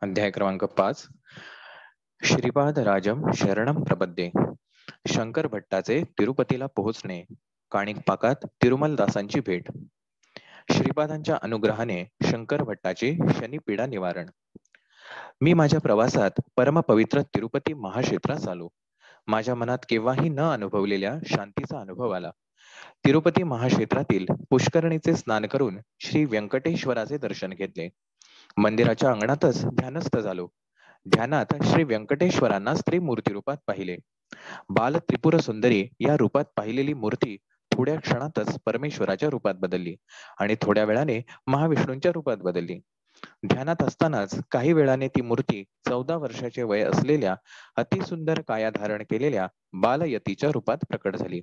अध्याय क्रमांक 5. श्रीपाद राजम शरणम प्रपद्ये. शंकर भट्टाचे तिरुपतीला पोहोचणे. काणिकपाकात तिरुमलदासांची भेट. श्रीपादांच्या अनुग्रहाने शंकर भट्टाची शनिपीडा निवारण. मी माझ्या प्रवासात परमपवित्र तिरुपती महाक्षेत्रात आलो. माझ्या मनात केव्हाही न अनुभवलेल्या शांतीचा अनुभव आला. तिरुपती महाक्षेत्रातील पुष्करणीचे स्नान करून श्री व्यंकटेश्वराचे दर्शन घेतले. मंदिराच्या अंगणातच ध्यानस्थ झालो. ध्यानात श्री व्यंकटेश्वरांना स्त्री मूर्ती रूपात पाहिले. बाल त्रिपुर सुंदरी या रूपात पाहिलेली मूर्ती थोड्या क्षणातच परमेश्वराच्या रूपात बदलली आणि थोड्या वेळाने महाविष्णूंच्या रूपात बदलली. ध्यानात असतानाच काही वेळाने ती मूर्ती 14 वर्षाचे वय असलेल्या अतिसुंदर काया धारण केलेल्या बालयतीच्या रूपात प्रकट झाली.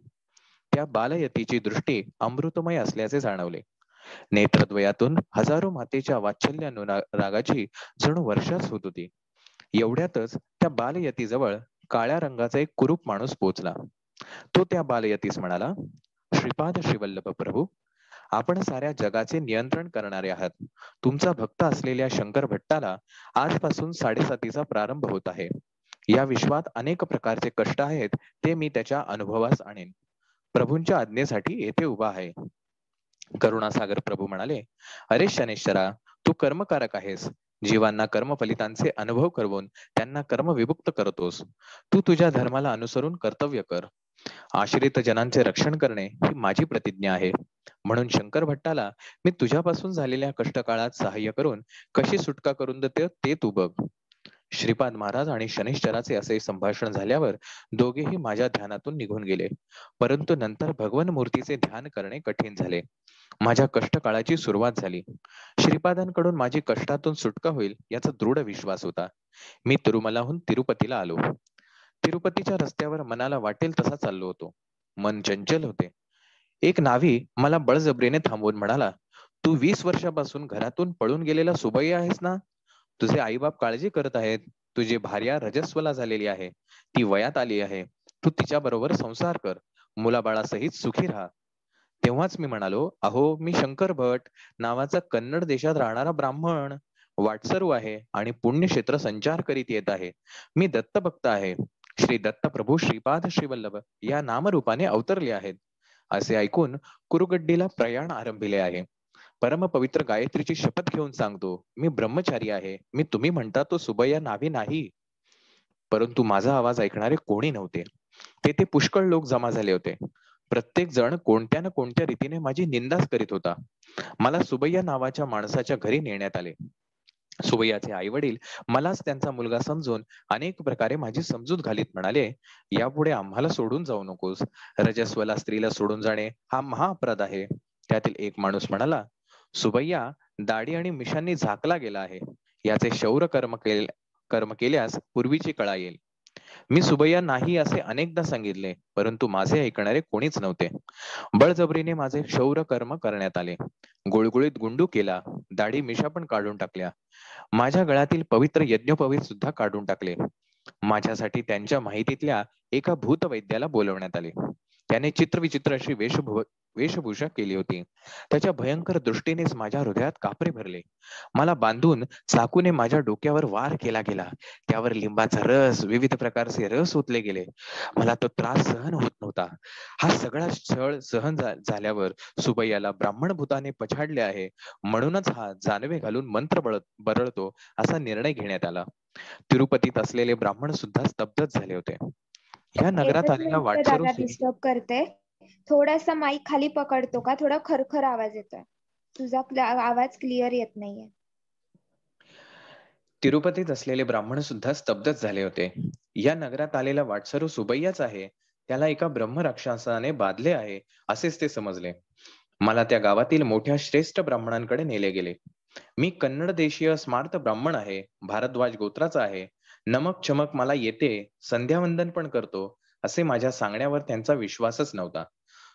त्या बालयतीची दृष्टी अमृतमय असल्याचे जाणवले. नेत्रद्वयातून हजारो मातेच्या वात्सल्य रागाची जणू वर्षाच होत होती. एवढ्यातच त्या बालयतीजवळ काळ्या रंगाचा एक कुरूप माणूस पोहोचला. तो त्या बालयतीस म्हणाला, श्रीपाद श्रीवल्लभ प्रभू, आपण साऱ्या जगाचे नियंत्रण करणारे आहात. तुमचा भक्त असलेल्या शंकर भट्टाला आजपासून 7:30चा प्रारंभ होत आहे. या विश्वात अनेक प्रकारचे कष्ट आहेत, ते मी त्याच्या अनुभवास आणेन. प्रभूंच्या आज्ञेसाठी येथे उभा आहे. करुणासागर प्रभू म्हणाले, अरे शनेश्वरा, तू कर्मकारक आहेस. जीवांना कर्मफलितांचे अनुभव करवून त्यांना कर्मविमुक्त करतोस. तू तुझ्या धर्माला अनुसरून कर्तव्य कर. आश्रित जनांचे रक्षण करणे ही माझी प्रतिज्ञा आहे. म्हणून शंकर भट्टाला मी तुझ्यापासून झालेल्या कष्टकाळात सहाय्य करून कशी सुटका करून देते ते तू बघ. श्रीपाद महाराज आणि शनिश्चराचे असे संभाषण झाल्यावर दोघेही माझ्या ध्यानातून निघून गेले. परंतु नंतर भगवन मूर्तीचे ध्यान करणे कठीण झाले. माझ्या कष्टकाळाची सुरुवात झाली. श्रीपादांकडून माझी कष्टातून सुटका होईल याचा दृढ विश्वास होता. मी तिरुमलाहून तिरुपतीला आलो. तिरुपतीच्या रस्त्यावर मनाला वाटेल तसा चाललो होतो. मन चंचल होते. एक नावी मला बळजबरीने थांबवून म्हणाला, तू 20 वर्षापासून घरातून पळून गेलेला सुबैया आहेस ना? तुझे आईबाप काळजी करत आहेत. तुझी भार्या रजस्वला झालेली आहे. ती वयात आली आहे. तू तिच्याबरोबर संसार कर. मुलाबाळासहित सुखी राहा. तेव्हाच मी म्हणालो, अहो, मी शंकर भट नावाचा कन्नड देशात राहणारा ब्राह्मण वाटसरू आहे आणि पुण्यक्षेत्र संचार करीत येत आहे. मी दत्तभक्त आहे. श्री दत्त प्रभू श्रीपाद श्रीवल्लभ या नामरूपाने अवतरले आहेत. असे ऐकून कुरुगड्डीला प्रयाण आरंभिले आहे. परमपवित्र गायत्रीची शपथ घेऊन सांगतो, मी ब्रह्मचारी आहे. मी तुम्ही म्हणता तो सुबैया नावी नाही. परंतु माझा आवाज ऐकणारे कोणी नव्हते. तेथे पुष्कळ लोक जमा झाले होते. प्रत्येक जण कोणत्या ना कोणत्या रीतीने माझी निंदाच करीत होता. मला सुबैया नावाच्या माणसाच्या घरी नेण्यात आले. सुबैयाचे आई वडील मलाच त्यांचा मुलगा समजून अनेक प्रकारे माझी समजूत घालीत म्हणाले, यापुढे आम्हाला सोडून जाऊ नकोस. रजस्वला स्त्रीला सोडून जाणे हा महाअपराध आहे. त्यातील एक माणूस म्हणाला, सुबैया दाढी आणि मिशांनी झाकला गेला आहे. याचे शौर्य कर्म केल्यास पूर्वीची कळा येईल. मी सुबैया नाही असे अनेकदा सांगितले, परंतु माझे ऐकणारे कोणीच नव्हते. बळजबरीने माझे क्षौर कर्म करण्यात आले. गुळगुळीत गुंडू केला. दाढी मिशा पण काढून टाकल्या. माझ्या गळ्यातील पवित्र यज्ञोपवीत सुद्धा काढून टाकले. माझ्यासाठी त्यांच्या माहितीतल्या एका भूतवैद्याला बोलवण्यात आले. त्याने चित्रविचित्र अशी वेशभूषा केली होती. त्याच्या भयंकर दृष्टीनेच माझ्या हृदयात कापरे भरले. मला बांधून चाकूने माझ्या डोक्यावर वार केला गेला. त्यावर लिंबाचा रस, विविध प्रकारचे रस ओतले गेले. मला तो त्रास सहन होत नव्हता. हा सगळा छळ सहन झाल्यावर सुबैयाला ब्राह्मण भूताने पछाडले आहे, म्हणूनच हा जानवे घालून मंत्र बरळतो असा निर्णय घेण्यात आला. तिरुपतीत असलेले ब्राह्मण सुद्धा स्तब्धच झाले होते. ह्या नगरात एकच आलेला मिनिट वाटसरू दादा, डिस्टर्ब करते. थोडासा माईक खाली पकडतो का? थोडा खरखर आवाज येतोय. तुझा आवाज क्लिअर येत नाहीये. तिरुपतीत असलेले ब्राह्मण सुद्धा स्तब्धच झाले होते. या नगरात आलेला वाटसरू सुबैयाच आहे. त्याला एका ब्रह्मराक्षसाने बाधले आहे असेच ते समजले. मला त्या गावातील मोठ्या श्रेष्ठ ब्राह्मणांकडे नेले गेले. मी कन्नड देशीय स्मार्त ब्राह्मण आहे. भारद्वाज गोत्राचा आहे. नमक चमक मला येते. संध्यावंदन पण करतो. असे माझ्या सांगण्यावर त्यांचा विश्वासच नव्हता.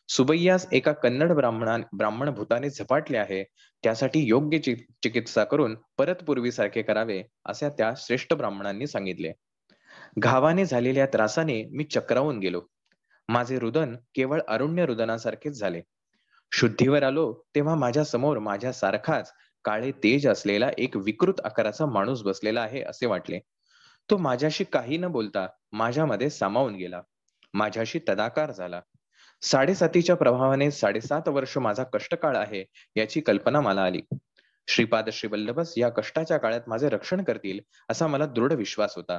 सुबैयास एका कन्नड ब्राह्मण भूताने झपाटले आहे. त्यासाठी योग्य चिकित्सा करून परत पूर्वीसारखे करावे असे त्या श्रेष्ठ ब्राह्मणांनी सांगितले. घावाने झालेल्या त्रासाने मी चक्रावून गेलो. माझे रुदन केवळ अरुण्य रुदनासारखेच झाले. शुद्धीवर आलो तेव्हा माझ्या समोर माझ्या सारखाच काळे तेज असलेला एक विकृत आकाराचा माणूस बसलेला आहे असे वाटले. तो माझ्याशी काही न बोलता माझ्यामध्ये सामावून गेला. माझ्याशी तदाकार झाला. 7:30च्या प्रभावाने 7.5 वर्ष माझा कष्टकाळ आहे याची कल्पना मला आली. श्रीपाद श्रीवल्लभच या कष्टाच्या काळात माझे रक्षण करतील असा मला दृढ विश्वास होता.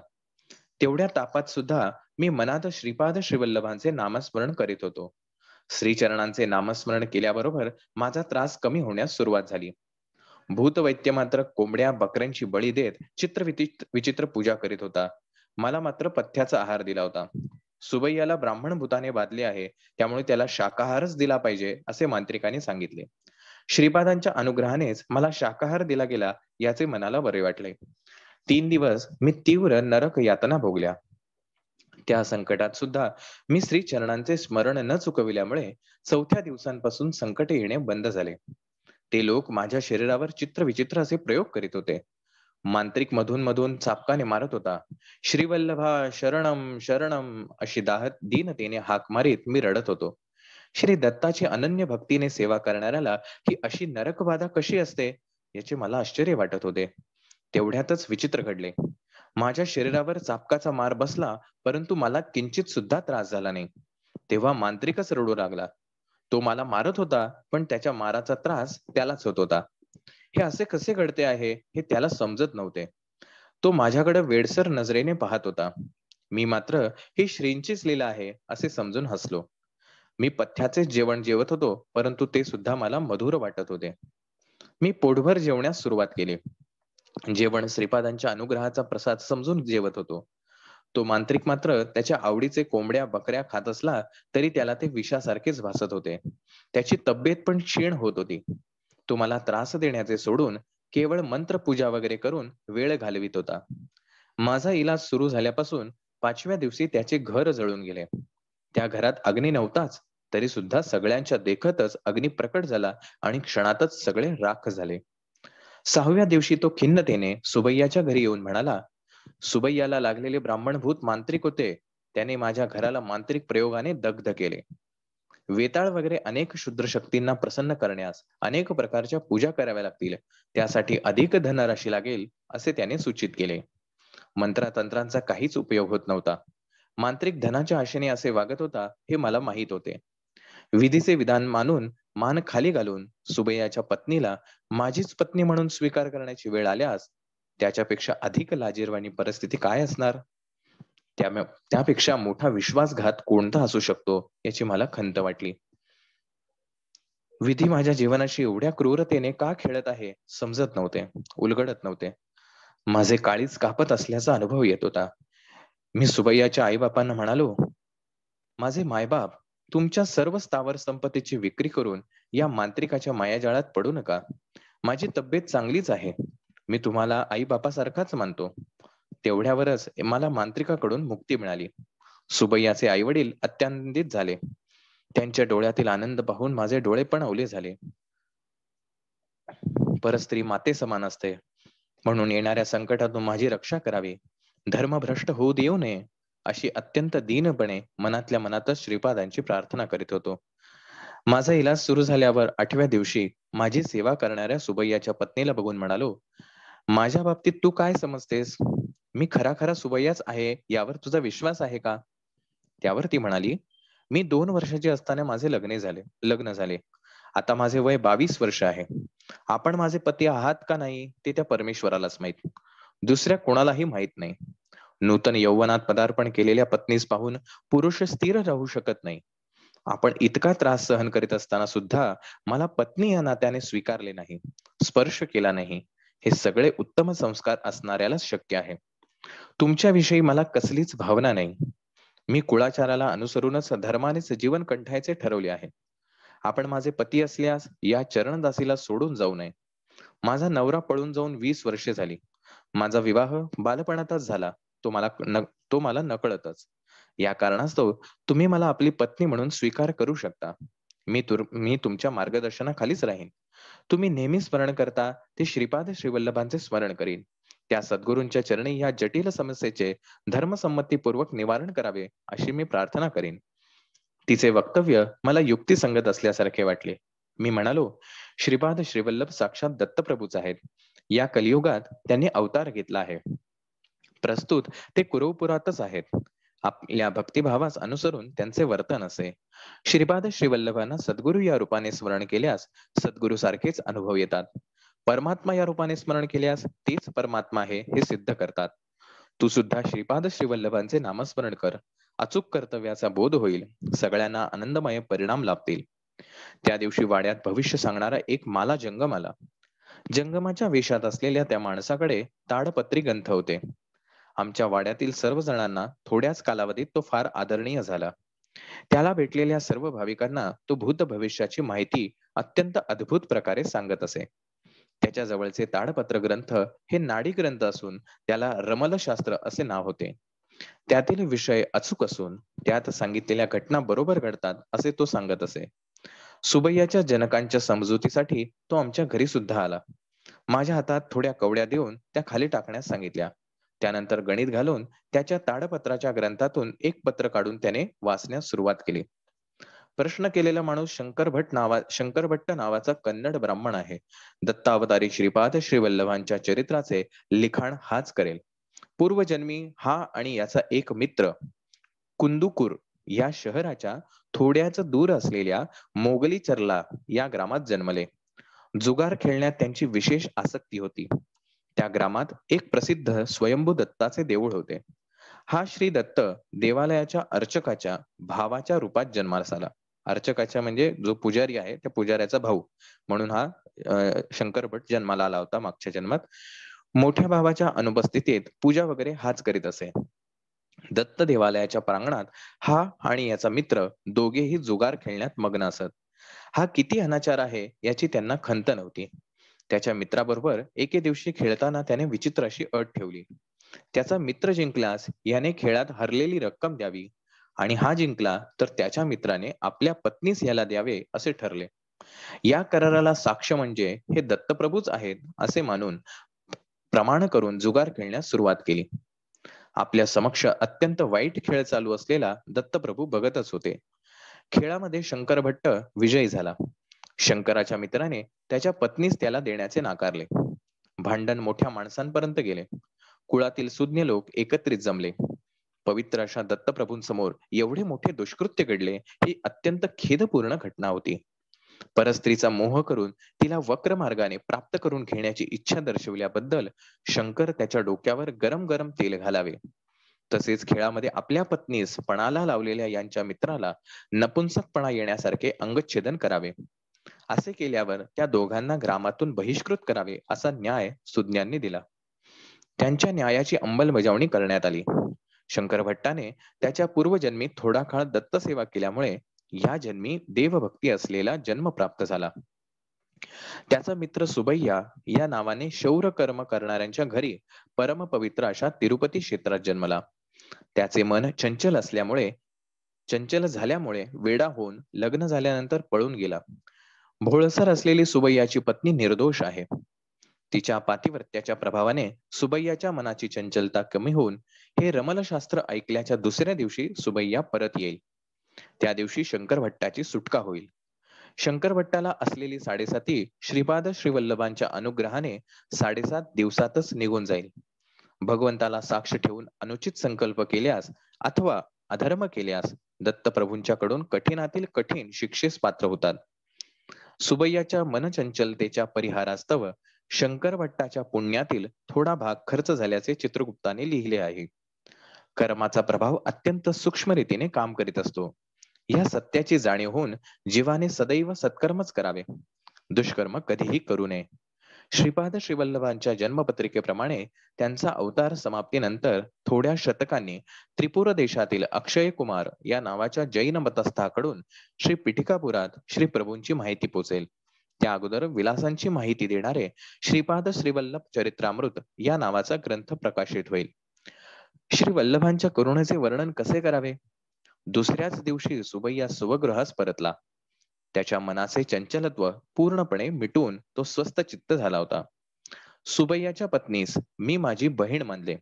तेवढ्या तापात सुद्धा मी मनात श्रीपाद श्रीवल्लभांचे नामस्मरण करीत होतो. श्रीचरणांचे नामस्मरण केल्याबरोबर माझा त्रास कमी होण्यास सुरुवात झाली. भूतवैद्य मात्र कोंबड्या बकऱ्यांची बळी देत विचित्र पूजा करीत होता. मला मात्र पथ्याचा आहार दिला होता. सुबैयाला ब्राह्मण भूताने बाधले आहे, त्यामुळे त्याला शाकाहारच दिला पाहिजे असे मांत्रिकाने सांगितले. श्रीपादांच्या अनुग्रहानेच मला शाकाहार दिला गेला याचे मनाला बरे वाटले. 3 दिवस मी तीव्र नरक यातना भोगल्या. त्या संकटात सुद्धा मी श्री चरणांचे स्मरण न चुकविल्यामुळे 4थ्या दिवसांपासून संकटे येणे बंद झाले. ते लोक माझ्या शरीरावर चित्रविचित्र असे प्रयोग करीत होते. मांत्रिक मधून मधून चापकाने मारत होता. श्रीवल्लभा शरणम शरणम अशी दीनतेने हाक मारीत मी रडत होतो. श्री दत्ताची अनन्य भक्तीने सेवा करणाऱ्याला ही अशी नरकबाधा कशी असते याचे मला आश्चर्य वाटत होते. तेवढ्यातच विचित्र घडले. माझ्या शरीरावर चापकाचा मार बसला, परंतु मला किंचित सुद्धा त्रास झाला नाही. तेव्हा मांत्रिकच रडू लागला. तो मला मारत होता, पण त्याच्या माराचा त्रास त्यालाच होत होता. हे असे कसे घडते आहे हे त्याला समजत नव्हते. तो माझ्याकडे वेडसर नजरेने पाहत होता. मी मात्र ही श्रींचीच लीला आहे असे समजून हसलो. मी पथ्याचे जेवण जेवत होतो, परंतु ते सुद्धा मला मधुर वाटत होते. मी पोटभर जेवण्यास सुरुवात केली. जेवण श्रीपादांच्या अनुग्रहाचा प्रसाद समजून जेवत होतो. तो मांत्रिक मात्र त्याच्या आवडीचे कोंबड्या बकऱ्या खात असला तरी त्याला ते विषासारखेच भासत होते. त्याची तब्येत पण क्षीण होत होती. तो मला त्रास देण्याचे सोडून केवळ मंत्रपूजा वगैरे करून वेळ घालवित होता. माझा इलाज सुरू झाल्यापासून 5व्या दिवशी त्याचे घर जळून गेले. त्या घरात अग्नी नव्हताच, तरी सुद्धा सगळ्यांच्या देखतच अग्नी प्रकट झाला आणि क्षणातच सगळे राख झाले. 6व्या दिवशी तो खिन्नतेने सुबैयाच्या घरी येऊन म्हणाला, सुबैयाला लागलेले ब्राह्मणभूत मांत्रिक होते. त्याने माझ्या घराला मांत्रिक प्रयोगाने दग्ध केले. वेताळ वगैरे अनेक क्षुद्र शक्तींना प्रसन्न करण्यास अनेक प्रकारच्या पूजा कराव्या लागतील. त्यासाठी अधिक धनराशी लागेल असे त्याने सूचित केले. मंत्रतंत्रांचा काहीच उपयोग होत नव्हता. मांत्रिक धनाच्या आशेने असे वागत होता हे मला माहीत होते. विधीचे विधान मानून मान खाली घालून सुबैयाच्या पत्नीला माझीच पत्नी म्हणून स्वीकार करण्याची वेळ आल्यास त्याच्यापेक्षा अधिक लाजिरवाणी परिस्थिती काय असणार? त्यापेक्षा मोठा विश्वासघात कोणता असू शकतो याची मला खंत वाटली. विधी माझ्या जीवनाशी एवढ्या क्रूरतेने का खेळत आहे समजत नव्हते, उलगडत नव्हते. माझे काळीज कापत असल्याचा अनुभव येत होता. मी सुबैयाच्या आईबापांना म्हणालो, माझे मायबाप, तुमच्या सर्व स्थावर संपत्तीची विक्री करून या मांत्रिकाच्या मायाजाळात पडू नका. माझी तब्येत चांगलीच आहे. मी तुम्हाला आई बापासारखाच मानतो. तेवढ्यावरच मला मांत्रिकाकडून मुक्ती मिळाली. सुबैयाचे आई वडील अत्यानंदित झाले. त्यांच्या डोळ्यातील आनंद पाहून माझे डोळे पण ओले झाले. परस्त्री माते समान असते, म्हणून येणाऱ्या संकटातून माझी रक्षा करावी, धर्मभ्रष्ट होऊ देऊ नये अशी अत्यंत दीनपणे मनातल्या मनातच श्रीपादांची प्रार्थना करीत होतो. माझा इलाज सुरू झाल्यावर 8व्या दिवशी माझी सेवा करणाऱ्या सुबैयाच्या पत्नीला बघून म्हणालो, माझ्या बाबतीत तू काय समजतेस? मी खरा खरा सुबैयाच आहे यावर तुझा विश्वास आहे का? त्यावर ती म्हणाली, मी 2 वर्षाची असताना माझे लग्न झाले. आता माझे वय 22 वर्ष आहे. आपण माझे पती आहात का नाही ते त्या परमेश्वरालाच माहित, दुसऱ्या कोणालाही माहित नाही. नूतन यौवनात पदार्पण केलेल्या पत्नीस पाहून पुरुष स्थिर राहू शकत नाही. आपण इतका त्रास सहन करीत असताना सुद्धा मला पत्नी या नात्याने स्वीकारले नाही, स्पर्श केला नाही. हे सगळे उत्तम संस्कार असणाऱ्यालाच शक्य आहे. तुमच्याविषयी मला कसलीच भावना नाही. मी कुळाचाराला अनुसरूनच धर्मानेच जीवन कंठायचे ठरवले आहे. आपण माझे पती असल्यास या चरणदासीला सोडून जाऊ नये. माझा नवरा पळून जाऊन 20 वर्षे झाली. माझा विवाह बालपणातच झाला, तो मला नकळतच. या कारणास्तव तुम्ही मला आपली पत्नी म्हणून स्वीकार करू शकता. मी तुमच्या मार्गदर्शनाखालीच राहीन. तुम्ही नेहमी स्मरण करता ते श्रीपाद श्रीवल्लभांचे स्मरण करीन. त्या सद्गुरूंच्या चरणी या जटिल समस्येचे धर्मसंमतीपूर्वक निवारण करावे अशी मी प्रार्थना करीन. तिचे वक्तव्य मला युक्तिसंगत असल्यासारखे वाटले. मी म्हणालो, श्रीपाद श्रीवल्लभ साक्षात दत्तप्रभूच आहेत. या कलियुगात त्यांनी अवतार घेतला आहे. प्रस्तुत ते कुरवपुरातच आहेत. आपल्या भक्तिभावास अनुसरून त्यांचे वर्तन असे. श्रीपाद श्रीवल्लभांना सद्गुरू या रूपाने स्मरण केल्यास सद्गुरू सारखेच अनुभव येतात. परमात्मा या रूपाने स्मरण केल्यास तेच परमात्मा आहे हे सिद्ध करतात. तू सुद्धा श्रीपाद श्रीवल्लभांचे नामस्मरण कर. अचूक कर्तव्याचा बोध होईल. सगळ्यांना आनंदमय परिणाम लाभतील. त्या दिवशी वाड्यात भविष्य सांगणारा एक माला जंगम आला. जंगमाच्या वेशात असलेल्या त्या माणसाकडे ताडपत्री ग्रंथ होते. आमच्या वाड्यातील सर्व जणांना थोड्याच कालावधीत तो फार आदरणीय झाला. त्याला भेटलेल्या सर्व भाविकांना तो भूत भविष्याची माहिती अत्यंत अद्भुत प्रकारे सांगत असे. त्याच्या जवळचे ताडपत्र ग्रंथ हे नाडी ग्रंथ असून त्याला रमलशास्त्र असे नाव होते. त्यातील विषय अचूक असून त्यात सांगितलेल्या घटना बरोबर घडतात असे तो सांगत असे. सुबैयाच्या जनकांच्या समजुतीसाठी तो आमच्या घरी सुद्धा आला. माझ्या हातात थोड्या कवड्या देऊन त्या खाली टाकण्यास सांगितल्या. त्यानंतर गणित घालून त्याच्या ताडपत्राच्या ग्रंथातून एक पत्र काढून त्याने वाचण्यास सुरुवात केली. प्रश्न केलेला माणूस शंकर भट्ट नावाचा कन्नड ब्राह्मण आहे. दत्तावतारी श्रीपाद श्रीवल्लभांच्या चरित्राचे लिखाण हाच करेल. पूर्वजन्मी हा आणि याचा एक मित्र कुंदुकूर या शहराच्या थोड्याच दूर असलेल्या मोगलीचर्ला या ग्रामात जन्मले. जुगार खेळण्यात त्यांची विशेष आसक्ती होती. त्या ग्रामात एक प्रसिद्ध स्वयंभू दत्ताचे देऊळ होते. हा श्री दत्त देवालयाच्या अर्चकाच्या भावाच्या रूपात जन्मास आला. अर्चकाच्या म्हणजे जो पुजारी आहे त्या पुजाऱ्याचा भाऊ म्हणून हा शंकर भट जन्माला आला होता मागच्या जन्मात. मोठ्या भावाच्या अनुपस्थितीत पूजा वगैरे हाच करीत असे. दत्त देवालयाच्या प्रांगणात हा आणि याचा मित्र दोघेही जुगार खेळण्यात मग्न असत. हा किती अनाचार आहे याची त्यांना खंत नव्हती. त्याच्या मित्राबरोबर एके दिवशी खेळताना त्याने विचित्र अशी अट ठेवली. त्याचा मित्र जिंकल्यास याने खेळात हरलेली रक्कम द्यावी आणि हा जिंकला तर त्याच्या मित्राने आपल्या पत्नीस याला द्यावे असे ठरले. या कराराला साक्ष म्हणजे हे दत्तप्रभूच आहेत असे मानून प्रमाण करून जुगार खेळण्यास सुरुवात केली. आपल्या समक्ष अत्यंत वाईट खेळ चालू असलेला दत्तप्रभू बघतच होते. खेळामध्ये शंकर भट्ट विजयी झाला. शंकराच्या मित्राने त्याच्या पत्नीस त्याला देण्याचे नाकारले. भांडण मोठ्या माणसांपर्यंत गेले. कुळातील सुज्ञ लोक एकत्रित जमले. पवित्र अशा दत्तप्रभूंसमोर एवढे मोठे दुष्कृत्य घडले ही अत्यंत खेदपूर्ण घटना होती. परस्त्रीचा मोह करून तिला वक्र मार्गाने प्राप्त करून घेण्याची इच्छा दर्शविल्याबद्दल शंकर त्याच्या डोक्यावर गरम गरम तेल घालावे. तसेच खेळामध्ये आपल्या पत्नीस पणाला लावलेल्या यांच्या मित्राला नपुंसकपणा येण्यासारखे अंगच्छेदन करावे. असे केल्यावर त्या दोघांना ग्रामातून बहिष्कृत करावे असा न्याय सुज्ञांनी दिला. त्यांच्या न्यायाची अंमलबजावणी करण्यात आली. शंकर भट्टाने त्याच्या पूर्वजन्मी थोडा काळ दत्तसेवा केल्यामुळे या जन्मी देवभक्ती असलेला जन्म प्राप्त झाला. त्याचा मित्र सुबैया या नावाने शौर्य कर्म करणाऱ्यांच्या घरी परमपवित्र अशा तिरुपती क्षेत्रात जन्मला. त्याचे मन चंचल झाल्यामुळे वेडा होऊन लग्न झाल्यानंतर पळून गेला. भोळसर असलेली सुबैयाची पत्नी निर्दोष आहे. तिच्या पातिव्रत्याच्या प्रभावाने सुबैयाच्या मनाची चंचलता कमी होऊन हे रमलशास्त्र ऐकल्याच्या दुसऱ्या दिवशी सुबैया परत येईल. त्या दिवशी शंकर भट्टाची सुटका होईल. शंकर भट्टाला असलेली 7.5 श्रीपाद श्रीवल्लभांच्या अनुग्रहाने 7.5 दिवसातच निघून जाईल. भगवंताला साक्ष ठेवून अनुचित संकल्प केल्यास अथवा अधर्म केल्यास दत्तप्रभूंच्याकडून कठीणातील कठीण शिक्षेस पात्र होतात. सुबैयाच्या मनचंचलतेच्या परिहारास्तव शंकर भट्टाच्या पुण्यातील थोडा भाग खर्च झाल्याचे चित्रगुप्ताने लिहिले आहे. कर्माचा प्रभाव अत्यंत सूक्ष्म रीतीने काम करीत असतो. या सत्याची जाणीव होऊन जीवाने सदैव सत्कर्मच करावे. दुष्कर्म कधीही करू नये. श्रीपाद श्रीवल्लभांच्या जन्मपत्रिकेप्रमाणे त्यांचा अवतार समाप्तीनंतर थोड्या शतकांनी त्रिपुरा देशातील अक्षय कुमार या नावाच्या जैन मतस्थाकडून श्री पिठिकापुरात श्री प्रभूंची माहिती पोचेल. त्या अगोदर विलासांची माहिती देणारे श्रीपाद श्रीवल्लभ चरित्रामृत या नावाचा ग्रंथ प्रकाशित होईल. श्री वल्लभांच्या करुणेचे वर्णन कसे करावे? दुसऱ्याच दिवशी सुबैया स्वगृहास परतला. त्याच्या मनाचे चंचलत्व पूर्णपणे मिटून तो स्वस्थ चित्त झाला होता. सुबैयाच्या पत्नीस मी माझी बहीण मानले.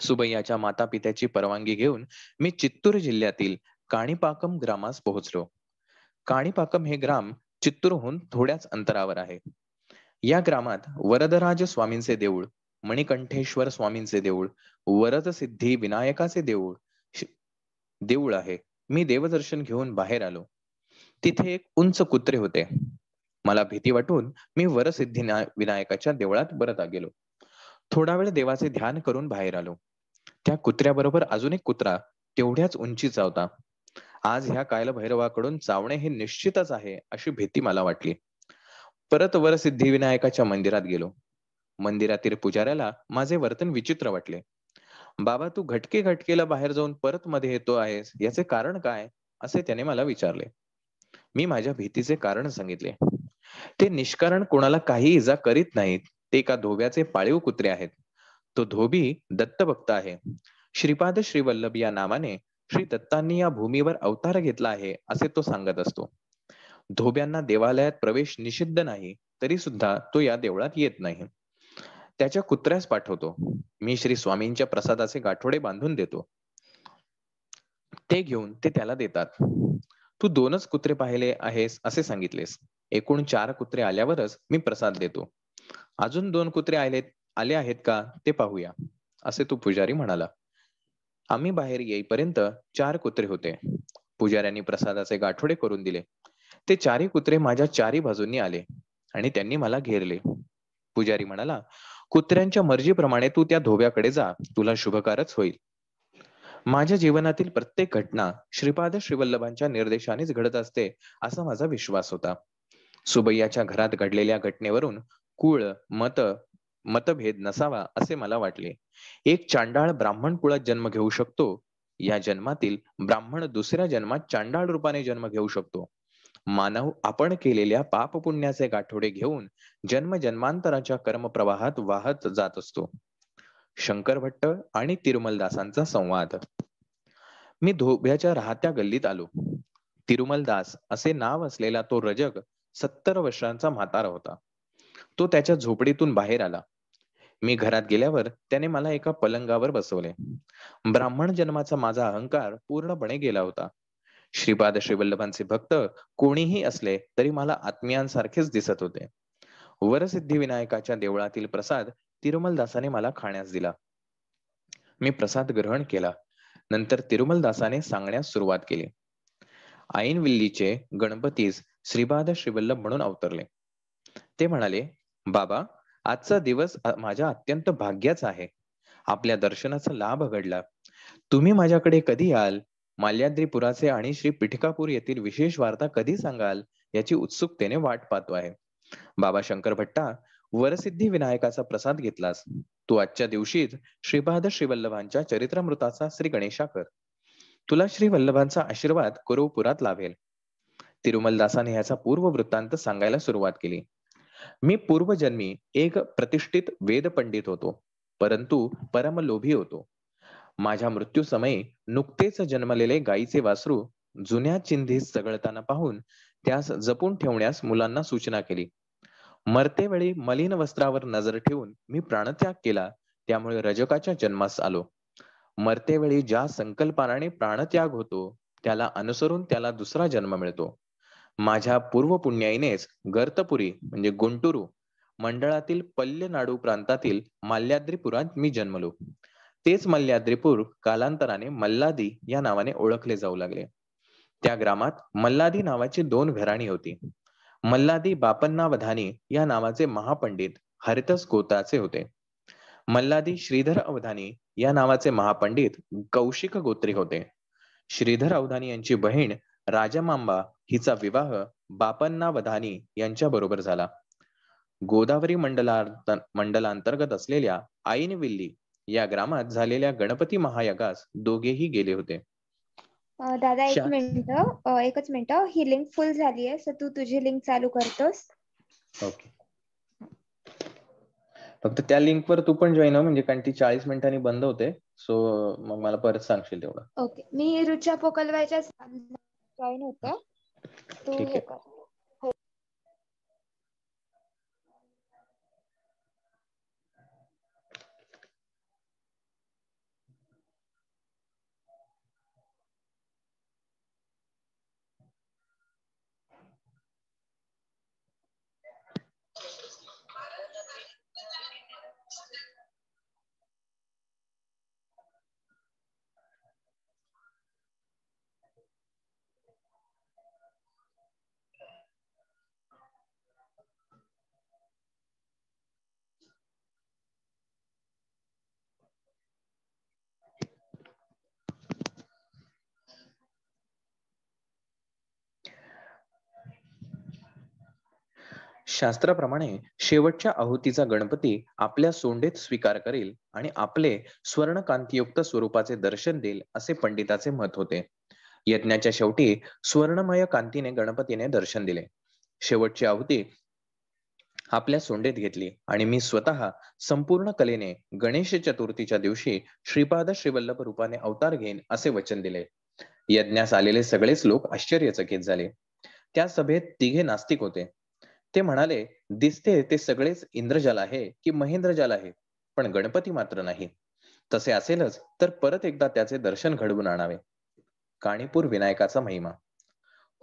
सुबैयाच्या माता पित्याची परवानगी घेऊन मी चित्तूर जिल्ह्यातील काणिपाकम ग्रामास पोहोचलो. काणिपाकम हे ग्राम चित्तूरहून थोड्याच अंतरावर आहे. या ग्रामात वरदराज स्वामींचे देऊळ, मणिकंठेश्वर स्वामींचे देऊळ, वरदसिद्धी विनायकाचे देऊळ आहे. मी देवदर्शन घेऊन बाहेर आलो. तिथे एक उंच कुत्रे होते. मला भीती वाटून मी विनायकाच्या देवळात परत गेलो. थोडा वेळ देवाचे ध्यान करून बाहेर आलो. त्या कुत्र्याबरोबर अजून एक कुत्रा तेवढ्याच उंचीचा होता. आज ह्या कालभैरवाकडून चावणे हे निश्चितच आहे, अशी भीती मला वाटली. परत वरसिद्धिविनायकाच्या मंदिरात गेलो. मंदिरातील पुजाऱ्याला माझे वर्तन विचित्र वाटले. बाबा, तू घटकेला बाहेर जाऊन परत मध्ये येतो आहेस, याचे कारण काय? असे त्याने मला विचारले. मी माझ्या भीतीचे कारण सांगितले. ते निष्कारण कोणाला काही इजा करीत नाहीत. ते एका धोब्याचे पाळीव कुत्रे आहेत. तो धोबी दत्तभक्त आहे. श्रीपाद श्रीवल्लभ या नावाने श्री दत्तांनी या भूमीवर अवतार घेतला आहे, असे तो सांगत असतो. धोब्यांना देवालयात प्रवेश निषिद्ध नाही, तरी सुद्धा तो या देवळात येत नाही. त्याच्या कुत्र्यास पाठवतो. मी श्री स्वामींच्या प्रसादाचे गाठोडे बांधून देतो. ते घेऊन ते त्याला देतात. तू 2च कुत्रे पाहिले आहेस असे सांगितलेस. एकूण 4 कुत्रे आल्यावरच मी प्रसाद देतो. अजून 2 कुत्रे आले आहेत का ते पाहूया, असे तो पुजारी म्हणाला. आम्ही बाहेर येईपर्यंत 4 कुत्रे होते. पुजाऱ्यांनी प्रसादाचे गाठोडे करून दिले. ते 4ही कुत्रे माझ्या 4ही बाजूंनी आले आणि त्यांनी मला घेरले. पुजारी म्हणाला, कुत्र्यांच्या मर्जीप्रमाणे तू त्या धोब्याकडे जा, तुला शुभकारच होईल. माझ्या जीवनातील प्रत्येक घटना श्रीपाद श्रीवल्लभांच्या निर्देशानेच घडत असते, असा माझा विश्वास होता. सुबैयाच्या घरात घडलेल्या घटनेवरून कुळ, मतभेद नसावा असे मला वाटले. एक चांडाळ ब्राह्मण कुळात जन्म घेऊ शकतो. या जन्मातील ब्राह्मण दुसऱ्या जन्मात चांडाळ रूपाने जन्म घेऊ शकतो. मानव आपण केलेल्या पाप पुण्याचे गाठोडे घेऊन जन्मजन्मांतराच्या कर्मप्रवाहात वाहत जात असतो. शंकर भट्ट आणि तिरुमलदासांचा संवाद. मी धोब्याच्या राहत्या गल्लीत आलो. तिरुमलदास असे नाव असलेला तो रजक 70 वर्षांचा म्हातारा होता. तो त्याच्या झोपडीतून बाहेर आला. मी घरात गेल्यावर त्याने मला एका पलंगावर बसवले. ब्राह्मण जन्माचा माझा अहंकार पूर्णपणे गेला होता. श्रीपाद श्रीवल्लभांचे भक्त कोणीही असले तरी मला आत्मीयांसारखेच दिसत होते. वरसिद्धिविनायकाच्या देवळातील प्रसाद तिरुमलदासाने मला खाण्यास दिला. मी प्रसाद ग्रहण केला. नंतर तिरुमलदासाने सांगण्यास सुरुवात केली. ऐनविल्लीचे गणपतीस श्रीपाद श्रीवल्लभ म्हणून अवतरले. ते म्हणाले, बाबा, आजचा दिवस माझ्या अत्यंत भाग्याचा आहे. आपल्या दर्शनाचा लाभ घडला. तुम्ही माझ्याकडे कधी याल? माल्याद्रीपुराचे आणि श्री पिठकापूर येथील विशेष वार्ता कधी सांगाल? याची उत्सुकतेने वाट पाहतो आहे. बाबा शंकर भट्टा, वरसिद्धी विनायकाचा प्रसाद घेतलास. तू आजच्या दिवशीच श्रीपाद श्रीवल्लभांच्या चरित्रामृताचा श्री गणेशा कर. तुला श्री वल्लभांचा आशीर्वाद कुरुपुरात लाभेल. तिरुमलदासाने याचा पूर्व वृत्तांत सांगायला सुरुवात केली. मी पूर्वजन्मी एक प्रतिष्ठित वेद पंडित होतो, परंतु परमलोभी होतो. माझ्या मृत्यूसमयी नुकतेच जन्मलेले गायीचे वासरू जुन्या चिंधीस चघळताना पाहून त्यास जपून ठेवण्यास मुलांना सूचना केली. मरतेवेळी मलिन वस्त्रावर नजर ठेवून मी प्राणत्याग केला, त्यामुळे रजकाच्या जन्मास आलो. मरतेवेळी ज्या संकल्पनाने प्राणत्याग होतो, त्याला अनुसरून त्याला दुसरा जन्म मिळतो. माझ्या पूर्वपुण्याईनेच गर्तपुरी म्हणजे गुंटुरू मंडळातील पल्यनाडू प्रांतातील माल्याद्रीपुरात मी जन्मलो. तेच मल्याद्रीपूर कालांतराने मल्लादी या नावाने ओळखले जाऊ लागले. त्या ग्रामात मल्लादी नावाची 2 घराणी होती. मल्लादी बापन्नावधानी या नावाचे महापंडित हरितस गोत्राचे होते. मल्लादी श्रीधर अवधानी या नावाचे महापंडित कौशिक गोत्री होते. श्रीधर अवधानी यांची बहीण राजमांबा हिचा विवाह बापन्नावधानी यांच्या बरोबर झाला. गोदावरी मंडलांतर्गत असलेल्या ऐनविल्ली या ग्रामात झालेल्या गणपती महायागास दोघेही गेले होते. दादा एकच मिनिट, ही लिंक फुल झाली आहे, सो तू तुझी लिंक चालू करतोस. ओके. फक्त त्या लिंकवर तू पण जॉईन हो, म्हणजे कारण ती 40 मिनिटांनी बंद होते. सो मग मला परत सांगशील तेवढं. ओके, मी रुचा पोकलवायच्या जॉईन होते. तू ठीक हे आहे. कर. शास्त्राप्रमाणे शेवटच्या आहुतीचा गणपती आपल्या सोंडेत स्वीकार करेल आणि आपले स्वर्णकांतीयुक्त स्वरूपाचे दर्शन देईल असे पंडिताचे मत होते. यज्ञाच्या शेवटी स्वर्णमय कांतीने गणपतीने दर्शन दिले. शेवटची आहुती आपल्या सोंडेत घेतली आणि मी स्वतः संपूर्ण कलेने गणेश चतुर्थीच्या दिवशी श्रीपाद श्रीवल्लभ रूपाने अवतार घेईन असे वचन दिले. यज्ञास आलेले सगळेच लोक आश्चर्यचकित झाले. त्या सभेत तिघे नास्तिक होते. ते म्हणाले, दिसते ते सगळेच इंद्रजाल आहे की महेंद्रजाल आहे, पण गणपती मात्र नाही. तसे असेलच तर परत एकदा त्याचे दर्शन घडवून आणावे. काणीपूर विनायकाचा महिमा.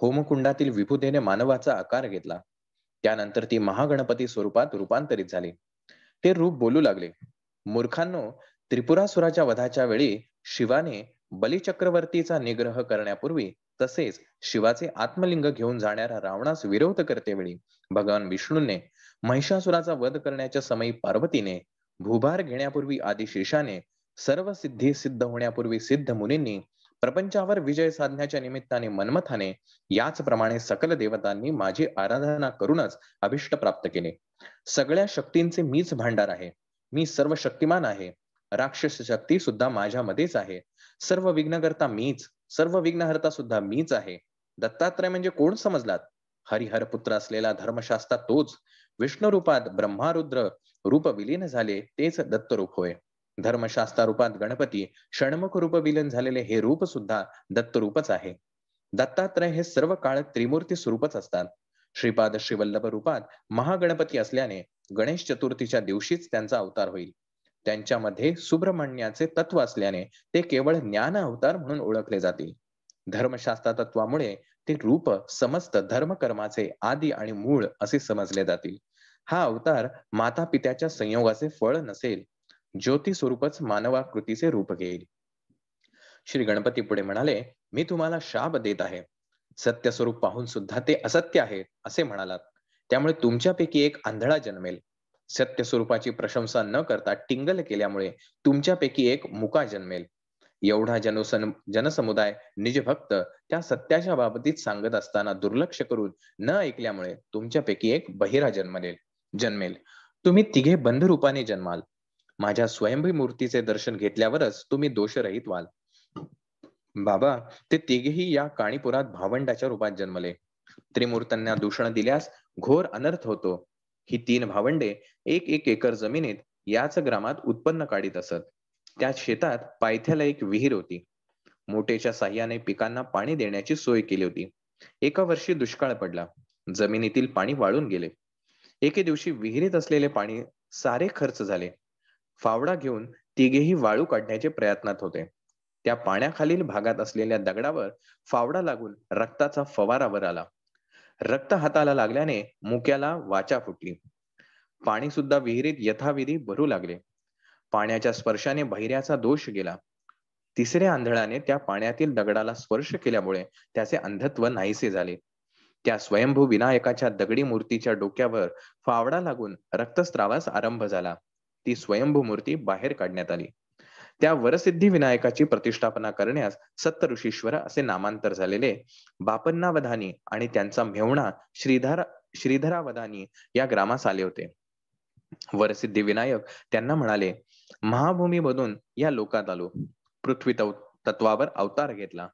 होमकुंडातील विभूतीने मानवाचा आकार घेतला. त्यानंतर ती महागणपती स्वरूपात रूपांतरित झाली. ते रूप बोलू लागले, मूर्खांनो, त्रिपुरासुराच्या वधाच्या वेळी शिवाने बलिचक्रवर्तीचा निग्रह करण्यापूर्वी तसेच शिवाचे आत्मलिंग घेऊन जाणाऱ्या रावणास विरोध करतेवेळी भगवान विष्णूने, महिषासुराचा वध करण्याच्या समयी पार्वतीने, भूभार घेण्यापूर्वी आदिशेषाने, सर्व सिद्धी सिद्ध होण्यापूर्वी सिद्ध मुनींनी, प्रपंचावर विजय साधण्याच्या निमित्ताने मन्मथाने, याचप्रमाणे सकल देवतांनी माझी आराधना करूनच अभिष्ट प्राप्त केले. सगळ्या शक्तींचे मीच भांडार आहे. मी सर्व शक्तिमान आहे. राक्षस शक्ती सुद्धा माझ्यामध्येच आहे. सर्व विघ्नकर्ता मीच, सर्व विघ्नहर्ता सुद्धा मीच आहे. दत्तात्रय म्हणजे कोण समजलात? हरिहर पुत्र असलेला धर्मशास्त्र तोच. विष्णू रूपात ब्रह्मारुद्र रूप विलीन झाले तेच दत्त रूप होय. धर्मशास्त्र रूपात गणपती षण्मुख रूप विलीन झालेले हे रूप सुद्धा दत्त रूपच आहे. दत्तात्रय हे सर्व काळ त्रिमूर्ती स्वरूपच असतात. श्रीपाद श्रीवल्लभ रूपात महागणपती असल्याने गणेश चतुर्थीच्या दिवशीच त्यांचा अवतार होईल. त्यांच्यामध्ये सुब्रह्मण्याचे तत्व असल्याने ते केवळ ज्ञान अवतार म्हणून ओळखले जातील. धर्मशास्त्र तत्वामुळे ते रूप समस्त धर्मकर्माचे आदी आणि मूळ असे समजले जातील. हा अवतार माता पित्याच्या संयोगाचे फळ नसेल, ज्योती स्वरूपच मानवाकृतीचे रूप घेईल. श्री गणपती पुढे म्हणाले, मी तुम्हाला शाप देत आहे. सत्य स्वरूप पाहून सुद्धा ते असत्य आहे असे म्हणालात. त्यामुळे तुमच्यापैकी एक आंधळा जन्मेल. सत्य स्वरूपाची प्रशंसा न करता टिंगल केल्यामुळे तुमच्यापैकी एक मुका जन्मेल. एवढा जनसमुदाय निजभक्त त्या सत्याच्या बाबतीत सांगत असताना दुर्लक्ष करून न ऐकल्यामुळे तुमच्यापैकी एक बहिरा जन्मेल. तुम्ही तिघे बंध रूपाने जन्माल. माझ्या स्वयंभी मूर्तीचे दर्शन घेतल्यावरच तुम्ही दोषरहित व्हाल. बाबा, ते तिघेही या काणीपुरात भावंडाच्या रूपात जन्मले. त्रिमूर्तांना दूषण दिल्यास घोर अनर्थ होतो. ही तीन भावंडे एक एकर जमिनीत याच ग्रामात उत्पन्न काढीत असत. त्या शेतात पायथ्याला एक विहीर होती. मोटेच्या साह्याने पिकांना पाणी देण्याची सोय केली होती. एका वर्षी दुष्काळ पडला. जमिनीतील पाणी वाळून गेले. एके दिवशी विहिरीत असलेले पाणी सारे खर्च झाले. फावडा घेऊन तिघेही वाळू काढण्याचे प्रयत्नात होते. त्या पाण्याखालील भागात असलेल्या दगडावर फावडा लागून रक्ताचा फवारा वर आला. रक्त हाताला लागल्याने मुक्याला वाचा फुटली. पाणी सुद्धा विहिरीत यथाविधी भरू लागले. पाण्याच्या स्पर्शाने बहिऱ्याचा दोष गेला. तिसऱ्या आंधळाने त्या पाण्यातील दगडाला स्पर्श केल्यामुळे त्याचे अंधत्व नाहीसे झाले. त्या स्वयंभू विनायकाच्या दगडी मूर्तीच्या डोक्यावर फावडा लागून रक्तस्रावास आरंभ झाला. ती स्वयंभू मूर्ती बाहेर काढण्यात आली. त्या वरसिद्धी विनायकाची प्रतिष्ठापना करण्यास सप्तऋषीश्वर असे नामांतर झालेले बापन्नावधानी आणि त्यांचा मेहुणा श्रीधरावधानी या ग्रामास आले होते. वरसिद्धी विनायक त्यांना म्हणाले, महाभूमीमधून या लोकात आलो. पृथ्वी तत्वावर अवतार घेतला.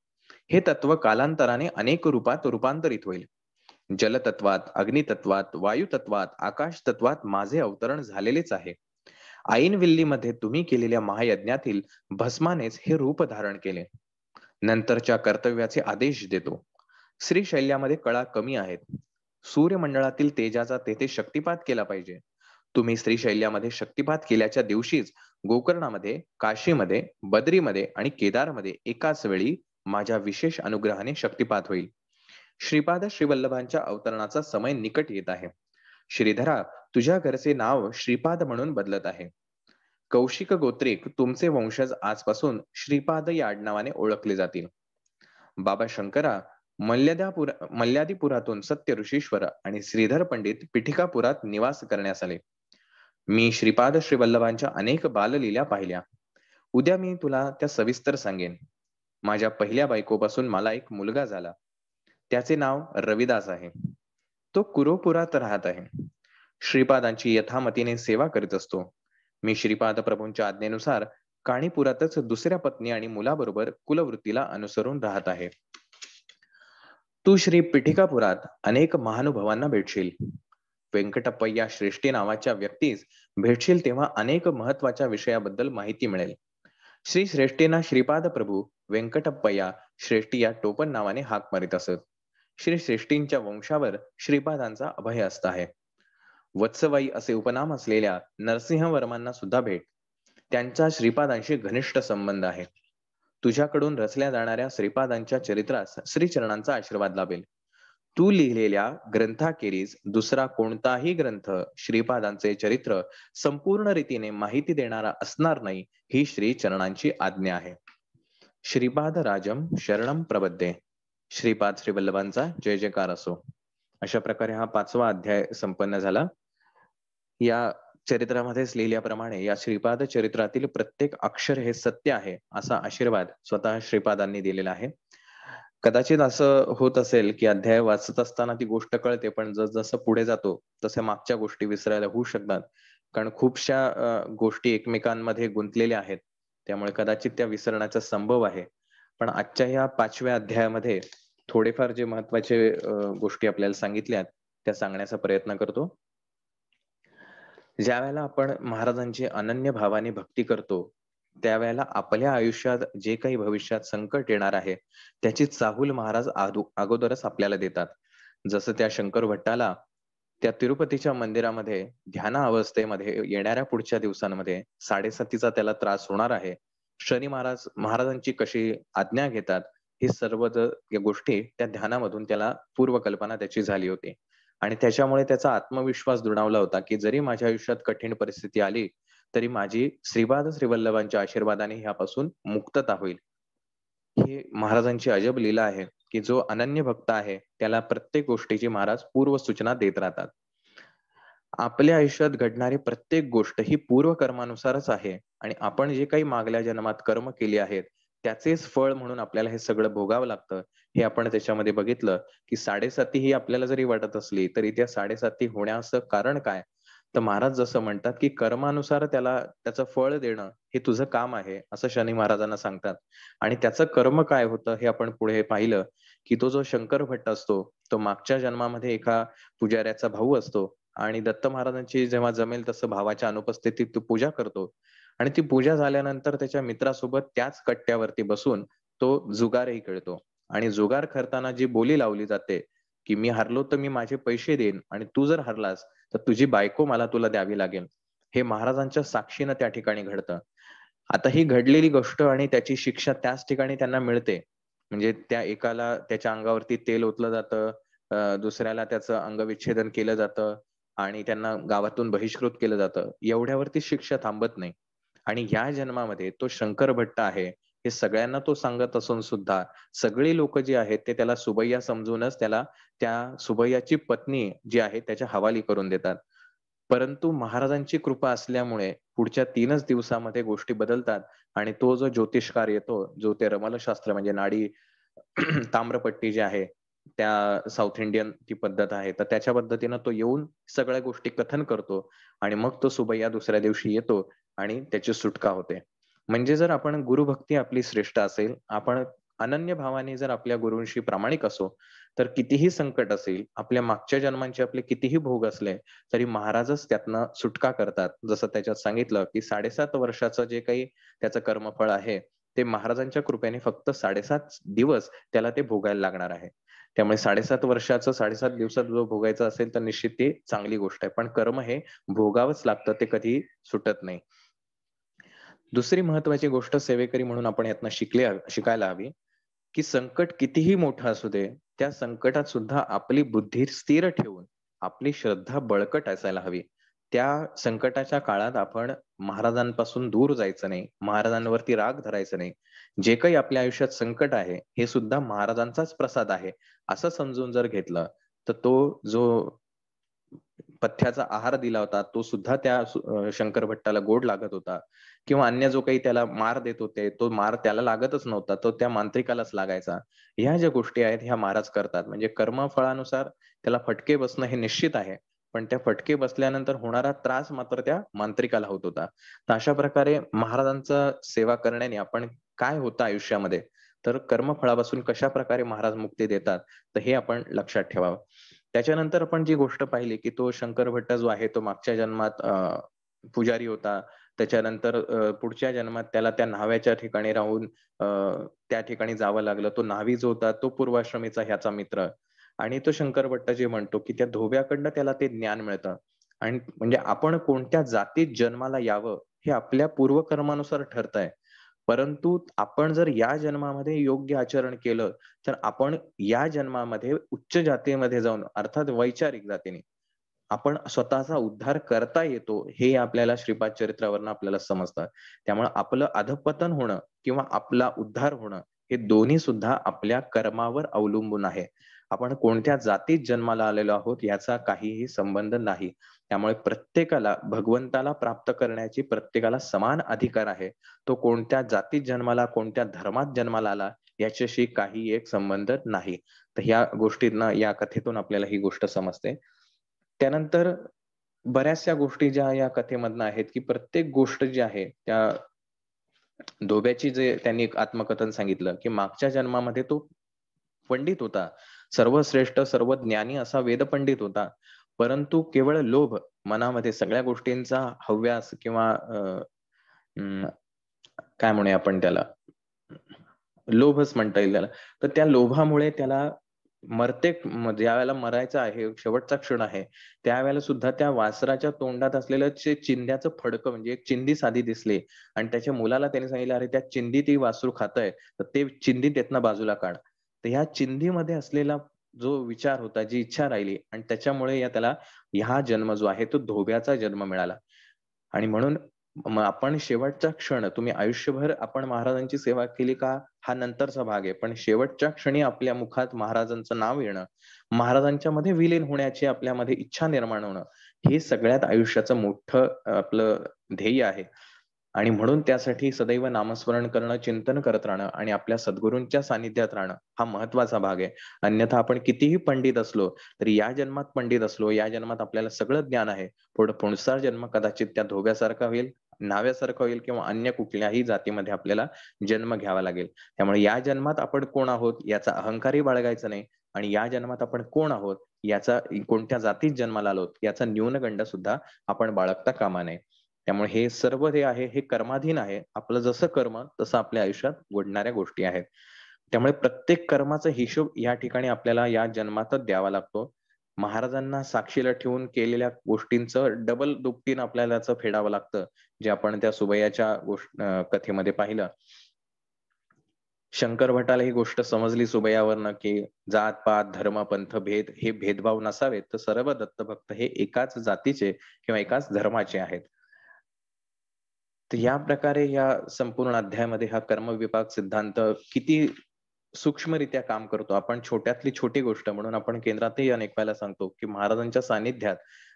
हे तत्व कालांतराने अनेक रूपात रूपांतरित होईल. जलतत्वात, अग्नितत्वात, वायुतत्वात, आकाश तत्वात माझे अवतरण झालेलेच आहे. आईनविल्लीमध्ये तुम्ही केलेल्या महायज्ञातील भस्मानेच हे रूप धारण केले. नंतरच्या कर्तव्याचे आदेश देतो. श्रीशैल्यामध्ये कळा कमी आहेत. सूर्यमंडळातील तेजाचा तेथे शक्तिपात केला पाहिजे. तुम्ही श्रीशैल्यामध्ये शक्तिपात केल्याच्या दिवशीच गोकर्णामध्ये, काशीमध्ये, बद्रीमध्ये आणि केदारमध्ये एकाच वेळी माझ्या विशेष अनुग्रहाने शक्तिपात होईल. श्रीपाद श्रीवल्लभांच्या अवतरणाचा समय निकट येत आहे. श्रीधरा, तुझ्या घरचे नाव श्रीपाद म्हणून बदलत आहे. कौशिक गोत्रिक तुमचे वंशज आजपासून श्रीपाद या आडनावाने ओळखले जातील. बाबा शंकरा, मल्यादीपुरातून सत्य ऋषीश्वर आणि श्रीधर पंडित पिठिकापुरात निवास करण्यास आले. मी श्रीपाद श्रीवल्लभांच्या अनेक बाललीला पाहिल्या. उद्या मी तुला त्या सविस्तर सांगेन. माझ्या पहिल्या बायकोपासून मला एक मुलगा झाला. त्याचे नाव रविदास आहे. तो कुरोपुरात राहत आहे. श्रीपादांची यथामतीने सेवा करीत असतो. मी श्रीपाद प्रभूंच्या आज्ञेनुसार काणीपुरातच दुसऱ्या पत्नी आणि मुलाबरोबर कुलवृत्तीला अनुसरून राहत आहे. तू श्री पिठिकापुरात अनेक महानुभावांना भेटशील. व्यंकटप्पय्या श्रेष्ठी नावाच्या व्यक्तीस भेटशील तेव्हा अनेक महत्वाच्या विषयाबद्दल माहिती मिळेल. श्री श्रेष्ठींना श्रीपाद प्रभू व्यंकटप्पय्या श्रेष्ठी या टोपण नावाने हाक मारित असत. श्री श्रेष्ठींच्या वंशावर श्रीपादांचा अभय असत आहे. वत्सवाई असे उपनाम असलेल्या नरसिंहवर्मांना सुद्धा भेट. त्यांचा श्रीपादांशी घनिष्ठ संबंध आहे. तुझ्याकडून रचल्या जाणाऱ्या श्रीपादांच्या चरित्रास श्रीचरणांचा आशीर्वाद लाभेल. तू लिहिलेल्या ग्रंथाखेरीज दुसरा कोणताही ग्रंथ श्रीपादांचे चरित्र संपूर्ण रीतीने माहिती देणारा असणार नाही, ही श्री चरणांची आज्ञा आहे. श्रीपाद राजम शरणम प्रबद्धे. श्रीपाद श्रीवल्लभांचा जय जयकार असो. अशा प्रकारे हा 5वा अध्याय संपन्न झाला. या चरित्रामध्येच लिहिल्याप्रमाणे या श्रीपाद चरित्रातील प्रत्येक अक्षर हे सत्य आहे असा आशीर्वाद स्वतः श्रीपादांनी दिलेला आहे. कदाचित असं होत असेल की अध्याय वाचत असताना ती गोष्ट कळते, पण जसं पुढे जातो तसे मागच्या गोष्टी विसरायला होऊ शकतात, कारण खूपशा गोष्टी एकमेकांमध्ये गुंतलेल्या आहेत. त्यामुळे कदाचित त्या विसरण्याचा संभव आहे. पण आजच्या या 5व्या अध्यायामध्ये थोडेफार जे महत्वाचे गोष्टी आपल्याला सांगितल्यात त्या सांगण्याचा प्रयत्न करतो. ज्या वेळेला आपण महाराजांची अनन्य भावाने भक्ती करतो त्यावेळेला आपल्या आयुष्यात जे काही भविष्यात संकट येणार आहे त्याची चाहूल महाराज अगोदरच आपल्याला देतात. जसं त्या शंकर भट्टाला त्या तिरुपतीच्या मंदिरामध्ये ध्याना अवस्थेमध्ये येणाऱ्या पुढच्या दिवसांमध्ये 7:30चा त्याला त्रास होणार आहे. शनी महाराजांची कशी आज्ञा घेतात हे सर्व या गोष्टी त्या ध्यानामधून त्याला पूर्वकल्पना त्याची झाली होती. आणि त्याच्यामुळे त्याचा आत्मविश्वास दृढवला होता की जरी माझ्या आयुष्यात कठीण परिस्थिती आली तरी माझी श्रीपाद श्रीवल्लभांच्या आशीर्वादाने ह्यापासून मुक्तता होईल. ही महाराजांची अजब लीला आहे की जो अनन्य भक्त आहे त्याला प्रत्येक गोष्टीची महाराज पूर्व सूचना देत राहतात. आपल्या आयुष्यात घडणारी प्रत्येक गोष्ट ही पूर्व कर्मानुसारच आहे आणि आपण जे काही मागल्या जन्मात कर्म केली आहेत त्याचेच फळ म्हणून आपल्याला हे सगळं भोगावं लागतं. हे आपण त्याच्यामध्ये बघितलं की 7:30 ही आपल्याला जरी वाटत असली तरी त्या 7:30 होण्याचं कारण काय, तर महाराज जसं म्हणतात की कर्मानुसार त्याला त्याचं फळ देणं हे तुझं काम आहे असं शनी महाराजांना सांगतात. आणि त्याचं कर्म काय होतं हे आपण पुढे पाहिलं की तो जो शंकर भट्ट असतो तो मागच्या जन्मामध्ये एका पुजाऱ्याचा भाऊ असतो आणि दत्त महाराजांची जेव्हा जमेल तसं भावाच्या अनुपस्थितीत तो पूजा करतो आणि ती पूजा झाल्यानंतर त्याच्या मित्रासोबत त्याच कट्ट्यावरती बसून तो जुगारही खेळतो. आणि जुगार खेळताना जी बोली लावली जाते की मी हरलो तर मी माझे पैसे देईन आणि तू जर हरलास तर तुझी बायको मला तुला द्यावी लागेल, हे महाराजांच्या साक्षीनं त्या ठिकाणी घडतं. आता ही घडलेली गोष्ट आणि त्याची शिक्षा त्याच ठिकाणी त्यांना मिळते. म्हणजे त्या एकाला त्याच्या अंगावरती तेल ओतलं जातं, दुसऱ्याला त्याचं अंगविच्छेदन केलं जातं आणि त्यांना गावातून बहिष्कृत केलं जातं. एवढ्यावरती शिक्षा थांबत नाही. आणि या जन्मामध्ये तो शंकर भट्ट आहे हे सगळ्यांना तो सांगत असून सुद्धा सगळी लोक जी आहेत ते त्याला सुबैया समजूनच त्याला त्या सुबैयाची पत्नी जी आहे त्याच्या हवाली करून देतात. परंतु महाराजांची कृपा असल्यामुळे पुढच्या 3च दिवसामध्ये गोष्टी बदलतात आणि तो जो ज्योतिषकार येतो, जो ते रमलशास्त्र म्हणजे नाडी ताम्रपट्टी जी आहे त्या साऊथ इंडियन ती पद्धत आहे, तर त्याच्या पद्धतीनं तो येऊन सगळ्या गोष्टी कथन करतो आणि मग तो सुबैया दुसऱ्या दिवशी येतो आणि त्याची सुटका होते. म्हणजे जर आपण गुरुभक्ती आपली श्रेष्ठ असेल, आपण अनन्य भावाने जर आपल्या गुरूंशी प्रामाणिक असो, तर कितीही संकट असेल, आपल्या मागच्या जन्मांचे आपले कितीही भोग असले तरी महाराजच त्यातनं सुटका करतात. जसं त्याच्यात सांगितलं की 7.5 वर्षाचं जे काही त्याचं कर्मफळ आहे ते महाराजांच्या कृपेने फक्त 7.5 दिवस त्याला ते भोगायला लागणार आहे. त्यामुळे 7.5 वर्षाचं 7.5 दिवसात जो भोगायचं असेल तर निश्चित ती चांगली गोष्ट आहे. पण कर्म हे भोगावंच लागतं, ते कधी सुटत नाही. दुसरी महत्वाची गोष्ट सेवेकरी म्हणून आपण यातनं शिकायला हवी की संकट कितीही मोठं असू दे, त्या संकटात सुद्धा आपली बुद्धी स्थिर ठेवून आपली श्रद्धा बळकट असायला हवी. त्या संकटाच्या काळात आपण महाराजांपासून दूर जायचं नाही, महाराजांवरती राग धरायचा नाही. जे काही आपल्या आयुष्यात संकट आहे हे सुद्धा महाराजांचाच प्रसाद आहे असं समजून जर घेतलं तर तो जो पथ्याचा आहार दिला होता तो सुद्धा त्या शंकर भट्टाला गोड लागत होता. किंवा अन्य जो काही त्याला मार देत होते तो मार त्याला लागतच नव्हता, तो त्या मांत्रिकालाच लागायचा. ह्या ज्या गोष्टी आहेत ह्या महाराज करतात. म्हणजे कर्मफळानुसार त्याला फटके बसणं हे निश्चित आहे, पण त्या फटके बसल्यानंतर होणारा त्रास मात्र त्या मांत्रिकाला होत होता. तर अशा प्रकारे महाराजांचा सेवा करण्याने आपण काय होतं आयुष्यामध्ये, तर कर्मफळापासून कशा प्रकारे महाराज मुक्ती देतात, तर हे आपण लक्षात ठेवावं. त्याच्यानंतर आपण जी गोष्ट पाहिली की तो शंकर भट्ट जो आहे तो मागच्या जन्मात पुजारी होता. त्याच्यानंतर पुढच्या जन्मात त्याला त्या न्हाव्याच्या ठिकाणी राहून त्या ठिकाणी जावं लागलं. तो न्हावी जो होता तो पूर्वाश्रमीचा ह्याचा मित्र आणि तो शंकर भट्ट जे म्हणतो की त्या धोब्याकडनं त्याला ते ज्ञान मिळतं आणि म्हणजे आपण कोणत्या जातीत जन्माला यावं हे आपल्या पूर्वकर्मानुसार ठरतंय. परंतु आपण जर या जन्मामध्ये योग्य आचरण केलं, तर आपण या जन्मामध्ये उच्च जातीमध्ये जाऊन अर्थात वैचारिक जातीने आपण स्वतःचा उद्धार करता येतो, हे आपल्याला श्रीपाद चरित्रावरनं आपल्याला समजतं. त्यामुळे आपलं अधःपतन होणं किंवा आपला उद्धार होणं हे दोन्ही सुद्धा आपल्या कर्मावर अवलंबून आहे. आपण कोणत्या जातीत जन्माला आलेलो आहोत याचा काहीही संबंध नाही. त्यामुळे प्रत्येकाला भगवंताला प्राप्त करण्याची प्रत्येकाला समान अधिकार आहे. तो कोणत्या जातीत जन्माला, कोणत्या धर्मात जन्माला आला याच्याशी काही एक संबंध नाही. तर ह्या गोष्टींना या कथेतून आपल्याला ही गोष्ट समजते. त्यानंतर बऱ्याचशा गोष्टी ज्या या कथेमधनं आहेत, की प्रत्येक गोष्ट जी आहे त्या धोब्याची जे त्यांनी एक आत्मकथन सांगितलं, की मागच्या जन्मामध्ये तो पंडित होता. सर्वश्रेष्ठ, सर्व ज्ञानी असा वेदपंडित होता. परंतु केवळ लोभ मनामध्ये सगळ्या गोष्टींचा हव्यास किंवा काय म्हणूया आपण त्याला लोभच म्हणता येईल त्याला. तर त्या लोभामुळे त्याला ज्यावेळेला मरायचं आहे, शेवटचा क्षण आहे, त्यावेळेला सुद्धा त्या वासराच्या तोंडात असलेलं जे चिंध्याचं फडकं म्हणजे एक चिंधी साधी दिसली आणि त्याच्या मुलाला त्याने सांगितलं, "अरे त्या चिंधी ती वासरू खातंय, तर ते चिंधी त्यातनं बाजूला काढ." तर ह्या चिंधीमध्ये असलेला जो विचार होता, जी इच्छा राहिली आणि त्याच्यामुळे त्याला ह्या जन्म जो आहे तो धोब्याचा जन्म मिळाला. आणि म्हणून मग आपण शेवटचा क्षण तुम्ही आयुष्यभर आपण महाराजांची सेवा केली का हा नंतरचा भाग आहे. पण शेवटच्या क्षणी आपल्या मुखात महाराजांचं नाव येणं, महाराजांच्या मध्ये विलीन होण्याची आपल्यामध्ये इच्छा निर्माण होणं, हे सगळ्यात आयुष्याचं मोठं आपलं ध्येय आहे. आणि म्हणून त्यासाठी सदैव नामस्मरण करणं, चिंतन करत राहणं आणि आपल्या सद्गुरूंच्या सानिध्यात राहणं हा महत्वाचा भाग आहे. अन्यथा आपण कितीही पंडित असलो, तरी या जन्मात पंडित असलो, या जन्मात आपल्याला सगळं ज्ञान आहे. पुढचा जन्म कदाचित त्या धोब्यासारखा होईल, न्हाव्यासारखा होईल किंवा अन्य कुठल्याही जातीमध्ये आपल्याला जन्म घ्यावा लागेल. त्यामुळे या जन्मात आपण कोण आहोत याचा अहंकारही बाळगायचा नाही आणि या जन्मात आपण कोण आहोत याचा कोणत्या जातीत जन्माला आलोत याचा न्यूनगंड सुद्धा आपण बाळगता कामा नये. त्यामुळे हे सर्व जे आहे हे कर्माधीन आहे. आपलं जसं कर्म तसं आपल्या आयुष्यात घडणाऱ्या गोष्टी आहेत. त्यामुळे प्रत्येक कर्माचा हिशोब या ठिकाणी आपल्याला या जन्मातच द्यावा लागतो. महाराजांना साक्षीला ठेवून केलेल्या गोष्टींचं डबल दुपटीनं आपल्याला त्याचं फेडावं लागतं. जे आपण त्या सुबैयाच्या कथेमध्ये पाहिलं. शंकर भटाला ही गोष्ट समजली सुबैयावरनं की जात पात धर्म पंथ भेद हे भेदभाव नसावेत, तर सर्व दत्तभक्त हे एकाच जातीचे किंवा एकाच धर्माचे आहेत. तर या प्रकारे या संपूर्ण अध्यायामध्ये हा कर्मविपाक सिद्धांत किती सूक्ष्मरित्या काम करतो. आपण छोट्यातली छोटी गोष्ट म्हणून आपण केंद्रातही अनेक वेळेला सांगतो, की महाराजांच्या सानिध्यात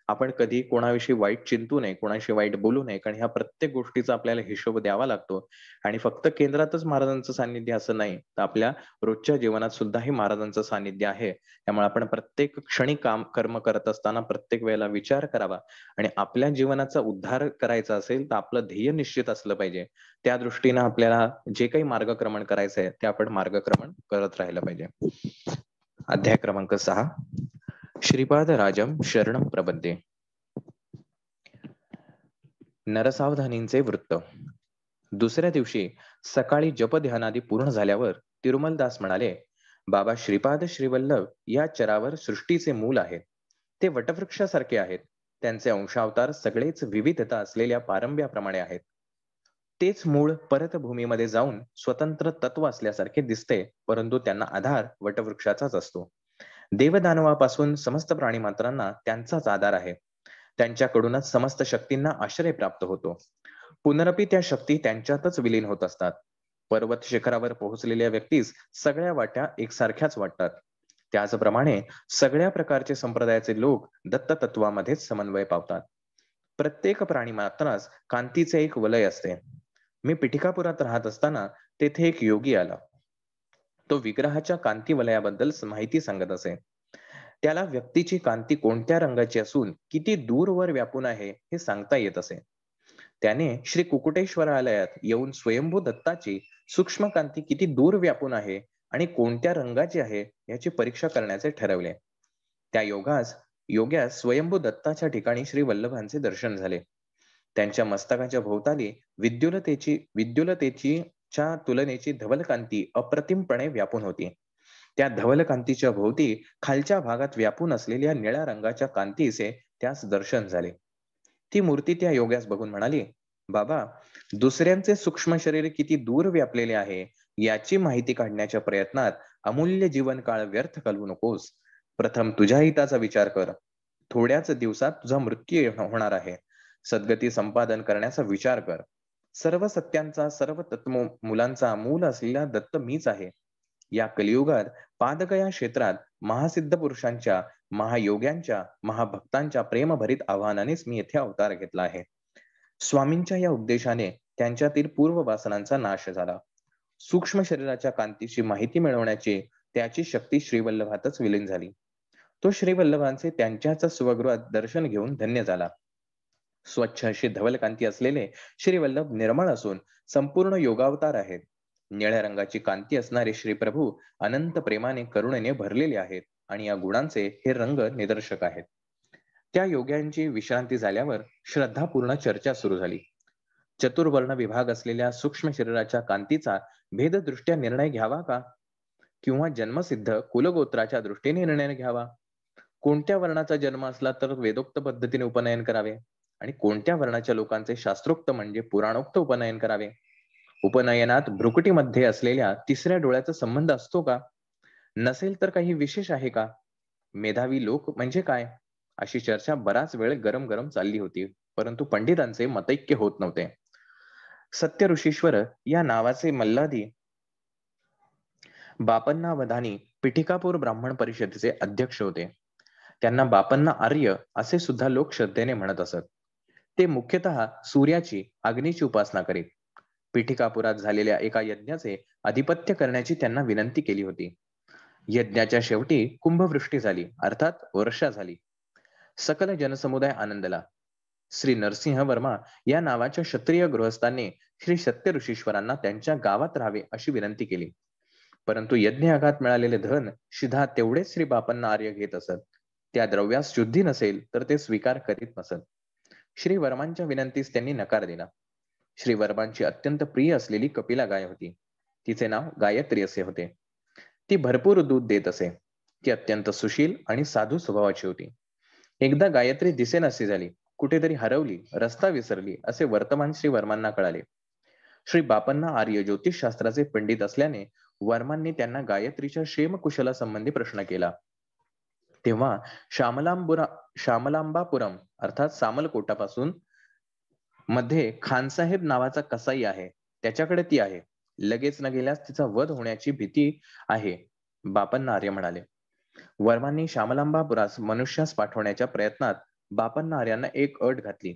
आपण कधी कोणाविषयी वाईट चिंतू नये, कोणाशी वाईट बोलू नये. कारण ह्या प्रत्येक गोष्टीचा आपल्याला हिशोब द्यावा लागतो. आणि फक्त केंद्रातच महाराजांचं सानिध्य असं नाही, तर आपल्या रोजच्या जीवनात सुद्धा हे महाराजांचं सानिध्य आहे. त्यामुळे आपण प्रत्येक क्षणी कर्म करत असताना प्रत्येक वेळेला विचार करावा आणि आपल्या जीवनाचा उद्धार करायचा असेल, तर आपलं ध्येय निश्चित असलं पाहिजे. त्या दृष्टीनं आपल्याला जे काही मार्गक्रमण करायचं आहे ते आपण मार्गक्रमण करत राहिलं पाहिजे. अध्याय क्रमांक 6 श्रीपाद राजम शरणम प्रबंधे. नरसावधानींचे वृत्त. दुसऱ्या दिवशी सकाळी जपध्यानादी पूर्ण झाल्यावर तिरुमलदास म्हणाले, बाबा श्रीपाद श्रीवल्लभ या चरावर सृष्टीचे मूल आहेत. ते वटवृक्षासारखे आहेत. त्यांचे अंशावतार सगळेच विविधता असलेल्या पारंब्याप्रमाणे आहेत. तेच मूळ परत भूमीमध्ये जाऊन स्वतंत्र तत्व असल्यासारखे दिसते, परंतु त्यांना आधार वटवृक्षाचाच असतो. देवदानवापासून समस्त प्राणीमात्रांना त्यांचाच आधार आहे. त्यांच्याकडूनच समस्त शक्तींना आश्रय प्राप्त होतो. पुनरपी त्या शक्ती त्यांच्यातच विलीन होत असतात. पर्वत शिखरावर पोहोचलेल्या व्यक्तीस सगळ्या वाट्या एकसारख्याच वाटतात. त्याचप्रमाणे सगळ्या प्रकारचे संप्रदायाचे लोक दत्ततत्वामध्येच समन्वय पावतात. प्रत्येक प्राणी मात्रास कांतीचे एक वलय असते. मी पिठिकापुरात राहत असताना तेथे एक योगी आला. तो विग्रहाच्या कांती वलयाबद्दल माहिती सांगत असे. त्याला व्यक्तीची कांती कोणत्या रंगाची असून किती दूरवर व्यापून आहे हे सांगता येत असे. त्याने श्री कुकुटेश्वरालयात येऊन स्वयंभू दत्ताची सूक्ष्म कांती किती दूर व्यापून आहे आणि कोणत्या रंगाची आहे याची परीक्षा करण्याचे ठरवले. त्या योग्यास स्वयंभू दत्ताच्या ठिकाणी श्री वल्लभांचे दर्शन झाले. त्यांच्या मस्तकाच्या भोवताली विद्युलतेची च्या तुलनेची धवलकांती अप्रतिमपणे व्यापून होती. त्या धवलकांतीच्या भोवती खालच्या भागात व्यापून असलेल्या निळ्या रंगाच्या कांतीचे त्यास दर्शन झाले. ती मूर्ती त्या योग्यास बघून म्हणाली, बाबा, दुसऱ्यांचे सूक्ष्म शरीर किती दूर व्यापलेले आहे याची माहिती काढण्याच्या प्रयत्नात अमूल्य जीवनकाळ व्यर्थ घालवू नकोस. प्रथम तुझ्या हिताचा विचार कर. थोड्याच दिवसात तुझा मृत्यू होणार आहे. सद्गती संपादन करण्याचा विचार कर. सर्व सत्यांचा, सर्व तत्व मुलांचा मूल असलेला दत्त मीच आहे. या कलियुगात पादकया क्षेत्रात महासिद्ध पुरुषांच्या, महायोग्यांच्या, महाभक्तांच्या प्रेमभरीत आव्हानानेच मी येथे अवतार घेतला आहे. स्वामींच्या या उपदेशाने त्यांच्यातील पूर्व वासनांचा नाश झाला. सूक्ष्म शरीराच्या कांतीची माहिती मिळवण्याची त्याची शक्ती श्रीवल्लभातच विलीन झाली. तो श्रीवल्लभांचे त्यांच्याच स्वगृहात दर्शन घेऊन धन्य झाला. स्वच्छ अशी धवलकांती असलेले श्रीवल्लभ निर्मळ असून संपूर्ण योगावतार आहेत. निळ्या रंगाची कांती असणारे श्री प्रभू अनंत प्रेमाने, करुणेने भरलेले आहेत आणि या गुणांचे हे रंग निदर्शक आहेत. त्या योग्यांची विश्रांती झाल्यावर श्रद्धापूर्ण चर्चा सुरू झाली. चतुर्वर्ण विभाग असलेल्या सूक्ष्म शरीराच्या कांतीचा भेददृष्ट्या निर्णय घ्यावा का, किंवा जन्मसिद्ध कुलगोत्राच्या दृष्टीने निर्णय घ्यावा? कोणत्या वर्णाचा जन्म असला तर वेदोक्त पद्धतीने उपनयन करावे आणि कोणत्या वर्णाच्या लोकांचे शास्त्रोक्त म्हणजे पुराणोक्त उपनयन करावे? उपनयनात भ्रुकुटीमध्ये असलेल्या तिसऱ्या डोळ्याचा संबंध असतो का? नसेल तर काही विशेष आहे का? मेधावी लोक म्हणजे काय? अशी चर्चा बराच वेळ गरम गरम चालली होती, परंतु पंडितांचे मतैक्य होत नव्हते. सत्य ऋषीश्वर या नावाचे मल्लादी बापन्नावधानी पिठिकापूर ब्राह्मण परिषदेचे अध्यक्ष होते. त्यांना बापन्ना आर्य असे सुद्धा लोक श्रद्धेने म्हणत असत. ते मुख्यतः सूर्याची, अग्नीची उपासना करीत. पिठिकापुरात झालेल्या एका यज्ञाचे अधिपत्य करण्याची त्यांना विनंती केली होती. यज्ञाच्या शेवटी कुंभवृष्टी झाली, अर्थात वर्षा झाली. सकल जनसमुदाय आनंदला. श्री नरसिंह वर्मा या नावाच्या क्षत्रिय गृहस्थांनी श्री सत्य ऋषीश्वरांना त्यांच्या गावात राहावे अशी विनंती केली. परंतु यज्ञ आघात मिळालेले धन शिधा तेवढेच श्री बापन्ना आर्य घेत असत. त्या द्रव्यास शुद्धी नसेल तर ते स्वीकार करीत नसत. श्री वर्मांच्या विनंतीस त्यांनी नकार दिला. श्री वर्मांची अत्यंत प्रिय असलेली कपिला गाय होती. तिचे नाव गायत्री असे होते. ती भरपूर दूध देत असे. ती अत्यंत सुशील आणि साधू स्वभावाची होती. एकदा गायत्री दिसेनाशी झाली, कुठेतरी हरवली, रस्ता विसरली असे वर्तमान श्री वर्मांना कळाले. श्री बापन्ना आर्य ज्योतिषशास्त्राचे पंडित असल्याने वर्मांनी त्यांना गायत्रीच्या क्षेमकुशला संबंधी प्रश्न केला. तेव्हा श्यामलांबापुरम अर्थात सामलकोटापासून मध्ये खानसाहेब नावाचा कसाई आहे, त्याच्याकडे ती आहे. लगेच न गेल्यास तिचा वध होण्याची भीती आहे, बापन्ना आर्य म्हणाले. वर्मांनी श्यामलांबापुरास मनुष्यास पाठवण्याच्या प्रयत्नात बापन्ना आर्यांना एक अट घातली.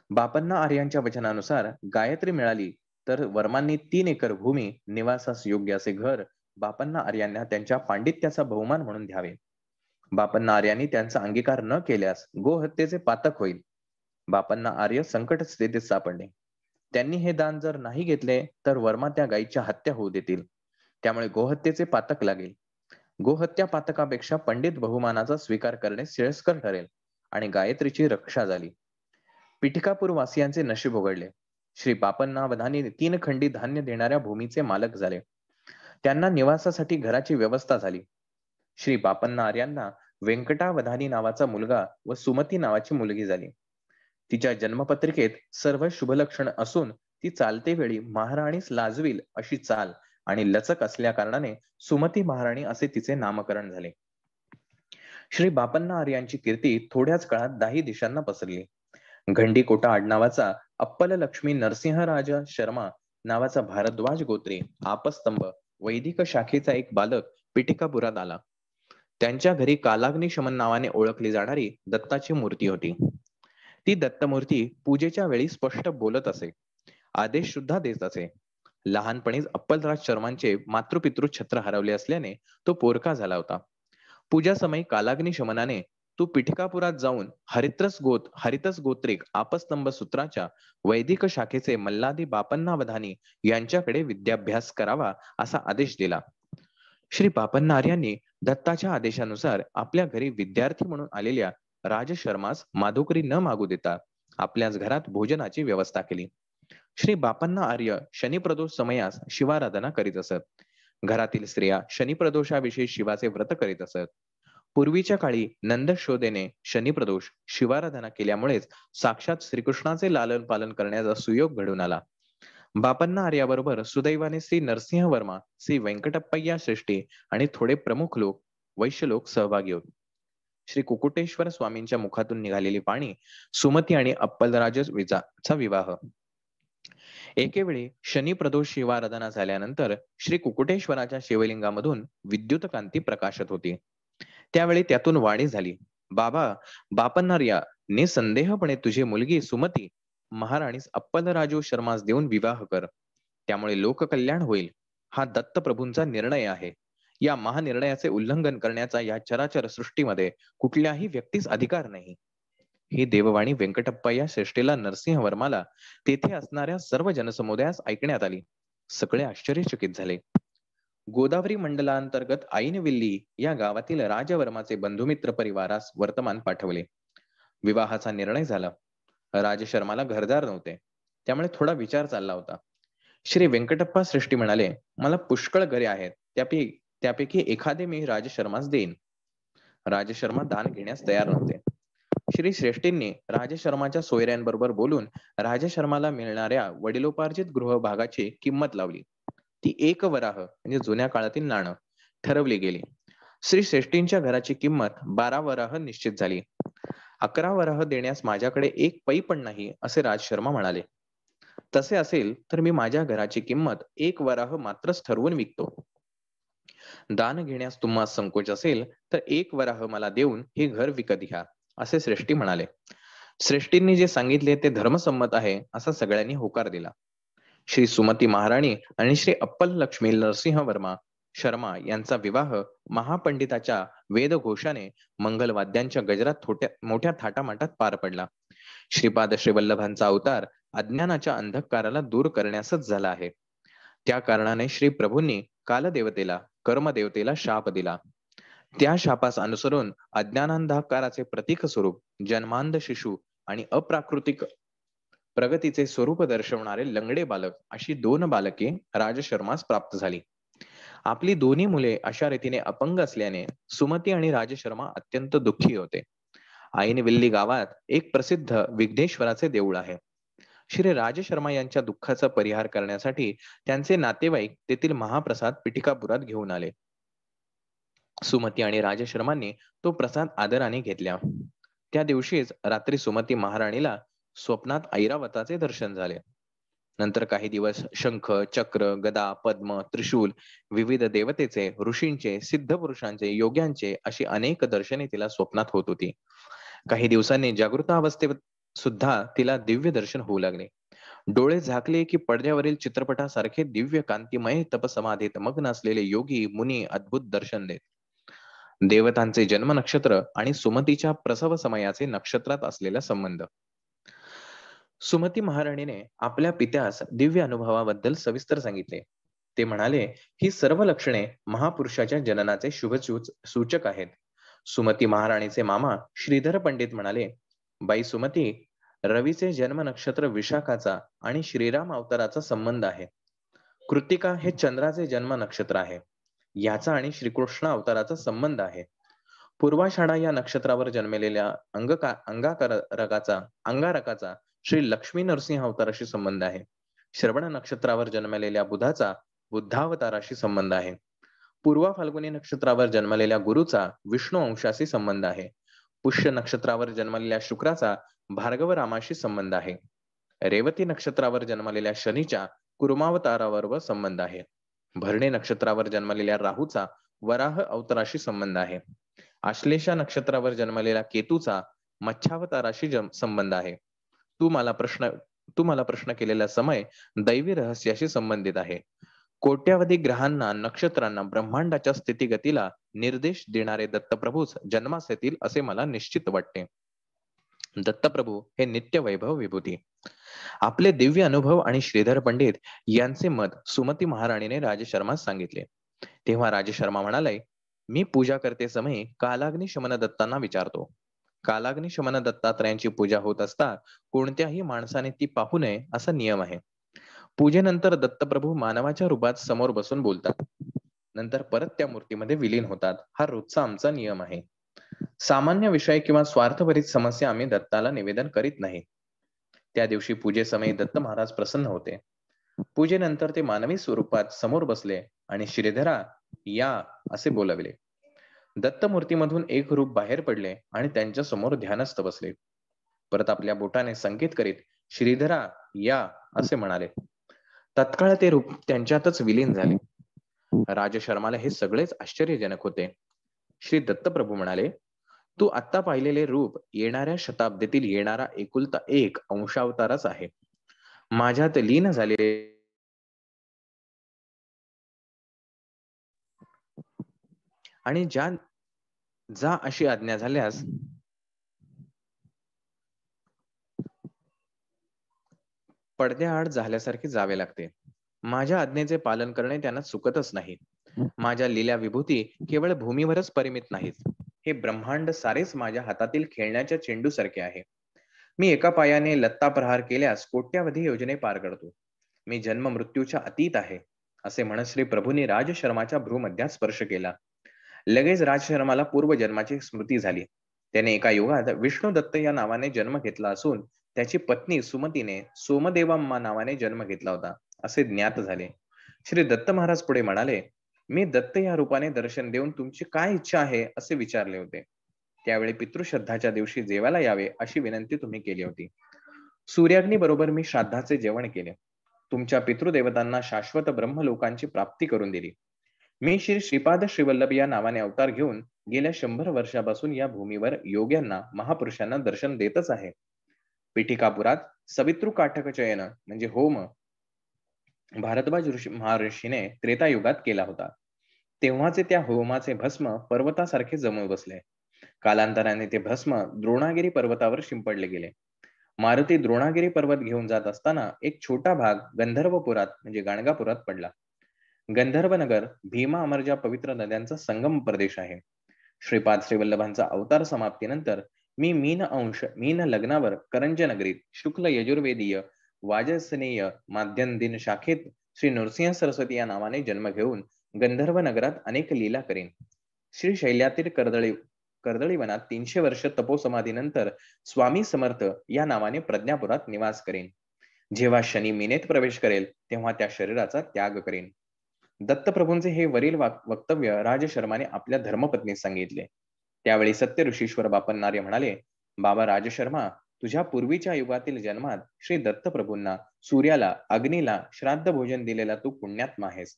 बापन्ना आर्यांच्या वचनानुसार गायत्री मिळाली तर वर्मांनी 3 एकर भूमी, निवासास योग्य असे घर बापन्ना आर्यांना त्यांच्या पांडित्याचा बहुमान म्हणून द्यावे. बापन्ना आर्यांनी त्यांचा अंगीकार न केल्यास गोहत्येचे पातक होईल. बापन्ना आर्य संकट स्थितीत सापडले. त्यांनी हे दान जर नाही घेतले तर वर्मा त्या गायीच्या हत्या होऊ देतील. त्यामुळे गोहत्येचे पातक लागेल. गोहत्या पातकापेक्षा पंडित बहुमानाचा स्वीकार करणे श्रेयस्कर ठरेल आणि गायत्रीची रक्षा झाली. पिठिकापूर वासियांचे नशीब उघडले. श्री बापन्नावधानी 3 खंडी धान्य देणाऱ्या भूमीचे मालक झाले. त्यांना निवासासाठी घराची व्यवस्था झाली. श्री बापन्ना आर्यांना व्यंकटावधानी नावाचा मुलगा व सुमती नावाची मुलगी झाली. तिच्या जन्मपत्रिकेत सर्व शुभलक्षण असून ती चालते वेळी महाराणीस लाजवील अशी चाल आणि लचक असल्या कारणाने सुमती महाराणी असे तिचे नामकरण झाले. श्री बापन्ना आर्यांची कीर्ती थोड्याच काळात 10 दिशांना पसरली. घंडीकोटा आडनावाचा अप्पल लक्ष्मी नरसिंहराजा शर्मा नावाचा भारद्वाज गोत्री आपस्तंभ वैदिक शाखेचा एक बालक पिठिकापुरात आला. त्यांच्या घरी कालाग्नी शमन नावाने ओळखली जाणारी दत्ताची मूर्ती होती. ती दत्तमूर्ती पूजेच्या वेळी स्पष्ट बोलत असे, आदेश सुद्धा देत असे. लहानपणीच अप्पलराज शर्मांचे मातृपितृ छत्र हरवले असल्याने तो पोरका झाला होता. पूजा समयी कालाग्नी शमनाने तू पिठकापुरात जाऊन हरितस गोत्रिक आपस्तंभ सूत्राच्या वैदिक शाखेचे मल्लादी बापन्नावधानी यांच्याकडे विद्याभ्यास करावा असा आदेश दिला. श्री बापन्ना आर्यांनी दत्ताच्या आदेशानुसार आपल्या घरी विद्यार्थी म्हणून आलेल्या राजशर्मास माधुकरी न मागू देता आपल्याच घरात भोजनाची व्यवस्था केली. श्री बापन्ना आर्य शनिप्रदोष समयास शिवाराधना करीत असत. घरातील स्त्रिया शनिप्रदोषाविषयी शिवाचे व्रत करीत असत. पूर्वीच्या काळी नंदशोदेने शनिप्रदोष शिवाराधना केल्यामुळेच साक्षात श्रीकृष्णाचे लालन पालन करण्याचा सुयोग घडून आला. बापन्ना आर्याबरोबर सुदैवाने श्री नरसिंह वर्मा, श्री व्यंकटप्पय्या श्रेष्ठी आणि थोडे प्रमुख लोक वैश्य लोक सहभागी होते. श्री कुकुटेश्वर स्वामींच्या मुखातून निघालेली पाणी सुमती आणि अप्पलराजचा विवाह. एकेवेळी शनी प्रदोष शिवाराधना झाल्यानंतर श्री कुकुटेश्वराच्या शिवलिंगामधून विद्युत कांती प्रकाशत होती. त्यावेळी त्यातून वाणी झाली, बाबा बापन्नार्या, निसंदेहपणे तुझी मुलगी सुमती महाराणीस अप्पलराजू शर्मास देऊन विवाह कर. त्यामुळे लोककल्याण होईल. हा दत्तप्रभूंचा निर्णय आहे. या महानिर्णयाचे उल्लंघन करण्याचा या चराचर सृष्टीमध्ये कुठल्याही व्यक्तीस अधिकार नाही. ही देववाणी व्यंकटप्पय्या श्रेष्ठीला नरसिंह वर्माला तेथे असणाऱ्या सर्व जनसमुदायास ऐकण्यात आली. सगळे आश्चर्यचकित झाले. गोदावरी मंडलांतर्गत आईनविल्ली या गावातील राजवर्माचे बंधुमित्र परिवारास वर्तमान पाठवले. विवाहाचा निर्णय झाला. राजशर्माला घरदार नव्हते, त्यामुळे थोडा विचार चालला होता. श्री व्यंकटप्पा श्रेष्ठी म्हणाले, मला पुष्कळ घरे आहेत, त्यापैकी एखादे मी राजशर्मास देईन. राजशर्मा दान घेण्यास तयार नव्हते. श्री श्रेष्ठींनी राजशर्माच्या सोयऱ्यांबरोबर बोलून राजशर्माला मिळणाऱ्या वडिलोपार्जित गृहभागाची किंमत लावली. ती 1 वराह म्हणजे जुन्या काळातील नाणं ठरवली गेली. श्री श्रेष्ठींच्या घराची किंमत 12 वराह निश्चित झाली. 11 वराह देण्यास माझ्याकडे 1 पै पण नाही, असे राजशर्मा म्हणाले. तसे असेल तर मी माझ्या घराची किंमत 1 वराह मात्रच ठरवून विकतो. दान घेण्यास तुम्हाला संकोच असेल तर 1 वराह मला देऊन हे घर विकत घ्या, असे श्रेष्ठी म्हणाले. श्रेष्ठींनी जे सांगितले ते धर्मसंमत आहे, असा सगळ्यांनी होकार दिला. श्री सुमती महाराणी आणि श्री अप्पल लक्ष्मी नरसिंह वर्मा शर्मा यांचा विवाह महापंडिताच्या वेदघोषाने मंगलवाद्यांच्या गजरात मोठ्या थाटामाटात पार पडला. श्रीपाद श्रीवल्लभांचा अवतार अज्ञानाच्या अंधकाराला दूर करण्यासच झाला आहे. त्या कारणाने श्री प्रभूंनी कालदेवतेला, कर्मदेवतेला शाप दिला. त्या शापास अनुसरून अज्ञानांधकाराचे प्रतीक स्वरूप जन्मांध शिशु आणि अप्राकृतिक प्रगतीचे स्वरूप दर्शवणारे लंगडे बालक अशी 2 बालके राजशर्मास प्राप्त झाली. आपली दोन्ही मुले अशा रीतीने अपंग असल्याने सुमती आणि राजशर्मा अत्यंत दुःखी होते. आईनविल्ली गावात एक प्रसिद्ध विघ्नेश्वराचे देऊळ आहे. श्री राजशर्मा यांच्या दुःखाचा परिहार करण्यासाठी त्यांचे नातेवाईक तेथील महाप्रसाद पिठिकापुरात घेऊन आले. सुमती आणि राजशर्मांनी तो प्रसाद आदराने घेतला. त्या दिवशीच रात्री सुमती महाराणीला स्वप्नात ऐरावताचे दर्शन झाले. नंतर काही दिवस शंख, चक्र, गदा, पद्म, त्रिशूल, विविध देवतेचे, ऋषींचे, सिद्ध पुरुषांचे, योग्यांचे अशी अनेक दर्शने तिला स्वप्नात होत होती. काही दिवसांनी जागृत अवस्थेत सुद्धा तिला दिव्य दर्शन होऊ लागले. डोळे झाकले की पडद्यावरील चित्रपटासारखे दिव्य कांतिमय तपसमाधीत मग्न असलेले योगी मुनी अद्भुत दर्शन देत. देवतांचे जन्म नक्षत्र आणि सुमतीच्या प्रसव समयाचे नक्षत्रात असलेला संबंध. सुमती महाराणीने आपल्या पित्यास दिव्य अनुभवाबद्दल सविस्तर सांगितले. ते म्हणाले, ही सर्व लक्षणे महापुरुषाच्या जननाचे शुभ सूचक आहेत. सुमती महाराणीचे मामा श्रीधर पंडित म्हणाले, बाई सुमती, रवीचे जन्म नक्षत्र विशाखाचा आणि श्रीराम अवताराचा संबंध आहे. कृत्तिका हे चंद्राचे जन्म नक्षत्र आहे. याचा आणि श्रीकृष्ण अवताराचा संबंध आहे. पूर्वाषाढा या नक्षत्रावर जन्मलेल्या अंगारकाचा श्री लक्ष्मी नरसिंह अवताराशी संबंध आहे. श्रवण नक्षत्रावर जन्मलेल्या बुधाचा बुद्धावताराशी संबंध आहे. पूर्वा फाल्गुनी नक्षत्रावर जन्मलेल्या गुरुचा विष्णू अंशाशी संबंध आहे. पुष्य नक्षत्रावर जन्मलेल्या शुक्राचा भार्गव रामाशी संबंध आहे. रेवती नक्षत्रावर जन्मलेल्या शनीच्या कुर्मावतारावर संबंध आहे. भरणी नक्षत्रावर जन्मलेल्या राहूचा वराह अवताराशी संबंध आहे. आश्लेषा नक्षत्रावर जन्मलेल्या केतूचा मच्छावताराशी संबंध आहे. तू मला प्रश्न केलेला समय दैवी रहस्याशी संबंधित आहे. कोट्यावधी ग्रहांना, नक्षत्रांना, ब्रह्मांडाच्या स्थितीगतीला निर्देश देणारे दत्तप्रभूच जन्मास येतील असे मला निश्चित वाटते. दत्तप्रभू हे नित्य वैभव विभूती. आपले दिव्य अनुभव आणि श्रीधर पंडित यांचे मत सुमती महाराणीने राजशर्मास सांगितले. तेव्हा राजशर्मा म्हणाले, मी पूजा करते समय कालाग्नी शमन दत्तांना विचारतो. कालाग्नी शमन दत्तात्रयांची पूजा होत असता कोणत्याही माणसाने ती पाहू नये असा नियम आहे. पूजेनंतर दत्तप्रभू मानवाच्या रूपात समोर बसून बोलतात. नंतर परत त्या मूर्तीमध्ये विलीन होतात. हा रोजचा आमचा नियम आहे. सामान्य विषय किंवा स्वार्थभरित समस्या आम्ही दत्ताला निवेदन करीत नाही. त्या दिवशी पूजेसमयी दत्त महाराज प्रसन्न होते. पूजेनंतर ते मानवी स्वरूपात समोर बसले आणि श्रीधरा या असे बोलविले. दत्तमूर्तीमधून एक रूप बाहेर पडले आणि त्यांच्या समोर ध्यानस्थ बसले. परत आपल्या बोटाने संकेत करीत श्रीधरा या असे म्हणाले. तत्काळ ते रूप त्यांच्यातच विलीन झाले. राजशर्माला हे सगळेच आश्चर्यजनक होते. श्री दत्तप्रभू म्हणाले, तू आत्ता पाहिलेले रूप येणाऱ्या शताब्दीतील येणारा एकुलता एक अंशावतारच आहे. माझ्यात लीन झालेले आणि जा अशी आज्ञा झाल्यास पडद्याआड झाल्यासारखे जावे लागते. माझ्या आज्ञेचे पालन करणे त्यांना चुकतच नाही. माझ्या लीला विभूती केवळ भूमीवरच परिमित नाहीत. हे ब्रह्मांड सारेच माझ्या हातातील खेळण्याच्या चेंडू सारखे आहे. मी एका पायाने लत्ता प्रहार केल्यास कोट्यावधी योजने पार करतो. मी जन्म मृत्यूच्या अतीत आहे असे म्हणत श्री प्रभूंनी राजशर्माच्या भ्रूमध्यात स्पर्श केला. लगेच राजशर्माला पूर्वजन्माची स्मृती झाली. त्याने एका युगात विष्णू दत्त या नावाने जन्म घेतला असून त्याची पत्नी सुमतीने सोमदेवाम्मा नावाने जन्म घेतला होता असे ज्ञात झाले. श्री दत्त महाराज पुढे म्हणाले, मी दत्त या रूपाने दर्शन देऊन तुमची काय इच्छा आहे असे विचारले होते. त्यावेळी पितृश्रद्धाच्या दिवशी जेवायला यावे अशी विनंती तुम्ही केली होती. सूर्याग्नी बरोबर मी श्राद्धाचे जेवण केले. तुमच्या पितृदेवतांना शाश्वत ब्रह्मलोकांची प्राप्ती करून दिली. मी श्री श्रीपाद श्रीवल्लभ या नावाने अवतार घेऊन गेल्या 100 वर्षापासून या भूमीवर योग्यांना, महापुरुषांना दर्शन देतच आहे. पिठिकापुरात सवितृ काठक चयन म्हणजे होम भारद्वाज महर्षीने त्रेतायुगात केला होता. तेव्हाचे त्या होमाचे भस्म पर्वतासारखे जमू बसले. कालांतराने ते भस्म द्रोणागिरी पर्वतावर शिंपडले गेले. मारुती द्रोणागिरी पर्वत घेऊन जात असताना एक छोटा भाग गंधर्वपुरात म्हणजे गाणगापुरात पडला. गंधर्वनगर भीमा अमरजा पवित्र नद्यांचा संगम प्रदेश आहे. श्रीपाद श्रीवल्लभांचा अवतार समाप्तीनंतर मी मीन लग्नावर करंज नगरीत शुक्ल यजुर्वेदीय वाजसनेय माध्यम दिन शाखेत श्री नृसिंह सरस्वती या नावाने जन्म घेऊन गंधर्व नगरात अनेक लीला करीन. श्री शैल्यातील कर्दळी वनात 300 वर्ष तपोसमाधीनंतर स्वामी समर्थ या नावाने प्रज्ञापुरात निवास करेन. जेव्हा शनी मीनेत प्रवेश करेल तेव्हा त्या शरीराचा त्याग करेन. दत्तप्रभूंचे हे वरील वक्तव्य राजशर्माने आपल्या धर्मपत्नीस सांगितले. त्यावेळी सत्य ऋषीश्वर बापन्नार्य म्हणाले, बाबा राजशर्मा, तुझ्या पूर्वीच्या युगातील जन्मात श्री दत्तप्रभूंना, सूर्याला, अग्नीला श्राद्ध भोजन दिलेला तू पुण्यात्मा आहेस.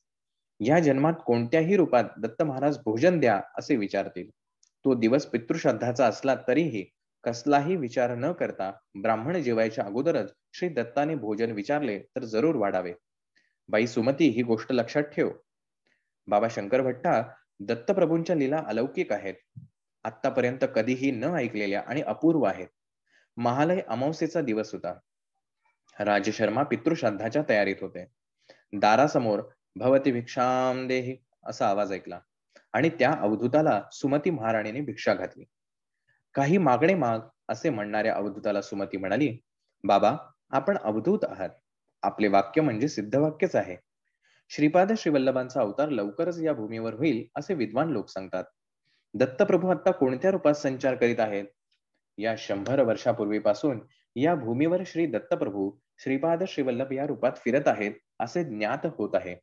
या जन्मात कोणत्याही रूपात दत्त महाराज भोजन द्या असे विचारतील. तो दिवस पितृश्राद्धाचा असला तरीही कसलाही विचार न करता ब्राह्मण जेवायच्या अगोदरच श्री दत्ताने भोजन विचारले तर जरूर वाढावे. बाई सुमती, ही गोष्ट लक्षात ठेव. बाबा शंकर भट्टा, दत्तप्रभूंच्या लीला अलौकिक आहेत. आतापर्यंत कधीही न ऐकलेल्या आणि अपूर्व आहेत. महालय अमावस्येचा दिवस होता. राजशर्मा पितृश्राद्धाच्या तयारीत होते. दारासमोर भवती भिक्षाम देहि असा आवाज ऐकला आणि त्या अवधूताला सुमती महाराणीने भिक्षा घातली. काही मागणे माग असे म्हणणाऱ्या अवधूताला सुमती म्हणाली, बाबा, आपण अवधूत आहात. आपले वाक्य म्हणजे सिद्धवाक्यच आहे. श्रीपाद श्रीवल्लभांचा अवतार लवकरच या भूमीवर होईल असे विद्वान लोक सांगतात. दत्तप्रभू आता कोणत्या रूपात संचार करीत आहेत? या 100 वर्षापूर्वीपासून या भूमीवर श्री दत्तप्रभू श्रीपाद श्रीवल्लभ या रूपात फिरत आहेत असे ज्ञात होत आहे.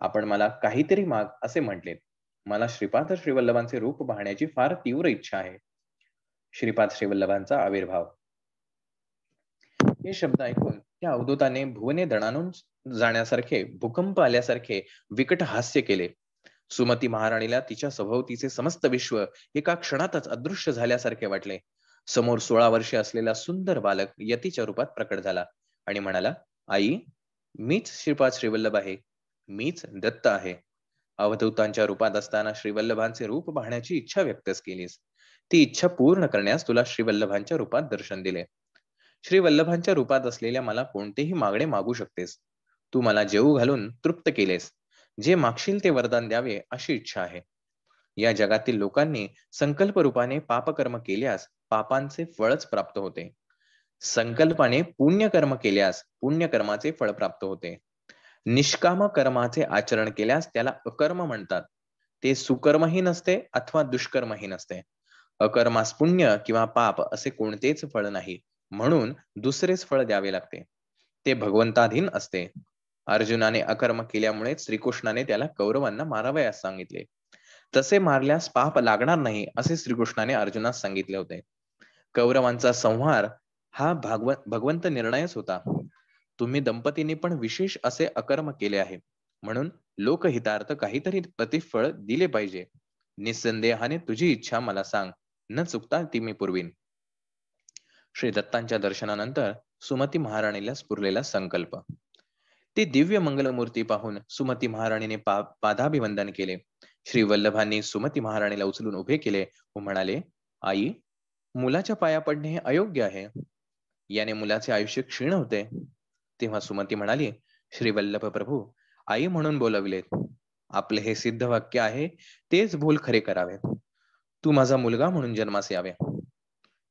आपण मला काहीतरी माग असे म्हटले. मला श्रीपाद श्रीवल्लभांचे रूप पाहण्याची फार तीव्र इच्छा आहे. श्रीपाद श्रीवल्लभांचा आविर्भाव. हे शब्द ऐकून त्या अवधूताने भुवने दणाणून जाण्यासारखे, भूकंप आल्यासारखे विकट हास्य केले. सुमती महाराणीला तिच्या सभोवतीचे समस्त विश्व एका क्षणातच अदृश्य झाल्यासारखे वाटले. समोर 16 वर्षे असलेला सुंदर बालक यतीच्या रूपात प्रकट झाला आणि म्हणाला, आई, मीच श्रीपाद श्रीवल्लभ आहे. मीच दत्त आहे. अवधूतांच्या रूपात असताना श्रीवल्लभांचे रूप पाहण्याची इच्छा व्यक्तच केलीस. ती इच्छा पूर्ण करण्यास तुला श्रीवल्लभांच्या रूपात दर्शन दिले. श्रीवल्लभांच्या रूपात असलेल्या मला कोणतेही मागणे मागू शकतेस. तू मला जेवू घालून तृप्त केलेस. जे मागशील ते वरदान द्यावे अशी इच्छा आहे. या जगातील लोकांनी संकल्प रूपाने पापकर्म केल्यास पापांचे फळच प्राप्त होते. संकल्पाने पुण्यकर्म केल्यास पुण्यकर्माचे फळ प्राप्त होते. निष्काम कर्माचे आचरण केल्यास त्याला अकर्म म्हणतात. ते सुकर्मही नसते अथवा दुष्कर्मही नसते. अकर्मास पुण्य किंवा पाप असे कोणतेच फळ नाही, म्हणून दुसरेच फळ द्यावे लागते. ते भगवंताधीन असते. अर्जुनाने अकर्म केल्यामुळे श्रीकृष्णाने त्याला कौरवांना मारावयास सांगितले. तसे मारल्यास पाप लागणार नाही असे श्रीकृष्णाने अर्जुनास सांगितले होते. कौरवांचा संहार हा भगवंत निर्णयच होता. तुम्ही दंपतीने पण विशेष असे अकर्म केले आहे, म्हणून लोकहितार्थ काहीतरी प्रतिफळ दिले पाहिजे. निसंदेहाने तुझी इच्छा मला सांग, न चुकता ती मी पुरवीन. श्री दत्तांच्या दर्शनानंतर सुमती महाराणीला स्फुरलेला संकल्प. ती दिव्य मंगलमूर्ती पाहून सुमती महाराणीने पादाभिवंदन केले. श्री वल्लभांनी सुमती महाराणीला उचलून उभे केले व म्हणाले, आई, मुलाच्या पाया पडणे हे अयोग्य आहे. याने मुलाचे आयुष्य क्षीण होते. तेव्हा सुमती म्हणाली, श्री वल्लभ प्रभू, आई म्हणून बोलविलेत. आपले हे सिद्ध वाक्य आहे, तेच बोल खरे करावे. तू माझा मुलगा म्हणून जन्मास यावे.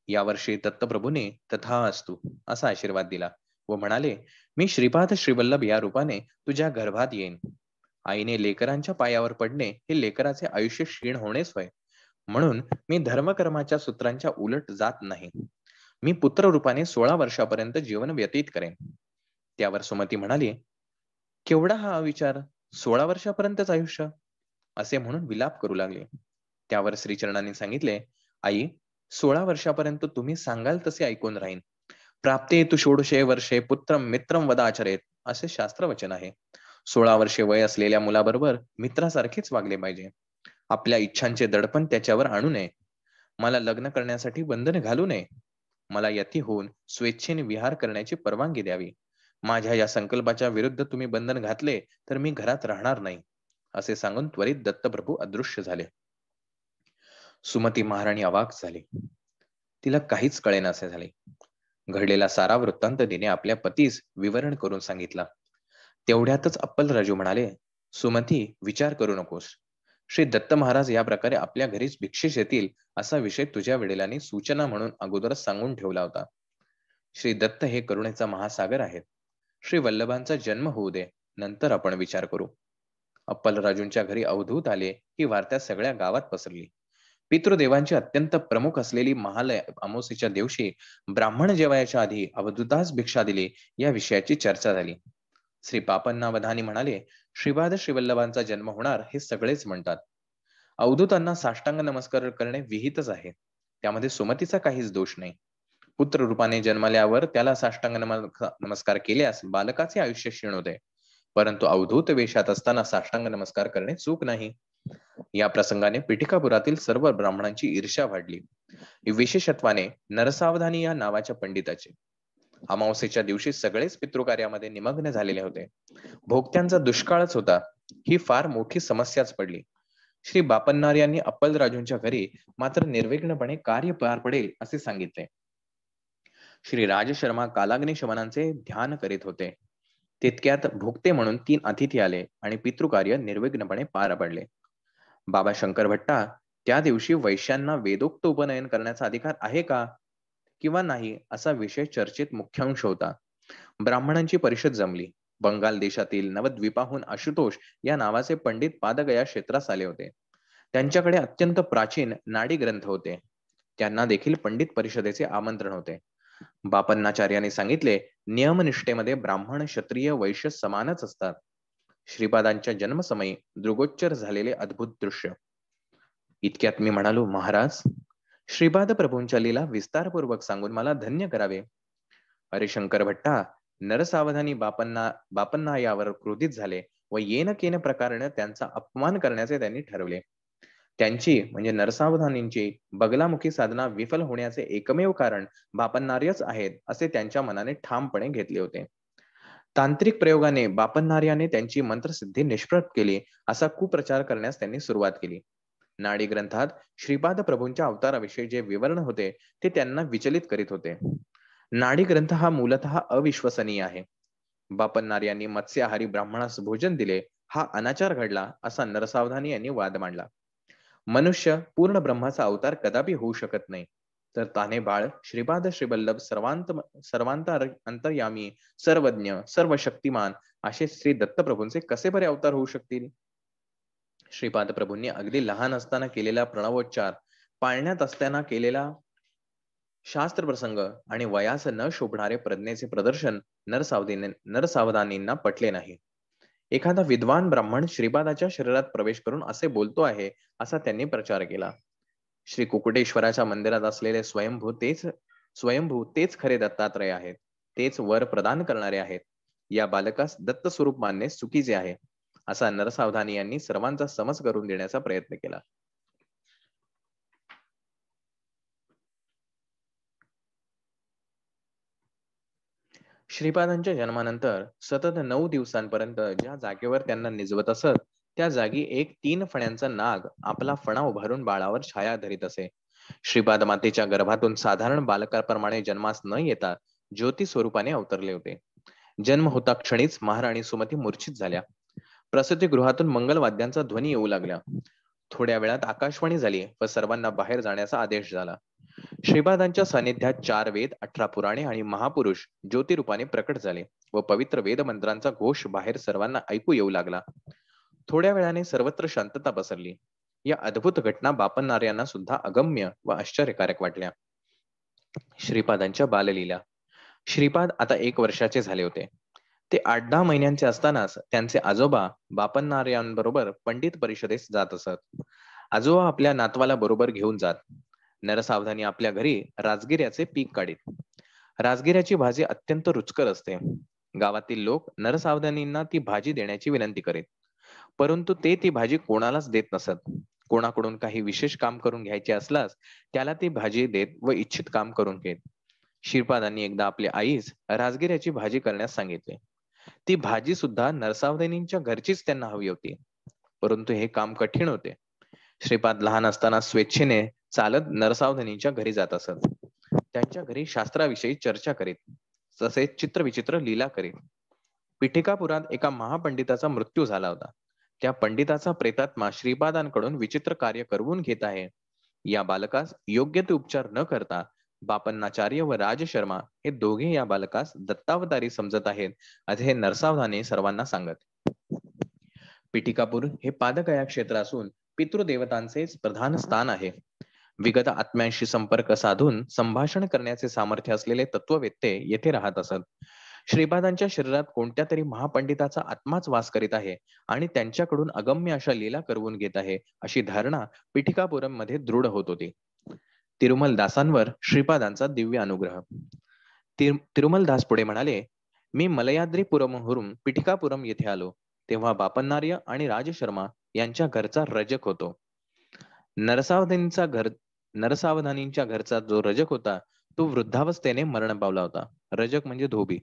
यावर्षी दत्तप्रभूने तथास्तु असा आशीर्वाद दिला व म्हणाले, मी श्रीपाद श्रीवल्लभ या रूपाने तुझ्या गर्भात येईन. आईने लेकरांच्या पायावर पडणे हे लेकराचे आयुष्य क्षीण होणेच होय. म्हणून मी धर्मकर्माच्या सूत्रांच्या उलट जात नाही. मी पुत्र रूपाने 16 वर्षापर्यंत जीवन व्यतीत करेन. त्यावर सुमती म्हणाली, केवढा हा विचार, 16 वर्षापर्यंतच आयुष्य, असे म्हणून विलाप करू लागले. त्यावर श्रीचरणांनी सांगितले, आई, 16 वर्षापर्यंत तुम्ही सांगाल तसे ऐकून राहीन. प्राप्ते तु षोडशे वर्षे पुत्रम मित्रम वदाचरेत असे शास्त्रवचन आहे. 16 वर्षे वय असलेल्या मुलाबरोबर मित्रासारखेच वागले पाहिजे. आपल्या इच्छांचे दडपण त्याच्यावर आणू नये. मला लग्न करण्यासाठी बंधन घालू नये. मला यती होऊन स्वेच्छेने विहार करण्याची परवानगी द्यावी. माझ्या या संकल्पाच्या विरुद्ध तुम्ही बंधन घातले तर मी घरात राहणार नाही, असे सांगून त्वरित दत्तप्रभू अदृश्य झाले. सुमती महाराणी अवाक झाली. तिला काहीच कळेनासे झाले. घडलेला सारा वृत्तांत तिने आपल्या पतीस विवरण करून सांगितला. तेवढ्यातच अप्पलराजू म्हणाले, सुमती, विचार करू नकोस. श्री दत्त महाराज या प्रकारे आपल्या घरीच भिक्षेस येतील असा विषय तुझ्या वडिलांनी सूचना म्हणून अगोदरच सांगून ठेवला होता. श्री दत्त हे करुणेचा महासागर आहेत. श्री वल्लभांचा जन्म होऊ दे, नंतर आपण विचार करू. अप्पलराजूंच्या घरी अवधूत आले ही वार्ता सगळ्या गावात पसरली. पितृदेवांची अत्यंत प्रमुख असलेली महालय अमावस्येच्या दिवशी ब्राह्मण जेवायच्या आधी अवधूतास भिक्षा दिली या विषयाची चर्चा झाली. श्री पापन्नावधानी म्हणाले, श्रीपाद श्रीवल्लभांचा जन्म होणार हे सगळेच म्हणतात. अवधूतांना साष्टांग नमस्कार करणे विहितच आहे. त्यामध्ये सुमतीचा काहीच दोष नाही. पुत्र रूपाने जन्मल्यावर त्याला साष्टांग नमस्कार केल्यास बालकाचे आयुष्य क्षीण होते, परंतु अवधूत वेशात असताना साष्टांग नमस्कार करणे चूक नाही. या प्रसंगाने पिठिकापुरातील सर्व ब्राह्मणांची ईर्ष्या वाढली. विशेषत्वाने नरसावधानी या नावाच्या पंडिताचे. अमावस्येच्या दिवशी सगळेच पितृकार्यामध्ये निमग्न झालेले होते. भोगत्यांचा दुष्काळच होता. ही फार मोठी समस्याच पडली. श्री बापन्नार यांनी अप्पलराजूंच्या घरी मात्र निर्विघ्नपणे कार्य पार पडेल असे सांगितले. श्री राजशर्मा कालाग्नी शमनांचे ध्यान करीत होते. तितक्यात भोगते म्हणून 3 अतिथी आले आणि पितृकार्य निर्विघ्नपणे पार पडले. बाबा शंकर भट्टा, त्या दिवशी वैश्यांना वेदोक्त उपनयन करण्याचा अधिकार आहे का किंवा नाही असा विषय चर्चेत मुख्यांश होता. ब्राह्मणांची परिषद जमली. बंगाल देशातील नवद्वीपाहून आशुतोष या नावाचे पंडित पादगया क्षेत्रास आले होते. त्यांच्याकडे अत्यंत प्राचीन नाडी ग्रंथ होते. त्यांना देखील पंडित परिषदेचे आमंत्रण होते. बापन्नाचार्यांनी सांगितले, नियमनिष्ठेमध्ये ब्राह्मण, क्षत्रिय, वैश्य समानच असतात. श्रीपादांच्या जन्मसमयी दृगोच्चर झालेले अद्भुत दृश्य. इतक्यात मी म्हणालो, महाराज, श्रीपाद प्रभूंच्या लीला विस्तारपूर्वक सांगून मला धन्य करावे. अरे शंकर भट्टा, नरसावधानी बापन्ना यावर क्रोधित झाले व येन केन प्रकाराने त्यांचा अपमान करण्याचे त्यांनी ठरवले. त्यांची म्हणजे नरसावधानींची बगलामुखी साधना विफल होण्याचे एकमेव कारण बापन्नार्यच आहेत असे त्यांच्या मनाने ठामपणे घेतले होते. तांत्रिक प्रयोगाने बापन्नार्याने त्यांची मंत्रसिद्धी निष्प्रभ केली असा कुप्रचार करण्यास त्यांनी सुरुवात केली. नाडी ग्रंथात श्रीपाद प्रभूंच्या अवताराविषयी जे विवरण होते ते त्यांना विचलित करीत होते. नाडी ग्रंथ हा मूलतः अविश्वसनीय आहे. बापन्नार्यांनी मत्स्याहारी ब्राह्मणास भोजन दिले हा अनाचार घडला असा नरसावधानी यांनी वाद मांडला. मनुष्य पूर्ण ब्रह्माचा अवतार कदापि होऊ शकत नाही, तर ताने बाळ श्रीपाद श्रीवल्लभ सर्वांत अंतर्यामी सर्वज्ञ सर्व शक्तिमान असे श्री दत्तप्रभूंचे कसे बरे अवतार होऊ शकतील. श्रीपाद प्रभूंनी अगदी लहान असताना केलेला प्रणवोच्चार, पाळण्यात असताना केलेला शास्त्र प्रसंग आणि वयास न शोभणारे प्रज्ञेचे प्रदर्शन नरसावधानींना पटले नाही. एखादा विद्वान ब्राह्मण श्रीपादाच्या शरीरात प्रवेश करून असे बोलतो आहे असा त्यांनी प्रचार केला. श्री कुकुटेश्वराच्या मंदिरात असलेले स्वयंभू तेच खरे दत्तात्रय आहेत, तेच वर प्रदान करणारे आहेत. या बालकास दत्त स्वरूप मानणे चुकीचे आहे असा नरसावधानी यांनी सर्वांचा समज करून देण्याचा प्रयत्न केला. श्रीपादांच्या जन्मानंतर सतत 9 दिवसांपर्यंत ज्या जागेवर त्यांना निजवत असत त्या जागी एक 3 फण्यांचा नाग आपला फणा उभारून बाळावर छाया धरीत असे. श्रीपाद मातेच्या गर्भातून साधारण बालकाप्रमाणे जन्मास न येता ज्योती स्वरूपाने अवतरले होते. जन्म होता क्षणीच महाराणी सुमती मूर्छित झाल्या. प्रसूतिगृहातून मंगलवाद्यांचा ध्वनी येऊ लागला. थोड्या वेळात आकाशवाणी झाली व सर्वांना बाहेर जाण्याचा आदेश झाला. श्रीपादांच्या सानिध्यात 4 वेद, 18 पुराणे आणि महापुरुष ज्योतिरूपाने प्रकट झाले व पवित्र वेद मंत्रांचा घोष बाहेर सर्वांना ऐकू येऊ लागला. थोड्या वेळाने सर्वत्र शांतता पसरली. या अद्भुत घटना बापन्नार्यांना सुद्धा अगम्य व आश्चर्यकारक वाटल्या. श्रीपादांच्या बाललीला. श्रीपाद आता 1 वर्षाचे झाले होते. ते 8-10 महिन्यांचे असतानाच त्यांचे आजोबा बापन्नार्यांबरोबर पंडित परिषदेस जात असत. आजोबा आपल्या नातवाला बरोबर घेऊन जात. नरसावधानी आपल्या घरी राजगिऱ्याचे पीक काढीत. राजगिऱ्याची भाजी अत्यंत रुचकर असते. गावातील लोक नरसावधानींना ती भाजी देण्याची विनंती करीत, परंतु ते ती भाजी कोणालाच देत नसत. कोणाकडून काही विशेष काम करून घ्यायचे असल्यास त्याला ती भाजी देत व इच्छित काम करून घेत. श्रीपादांनी एकदा आपल्या आईस राजगिऱ्याची भाजी करण्यास सांगितले. ती भाजी सुद्धा नरसावधानींच्या घरचीच त्यांना हवी होती, परंतु हे काम कठीण होते. श्रीपाद लहान असताना स्वेच्छेने चालत नरसावधानींच्या घरी जात असत. त्यांच्या घरी शास्त्राविषयी चर्चा करीत, तसेच चित्रविचित्र लीला करीत. पिठिकापुरात एका महापंडिताचा मृत्यू झाला होता. त्या पंडिताचा प्रेतात्मा श्रीपादांकडून विचित्र कार्य करवून घेत आहे. या बालकास योग्य ते उपचार न करता बापन्नाचार्य व राजशर्मा हे दोघे या बालकास दत्तावतारी समजत आहेत असे नरसावधानी सर्वांना सांगत. पिठिकापूर हे पादगया क्षेत्र असून पितृदेवतांचेच प्रधान स्थान आहे. विगत आत्म्यांशी संपर्क साधून संभाषण करण्याचे सामर्थ्य असलेले तत्ववेत्ते येथे राहत असत. श्रीपादांच्या शरीरात कोणत्या तरी महापंडिताचा आत्माच वास करीत आहे आणि त्यांच्याकडून अगम्य अशा लीला करवून घेत आहे अशी धारणा पिठिकापुरम मध्ये दृढ होत होती. तिरुमल दासांवर श्रीपादांचा दिव्य अनुग्रह. तिरुमल दास पुढे म्हणाले, मी मलयाद्रीपुरमहून पिठिकापुरम येथे आलो तेव्हा बापन्नार्य आणि राजशर्मा यांच्या घरचा रजक होतो. नरसावधानींच्या घरचा जो रजक होता तो वृद्धावस्थेने मरण पावला होता. रजक म्हणजे धोबी.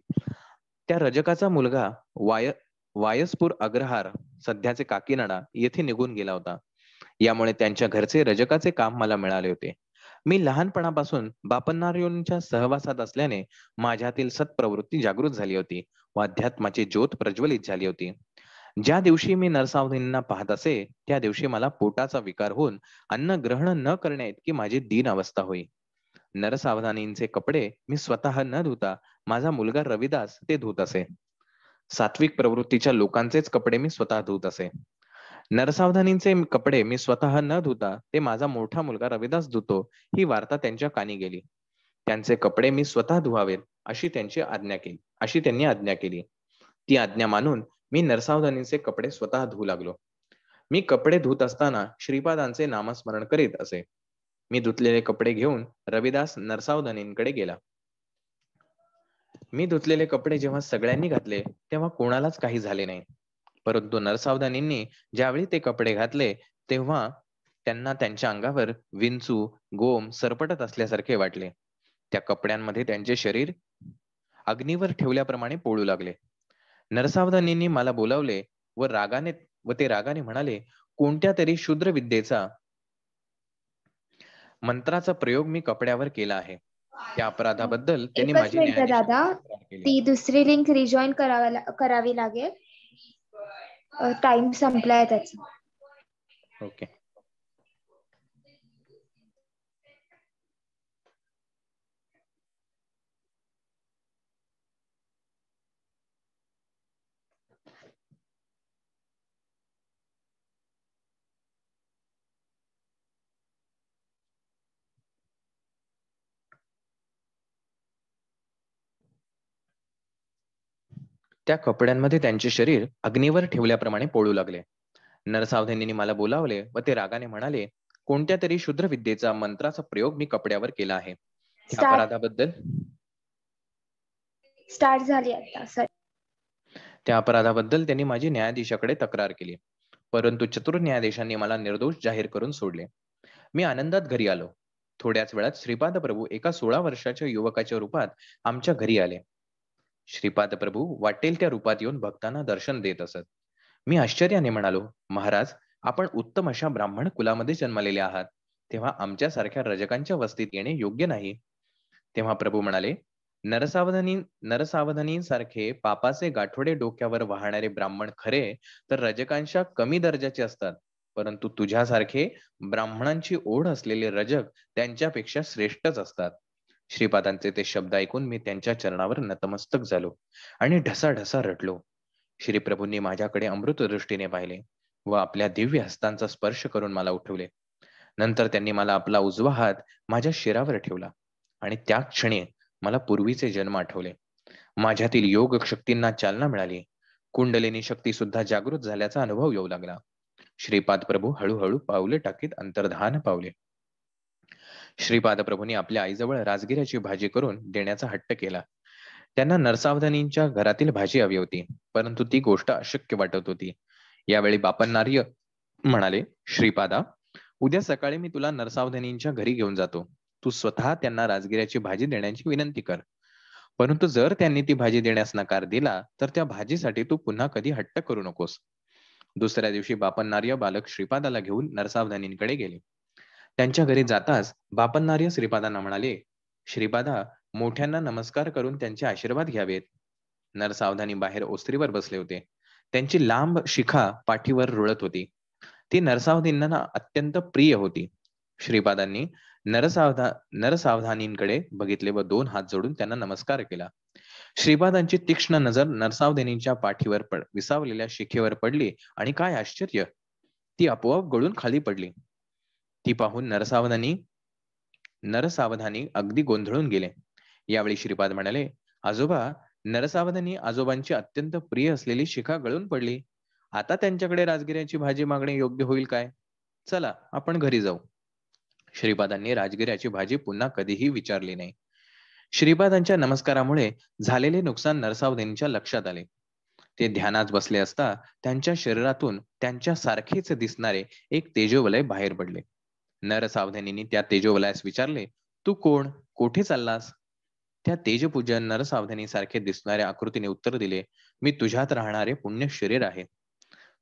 त्या रजकाचा मुलगा वायसपूर अग्रहार, सध्याचे काकीनाडा येथे निघून गेला होता. यामुळे त्यांच्या घरचे रजकाचे काम मला मिळाले होते. मी लहानपणापासून बापन्नार्यांच्या सहवासात असल्याने माझ्यातील सत्प्रवृत्ती जागृत झाली होती व अध्यात्माची ज्योत प्रज्वलित झाली होती. ज्या दिवशी मी नरसावधानींना पाहत असे त्या दिवशी मला पोटाचा विकार होऊन अन्न ग्रहण न करण्या इतकी माझी दीन अवस्था होई. नरसावधानींचे कपडे मी स्वतः न धुता माझा मुलगा रविदास ते धुत असे. सात्विक प्रवृत्तीच्या लोकांचेच कपडे मी स्वतः धुत असे. नरसावधानींचे कपडे मी स्वतः न धुता ते माझा मोठा मुलगा रविदास धुतो ही वार्ता त्यांच्या कानी गेली. त्यांचे कपडे मी स्वतः धुवावेत अशी त्यांनी आज्ञा केली. ती आज्ञा मानून मी नरसावधानींचे कपडे स्वतः धुवू लागलो. मी कपडे धुत असताना श्रीपादांचे नामस्मरण करीत असे. मी धुतलेले कपडे घेऊन रविदास नरसावधानींकडे गेला. मी धुतलेले कपडे जेव्हा सगळ्यांनी घातले तेव्हा कोणालाच काही झाले नाही, परंतु नरसावधानींनी ज्यावेळी ते कपडे घातले तेव्हा त्यांना त्यांच्या अंगावर विंचू गोम सरपटत असल्यासारखे वाटले. त्या कपड्यांमध्ये त्यांचे शरीर अग्नीवर ठेवल्याप्रमाणे पोळू लागले. नरसावधानींनी मला बोलावले व ते रागाने म्हणाले, कोणत्या तरी शूद्र विद्येचा मंत्राचा प्रयोग मी कपड्यावर केला आहे. त्या अपराधाबद्दल त्यांनी एकच माझी मिनिट दादा, न्यायाधीशाकडे तक्रार केली. ती दुसरी लिंक रिजॉईन करावी लागेल. टाइम संपलाय त्याचा. ओके. त्या कपड्यांमध्ये त्यांचे शरीर अग्नीवर ठेवल्याप्रमाणे पोळू लागले. नरसावधानींनी मला बोलावले व ते रागाने म्हणाले, कोणत्या तरी शूद्र विद्येचा मंत्राचा प्रयोग मी कपड्यावर केला आहे. त्या अपराधाबद्दल स्टार्ट झाली आता. त्या अपराधाबद्दल त्यांनी माझी न्यायाधीशाकडे तक्रार केली, परंतु चतुर न्यायाधीशांनी मला निर्दोष जाहीर करून सोडले. मी आनंदात घरी आलो. थोड्याच वेळात श्रीपाद प्रभू एका 16 वर्षाच्या युवकाच्या रूपात आमच्या घरी आले. श्रीपाद प्रभू वाटेल त्या रूपात येऊन भक्तांना दर्शन देत असत. मी आश्चर्याने म्हणालो, महाराज, आपण उत्तम अशा ब्राह्मण कुलामध्ये जन्मलेले आहात, तेव्हा आमच्यासारख्या रजकांच्या वस्तीत येणे योग्य नाही. तेव्हा प्रभू म्हणाले, नरसावधानींसारखे पापाचे गाठोडे डोक्यावर वाहणारे ब्राह्मण खरे तर रजकांच्या कमी दर्जाचे असतात, परंतु तुझ्यासारखे ब्राह्मणांची ओढ असलेले रजक त्यांच्यापेक्षा श्रेष्ठच असतात. श्रीपादांचे ते शब्द ऐकून मी त्यांच्या चरणावर नतमस्तक झालो आणि ढसाढसा रडलो. श्रीप्रभूंनी माझ्याकडे अमृत दृष्टीने पाहिले व आपल्या दिव्य हस्तांचा स्पर्श करून मला उठवले. नंतर त्यांनी मला आपला उजवा हात माझ्या शिरावर ठेवला आणि त्या क्षणी मला पूर्वीचे जन्म आठवले. माझ्यातील योग शक्तींना चालना मिळाली. कुंडलिनी शक्ती सुद्धा जागृत झाल्याचा अनुभव येऊ लागला. श्रीपाद प्रभू हळूहळू पावले टाकीत अंतर्धान पावले. श्रीपाद प्रभूंनी आपल्या आईजवळ राजगिऱ्याची भाजी करून देण्याचा हट्ट केला. त्यांना नरसावधानींच्या घरातील भाजी हवी होती, परंतु ती गोष्ट अशक्य वाटत होती. यावेळी बापन्नार्य म्हणाले, श्रीपादा, उद्या सकाळी मी तुला नरसावधानींच्या घरी घेऊन जातो. तू स्वतः त्यांना राजगिऱ्याची भाजी देण्याची विनंती कर. परंतु जर त्यांनी ती भाजी देण्यास नकार दिला तर त्या भाजीसाठी तू पुन्हा कधी हट्ट करू नकोस. दुसऱ्या दिवशी बापन्नार्य बालक श्रीपादाला घेऊन नरसावधानींकडे गेले. त्यांच्या घरी जाताच बापन्नार्य श्रीपादांना म्हणाले, श्रीपादा, मोठ्यांना नमस्कार करून त्यांचे आशीर्वाद घ्यावेत. नरसावधानी बाहेर ओसरीवर बसले होते. त्यांची लांब शिखा पाठीवर रुळत होती. ती नरसावधानींना अत्यंत प्रिय होती. श्रीपादांनी नरसावधानींकडे बघितले व 2 हात जोडून त्यांना नमस्कार केला. श्रीपादांची तीक्ष्ण नजर नरसावधानींच्या पाठीवर विसावलेल्या शिखेवर पडली आणि काय आश्चर्य, ती आपोआप गळून खाली पडली. ती पाहून नरसावधानी अगदी गोंधळून गेले. यावेळी श्रीपाद म्हणाले, आजोबा, नरसावधानी आजोबांची अत्यंत प्रिय असलेली शिखा गळून पडली. आता त्यांच्याकडे राजगिऱ्याची भाजी मागणे योग्य होईल काय? चला, आपण घरी जाऊ. श्रीपादांनी राजगिऱ्याची भाजी पुन्हा कधीही विचारली नाही. श्रीपादांच्या नमस्कारामुळे झालेले नुकसान नरसावधानींच्या लक्षात आले. ते ध्यानात बसले असता त्यांच्या शरीरातून त्यांच्या सारखेच दिसणारे एक तेजोवलय बाहेर पडले. नरसावधानींनी त्या तेजोवलयास विचारले, तू कोण? कोठे चाललास? त्या तेजपूजन नरसावधानीसारखे दिसणाऱ्या आकृतीने उत्तर दिले, मी तुझ्यात राहणारे पुण्य शरीर आहे.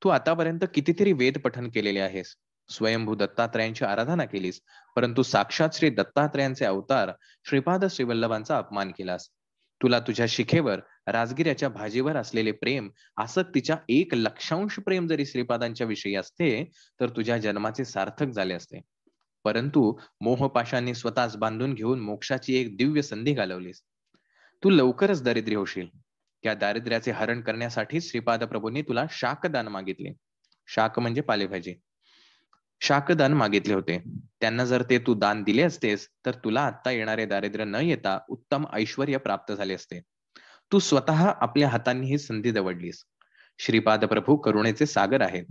तू आतापर्यंत कितीतरी वेद पठन केलेले आहेस, स्वयंभू दत्तात्रयांची आराधना केलीस, परंतु साक्षात श्री दत्तात्रयांचे अवतार श्रीपाद श्रीवल्लभांचा अपमान केलास. तुला तुझ्या शिखेवर राजगिऱ्याच्या भाजीवर असलेले प्रेम, आसक्तीच्या 1,00,000 प्रेम जरी श्रीपादांच्या विषयी असते तर तुझ्या जन्माचे सार्थक झाले असते. परंतु मोहपाशांनी स्वतःच बांधून घेऊन मोक्षाची एक दिव्य संधी घालवलीस. तू लवकरच दरिद्री होशील. त्या दारिद्र्याचे हरण करण्यासाठी श्रीपाद प्रभूंनी तुला शाकदान मागितले. शाक म्हणजे पालेभाजी. शाकदान मागितले होते. त्यांना जर ते तू दान दिले असतेस तर तुला आता येणारे दारिद्र्य न येता उत्तम ऐश्वर्य प्राप्त झाले असते. तू स्वतः आपल्या हातांनी ही संधी दवडलीस. श्रीपाद प्रभू करुणेचे सागर आहेत.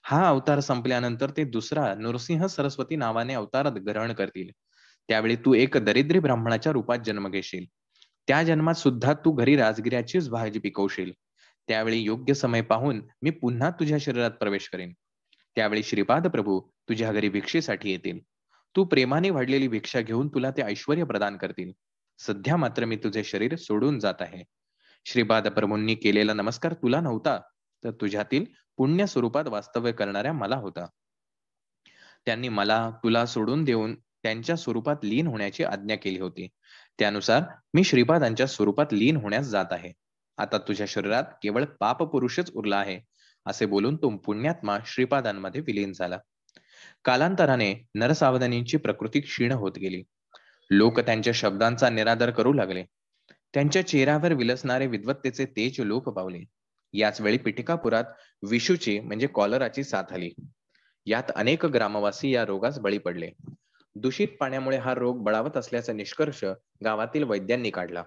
हा अवतार संपल्यानंतर ते दुसरा नृसिंह सरस्वती नावाने अवतार ग्रहण करतील. त्यावेळी तू एक दरिद्री ब्राह्मणाच्या रूपात जन्म घेशील. त्या जन्मात सुद्धा तू घरी राजगिऱ्याचीच भाजी पिकवशील. त्यावेळी योग्य समय पाहून मी पुन्हा तुझ्या शरीरात प्रवेश करेन. त्यावेळी श्रीपाद प्रभू तुझ्या घरी भिक्षेसाठी येतील. तू प्रेमाने वाढलेली भिक्षा घेऊन तुला ते ऐश्वर्य प्रदान करतील. सध्या मात्र मी तुझे शरीर सोडून जात आहे. श्रीपाद प्रभूंनी केलेला नमस्कार तुला नव्हता, तर तुझ्यातील पुण्य स्वरूपात वास्तव्य करणाऱ्या मला होता. त्यांनी मला तुला सोडून देऊन त्यांच्या स्वरूपात लीन होण्याची आज्ञा केली होती. त्यानुसार मी श्रीपादांच्या स्वरूपात लीन होण्यास जात आहे. आता तुझ्या शरीरात केवळ पाप पुरुषच उरला आहे, असे बोलून तो पुण्यात्मा श्रीपादांमध्ये विलीन झाला. कालांतराने नरसावधानींची प्रकृती क्षीण होत गेली. लोक त्यांच्या शब्दांचा निरादर करू लागले. त्यांच्या चेहऱ्यावर विलसणारे विद्वत्तेचे तेज लोप पावले. याच वेळी पिटिकापुरात विषूची म्हणजे कॉलराची साथ आली. यात अनेक ग्रामवासी या रोगास बळी पडले. दूषित पाण्यामुळे हा रोग बळावत असल्याचा निष्कर्ष गावातील वैद्यांनी काढला.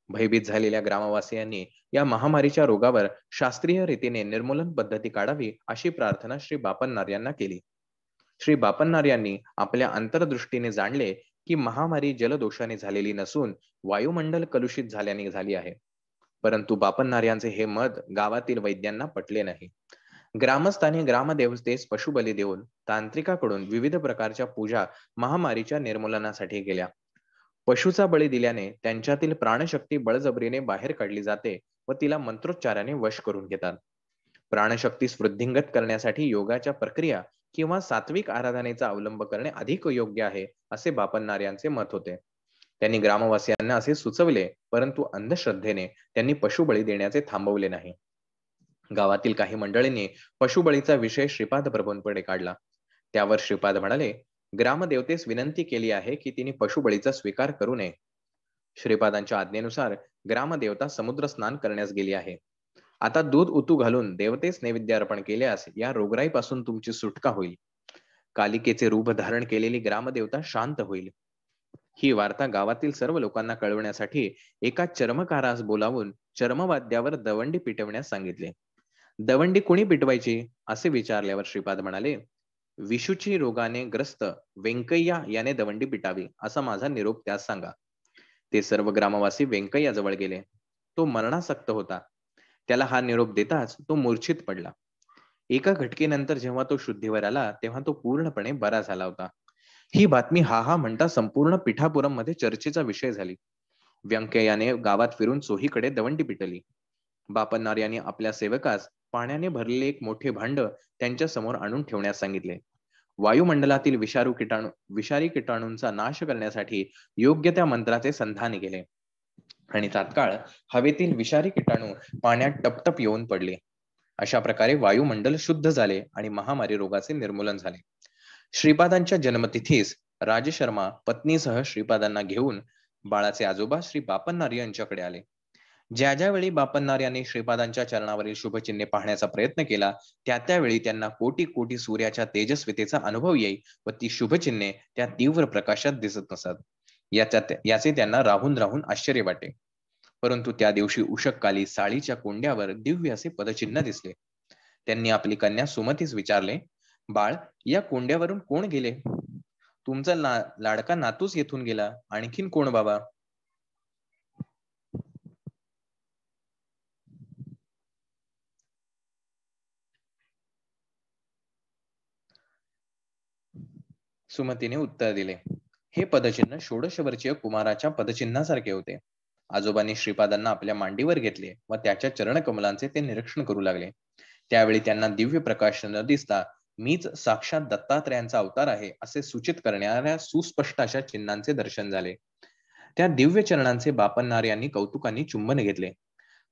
भयभीत झालेल्या ग्रामवासियांनी या महामारीच्या रोगावर शास्त्रीय रीतीने निर्मूलन पद्धती काढावी अशी प्रार्थना श्री बापन्नार यांना केली. श्री बापन्नार यांनी आपल्या अंतर्दृष्टीने जाणले की महामारी जलदोषाने झालेली नसून वायुमंडल कलुषित झाल्याने झाली आहे. परंतु बापन्नार यांचे हे मत गावातील वैद्यांना पटले नाही. ग्रामस्थांनी ग्रामदेवतेस पशुबली देऊन तांत्रिकाकडून विविध प्रकारच्या पूजा महामारीच्या निर्मूलनासाठी केल्या. पशुचा बळी दिल्याने त्यांच्यातील प्राणशक्ती बळजबरीने बाहेर काढली जाते व तिला मंत्रोच्चाराने वश करून घेतात. प्राणशक्तीस वृद्धिंगत करण्यासाठी योगाच्या प्रक्रिया किंवा सात्विक आराधनेचा अवलंब करणे अधिक योग्य आहे, असे बापन्नार यांचे मत होते. त्यांनी ग्रामवासियांना असे सुचवले, परंतु अंधश्रद्धेने त्यांनी पशुबळी देण्याचे थांबवले नाही. गावातील काही मंडळींनी पशुबळीचा विषय श्रीपाद प्रभूंकडे काढला. त्यावर श्रीपाद म्हणाले, ग्रामदेवतेस विनंती केली आहे की तिने पशुबळीचा स्वीकार करू नये. श्रीपादांच्या आज्ञेनुसार ग्रामदेवता समुद्र स्नान करण्यास गेली आहे. आता दूध उतू घालून देवतेस नैवेद्य अर्पण केल्यास या रोगराईपासून तुमची सुटका होईल. कालिकेचे रूप धारण केलेली ग्रामदेवता शांत होईल. ही वार्ता गावातील सर्व लोकांना कळवण्यासाठी एका चर्मकारास बोलावून चर्मवाद्यावर दवंडी पिटवण्यास सांगितले. दवंडी कोणी पिटवायची असे विचारल्यावर श्रीपाद म्हणाले, विषूची रोगाने ग्रस्त व्यंकय्या याने दवंडी पिटावी असा माझा निरोप त्यास सांगा. ते सर्व ग्रामवासी व्यंकय्या जवळ गेले. तो मरणासक्त होता. त्याला हा निरोप देताच तो मूर्छित पडला. एका घटकेनंतर जेव्हा तो शुद्धीवर आला तेव्हा तो पूर्णपणे बरा झाला होता. ही बातमी हा हा म्हणता संपूर्ण पिठापुरम मध्ये चर्चेचा विषय झाली. व्यंकय्याने गावात फिरून चोहीकडे दवंडी पिटली. बापन्नार यांनी आपल्या सेवकास पाण्याने भरलेले एक मोठे भांड त्यांच्या समोर आणून ठेवण्यास सांगितले. वायुमंडलातील विषारी किटाणूंचा नाश करण्यासाठी योग्य त्या मंत्राचे संधान केले आणि तात्काळ हवेतील विषारी किटाणू पाण्यात टपटप येऊन पडले. अशा प्रकारे वायुमंडल शुद्ध झाले आणि महामारी रोगाचे निर्मूलन झाले. श्रीपादांच्या जन्मतिथीस राजशर्मा पत्नीसह श्रीपादांना घेऊन बाळाचे आजोबा श्री बापन्नार यांच्याकडे आले. ज्या ज्यावेळी बापन्नार यांनी श्रीपादांच्या चरणावरील शुभचिन्हे पाहण्याचा प्रयत्न केला त्यावेळी त्यांना कोटी कोटी सूर्याच्या तेजस्वितेचा अनुभव येई व ती शुभचिन्हे त्या तीव्र प्रकाशात दिसत नसत. याचे त्यांना राहून राहून आश्चर्य वाटे. परंतु त्या दिवशी उषककाली साळीच्या कोंड्यावर दिव्य असे पदचिन्ह दिसले. त्यांनी आपली कन्या सुमतीस विचारले, बाळ, या कोंड्यावरून कोण गेले? तुमचा लाडका नातूच येथून गेला, आणखीन कोण बाबा? सुमतीने उत्तर दिले, हे पदचिन्ह षोडश वर्षीय कुमाराच्या पदचिन्हासारखे होते. आजोबांनी श्रीपादांना आपल्या मांडीवर घेतले व त्याच्या चरणकमलांचे ते निरीक्षण करू लागले. त्यावेळी त्यांना दिव्य प्रकाश न दिसता मीच साक्षात दत्तात्रयांचा अवतार आहे असे सूचित करणाऱ्या सुस्पष्ट अशा चिन्हांचे दर्शन झाले. त्या दिव्य चरणांचे बापन्नार यांनी कौतुकाने चुंबन घेतले.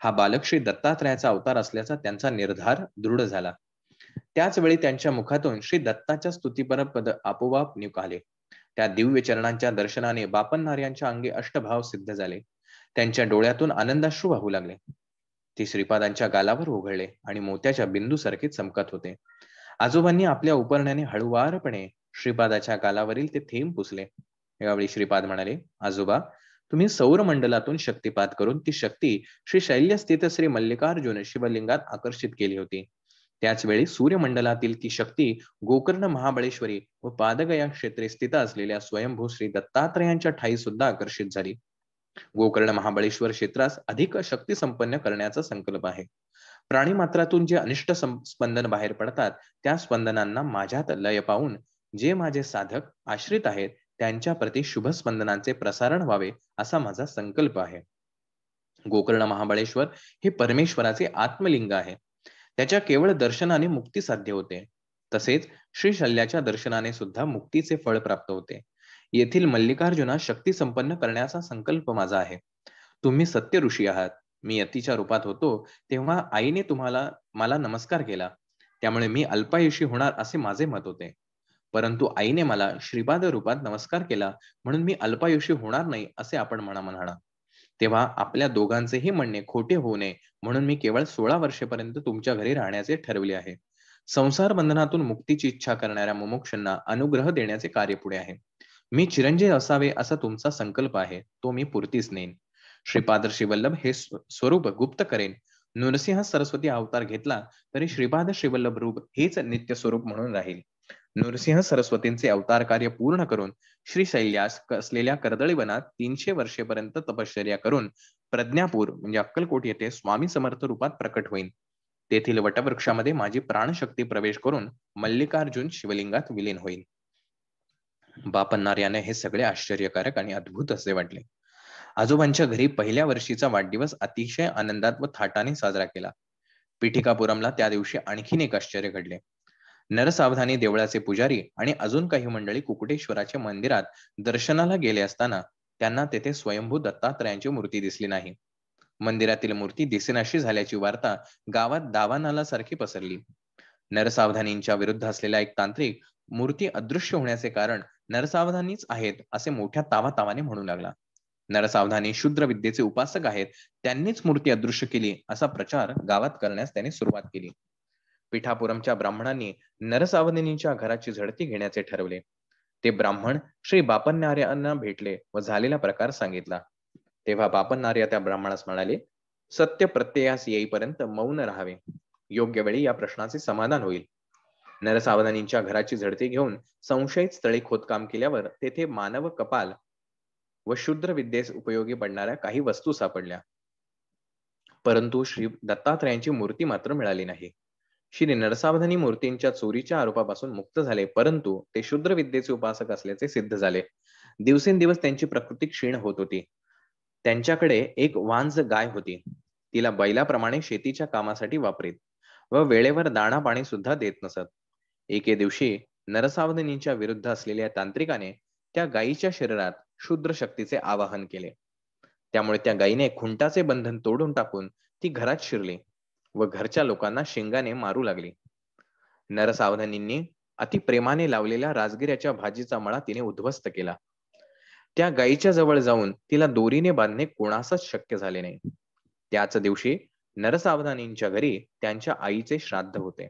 हा बालक श्री दत्तात्रयाचा अवतार असल्याचा त्यांचा निर्धार दृढ झाला. त्याच वेळी त्यांच्या मुखातून श्री दत्ताच्या स्तुतीपर पद आपोआप निघाले. त्या दिव्य चरणांच्या दर्शनाने बापन्नार यांच्या अंगी अष्टभाव सिद्ध झाले. त्यांच्या डोळ्यातून आनंदाश्रू वाहू लागले. ते श्रीपादांच्या गालावर ओघळले आणि मोत्याच्या बिंदू सारखे चमकत होते. आजोबांनी आपल्या उपरण्याने हळुवारपणे श्रीपादाच्या गालावरील ते थेंब पुसले. यावेळी श्रीपाद म्हणाले, आजोबा, तुम्ही सौरमंडलातून शक्तिपात करून ती शक्ती श्री शैल्यस्थित श्री मल्लिकार्जुन शिवलिंगात आकर्षित केली होती. त्याच वेळी सूर्यमंडलातील ती शक्ती गोकर्ण महाबळेश्वरी व पादगया क्षेत्रे स्थित असलेल्या स्वयंभू श्री दत्तात्रयांच्या ठाई सुद्धा आकर्षित झाली. गोकर्ण महाबळेश्वर क्षेत्रास अधिक शक्ती संपन्न करण्याचा संकल्प आहे. प्राणी मात्रातून जे अनिष्ट स्पंदन बाहेर पडतात त्या स्पंदनांना माझ्यात लय पावून जे माझे साधक आश्रित आहेत त्यांच्या प्रती शुभ स्पंदनांचे प्रसारण व्हावे असा माझा संकल्प आहे. गोकर्ण महाबळेश्वर हे परमेश्वराचे आत्मलिंग आहे. त्याच्या केवळ दर्शनाने मुक्ती साध्य होते. तसेच श्री शल्याच्या दर्शनाने सुद्धा मुक्तीचे फळ प्राप्त होते. येथील मल्लिकार्जुना शक्ती संपन्न करण्याचा संकल्प माझा आहे. तुम्ही सत्य ऋषी आहात. मी यतीच्या रूपात होतो तेव्हा आईने मला नमस्कार केला. त्यामुळे मी अल्पायुषी होणार असे माझे मत होते. परंतु आईने मला श्रीपाद रूपात नमस्कार केला म्हणून मी अल्पायुषी होणार नाही असे आपण म्हणा. तेव्हा आपल्या दोघांचेही म्हणणे खोटे होऊ नये म्हणून मी केवळ 16 वर्षेपर्यंत तुमच्या घरी राहण्याचे ठरवले आहे. संसार बंधनातून मुक्तीची इच्छा करणाऱ्या मुमुक्षूंना अनुग्रह देण्याचे कार्य पुढे आहे. मी चिरंजीव असावे असा तुमचा संकल्प आहे, तो मी पूर्तीस नेईन. श्रीपाद श्रीवल्लभ हे स्वरूप गुप्त करेन. नृसिंह सरस्वती अवतार घेतला तरी श्रीपाद श्रीवल्लभ रूप हेच नित्य स्वरूप म्हणून राहील. नृसिंह सरस्वतींचे अवतार कार्य पूर्ण करून श्री शैल्यास असलेल्या कर्दळी वनात 300 वर्षेपर्यंत तपश्चर्या करून प्रज्ञापूर म्हणजे अक्कलकोट येथे स्वामी समर्थ रूपात प्रकट होईल. तेथील वटवृक्षामध्ये माझी प्राणशक्ती प्रवेश करून मल्लिकार्जुन शिवलिंगात विलीन होईल. बापन्नार याने हे सगळे आश्चर्यकारक आणि अद्भुत असे वाटले. आजोबांच्या घरी पहिल्या वर्षीचा वाढदिवस अतिशय आनंदात व थाटाने साजरा केला. पिठिकापुरमला त्या दिवशी आणखीन एक आश्चर्य घडले. नरसावधानी देवळाचे पुजारी आणि अजून काही मंडळी कुकुटेश्वराच्या मंदिरात दर्शनाला गेले असताना त्यांना तेथे स्वयंभू दत्तात्रयांची मूर्ती दिसली नाही. मंदिरातील मूर्ती दिसेनाशी झाल्याची वार्ता गावात दावानालासारखी पसरली. नरसावधानींच्या विरुद्ध असलेला एक तांत्रिक मूर्ती अदृश्य होण्याचे कारण नरसावधानीच आहेत असे मोठ्या तावातावाने म्हणू लागला. नरसावधानी शूद्र विद्येचे उपासक आहेत, त्यांनीच मूर्ती अदृश्य केली असा प्रचार गावात करण्यास त्याने सुरुवात केली. पिठापुरमच्या ब्राह्मणांनी नरसावधानींच्या घराची झडती घेण्याचे ठरवले. ते ब्राह्मण श्री बापन्नार्यांना भेटले व झालेला प्रकार सांगितला. तेव्हा बापन्नार्य त्या ब्राह्मणास म्हणाले, सत्य प्रत्ययास येईपर्यंत मौन राहावे. योग्य वेळी या प्रश्नाचे समाधान होईल. नरसावधानींच्या घराची झडती घेऊन संशयित स्थळी खोदकाम केल्यावर तेथे मानव कपाल व शूद्र विद्येस उपयोगी पडणाऱ्या काही वस्तू सापडल्या. परंतु श्री दत्तात्रयांची मूर्ती मात्र मिळाली नाही. श्री नरसावधानी मूर्तींच्या चोरीच्या आरोपापासून मुक्त झाले, परंतु ते शूद्र विद्येचे उपासक असल्याचे सिद्ध झाले. दिवसेंदिवस त्यांची प्रकृती क्षीण होत होती. त्यांच्याकडे एक वांज गाय होती. तिला बैलाप्रमाणे शेतीच्या कामासाठी वापरीत व वेळेवर दाणा पाणी सुद्धा देत नसत. एके दिवशी नरसावधानींच्या विरुद्ध असलेल्या तांत्रिकाने त्या गायीच्या शरीरात शूद्र शक्तीचे आवाहन केले. त्यामुळे त्या गायीने खुंटाचे बंधन तोडून टाकून ती घरात शिरली व घरच्या लोकांना शेंगाने मारू लागली. नरसावधानींनी अति प्रेमाने लावलेल्या राजगिऱ्याच्या भाजीचा मळा तिने उद्ध्वस्त केला. त्या गायीच्या जवळ जाऊन तिला दोरीने बांधणे कोणासच शक्य झाले नाही. त्याच दिवशी नरसावधानींच्या घरी त्यांच्या आईचे श्राद्ध होते.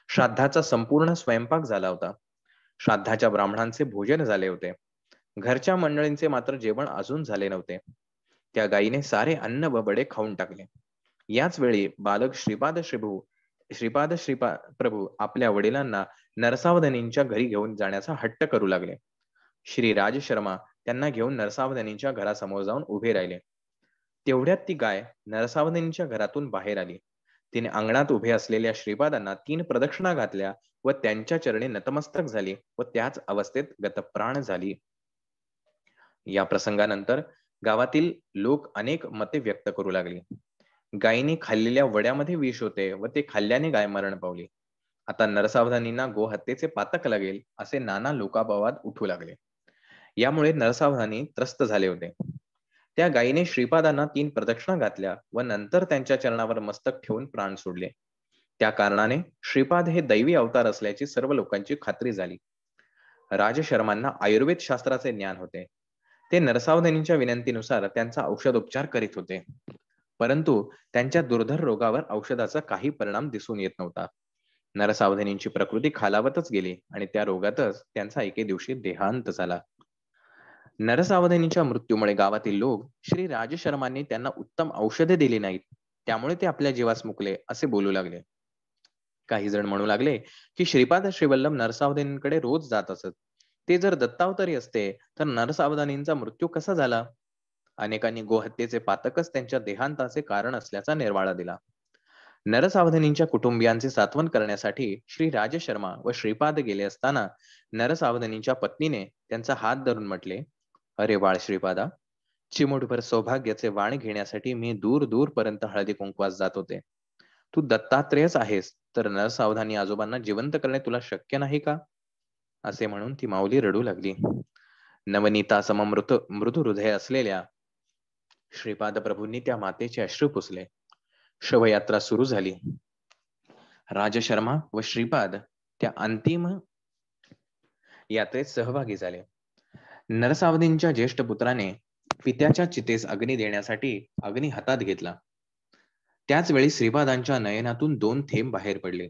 श्राद्धाचा संपूर्ण स्वयंपाक झाला होता. श्राद्धाच्या ब्राह्मणांचे भोजन झाले होते. घरच्या मंडळींचे मात्र जेवण अजून झाले नव्हते. त्या गायीने सारे अन्न व बडे खाऊन टाकले. याच वेळी बालक श्रीपाद प्रभू आपल्या वडिलांना नरसावधानींच्या घरी घेऊन जाण्याचा हट्ट करू लागले. श्री राज शर्मा त्यांना घेऊन नरसावधानींच्या घरासमोर जाऊन उभे राहिले. तेवढ्यात ती गाय नरसावधानींच्या घरातून बाहेर आली. तिने अंगणात उभे असलेल्या श्रीपादांना 3 प्रदक्षिणा घातल्या व त्यांच्या चरणी नतमस्तक झाली व त्याच अवस्थेत गतप्राण झाली. या प्रसंगानंतर गावातील लोक अनेक मते व्यक्त करू लागली. गायीने खाल्लेल्या वड्यामध्ये विष होते व ते खाल्ल्याने गाय मरण पावली. आता नरसावधानींना गोहत्येचे पातक लागेल असे नाना लोकाभावात उठू लागले. यामुळे नरसावधानी त्रस्त झाले होते. त्या गायीने श्रीपादांना 3 प्रदक्षिणा घातल्या व नंतर त्यांच्या चरणावर मस्तक ठेवून प्राण सोडले. त्या कारणाने श्रीपाद हे दैवी अवतार असल्याची सर्व लोकांची खात्री झाली. राजशर्मांना आयुर्वेद शास्त्राचे ज्ञान होते. ते नरसावधानींच्या विनंतीनुसार त्यांचा औषधोपचार करीत होते. परंतु त्यांच्या दुर्धर रोगावर औषधाचा काही परिणाम दिसून येत नव्हता. नरसावधानींची प्रकृती खालावतच गेली आणि त्या रोगातच त्यांचा एके दिवशी देहांत झाला. नरसावधानींच्या मृत्यूमुळे गावातील लोक श्री राजशर्मांनी त्यांना उत्तम औषधे दिली नाहीत, त्यामुळे ते आपल्या जीवास मुकले असे बोलू लागले. काही जण म्हणू लागले की श्रीपाद श्रीवल्लभ नरसावधानींकडे रोज जात असत. ते जर दत्तावतारी असते तर नरसावधानींचा मृत्यू कसा झाला? अनेकांनी गोहत्येचे पातकच त्यांच्या देहांताचे कारण असल्याचा निर्वाळा दिला. नरसावधानींच्या कुटुंबियांचे सांत्वन करण्यासाठी श्री राजशर्मा व श्रीपाद गेले असताना नरसावधानींच्या पत्नीने त्यांचा हात धरून म्हटले, अरे बाळ श्रीपादा, चिमूटभर सौभाग्याचे वाण घेण्यासाठी मी दूर दूर पर्यंत हळदी कुंकवास जात होते. तू दत्तात्रेयच आहेस, तर नरसावधानी आजोबांना जिवंत करणे तुला शक्य नाही का? असे म्हणून ती माऊली रडू लागली. नवनीता मृदू हृदय असलेल्या श्रीपाद प्रभूंनी त्या मातेचे अश्रू पुसले. शवयात्रा सुरू झाली. राजशर्मा व श्रीपाद त्या अंतिम यात्रेत सहभागी झाले. नरसावधींच्या ज्येष्ठ पुत्राने पित्याच्या चितेस अग्नी देण्यासाठी अग्नी हातात घेतला. त्याच वेळी श्रीपादांच्या नयनातून 2 थेंब बाहेर पडले.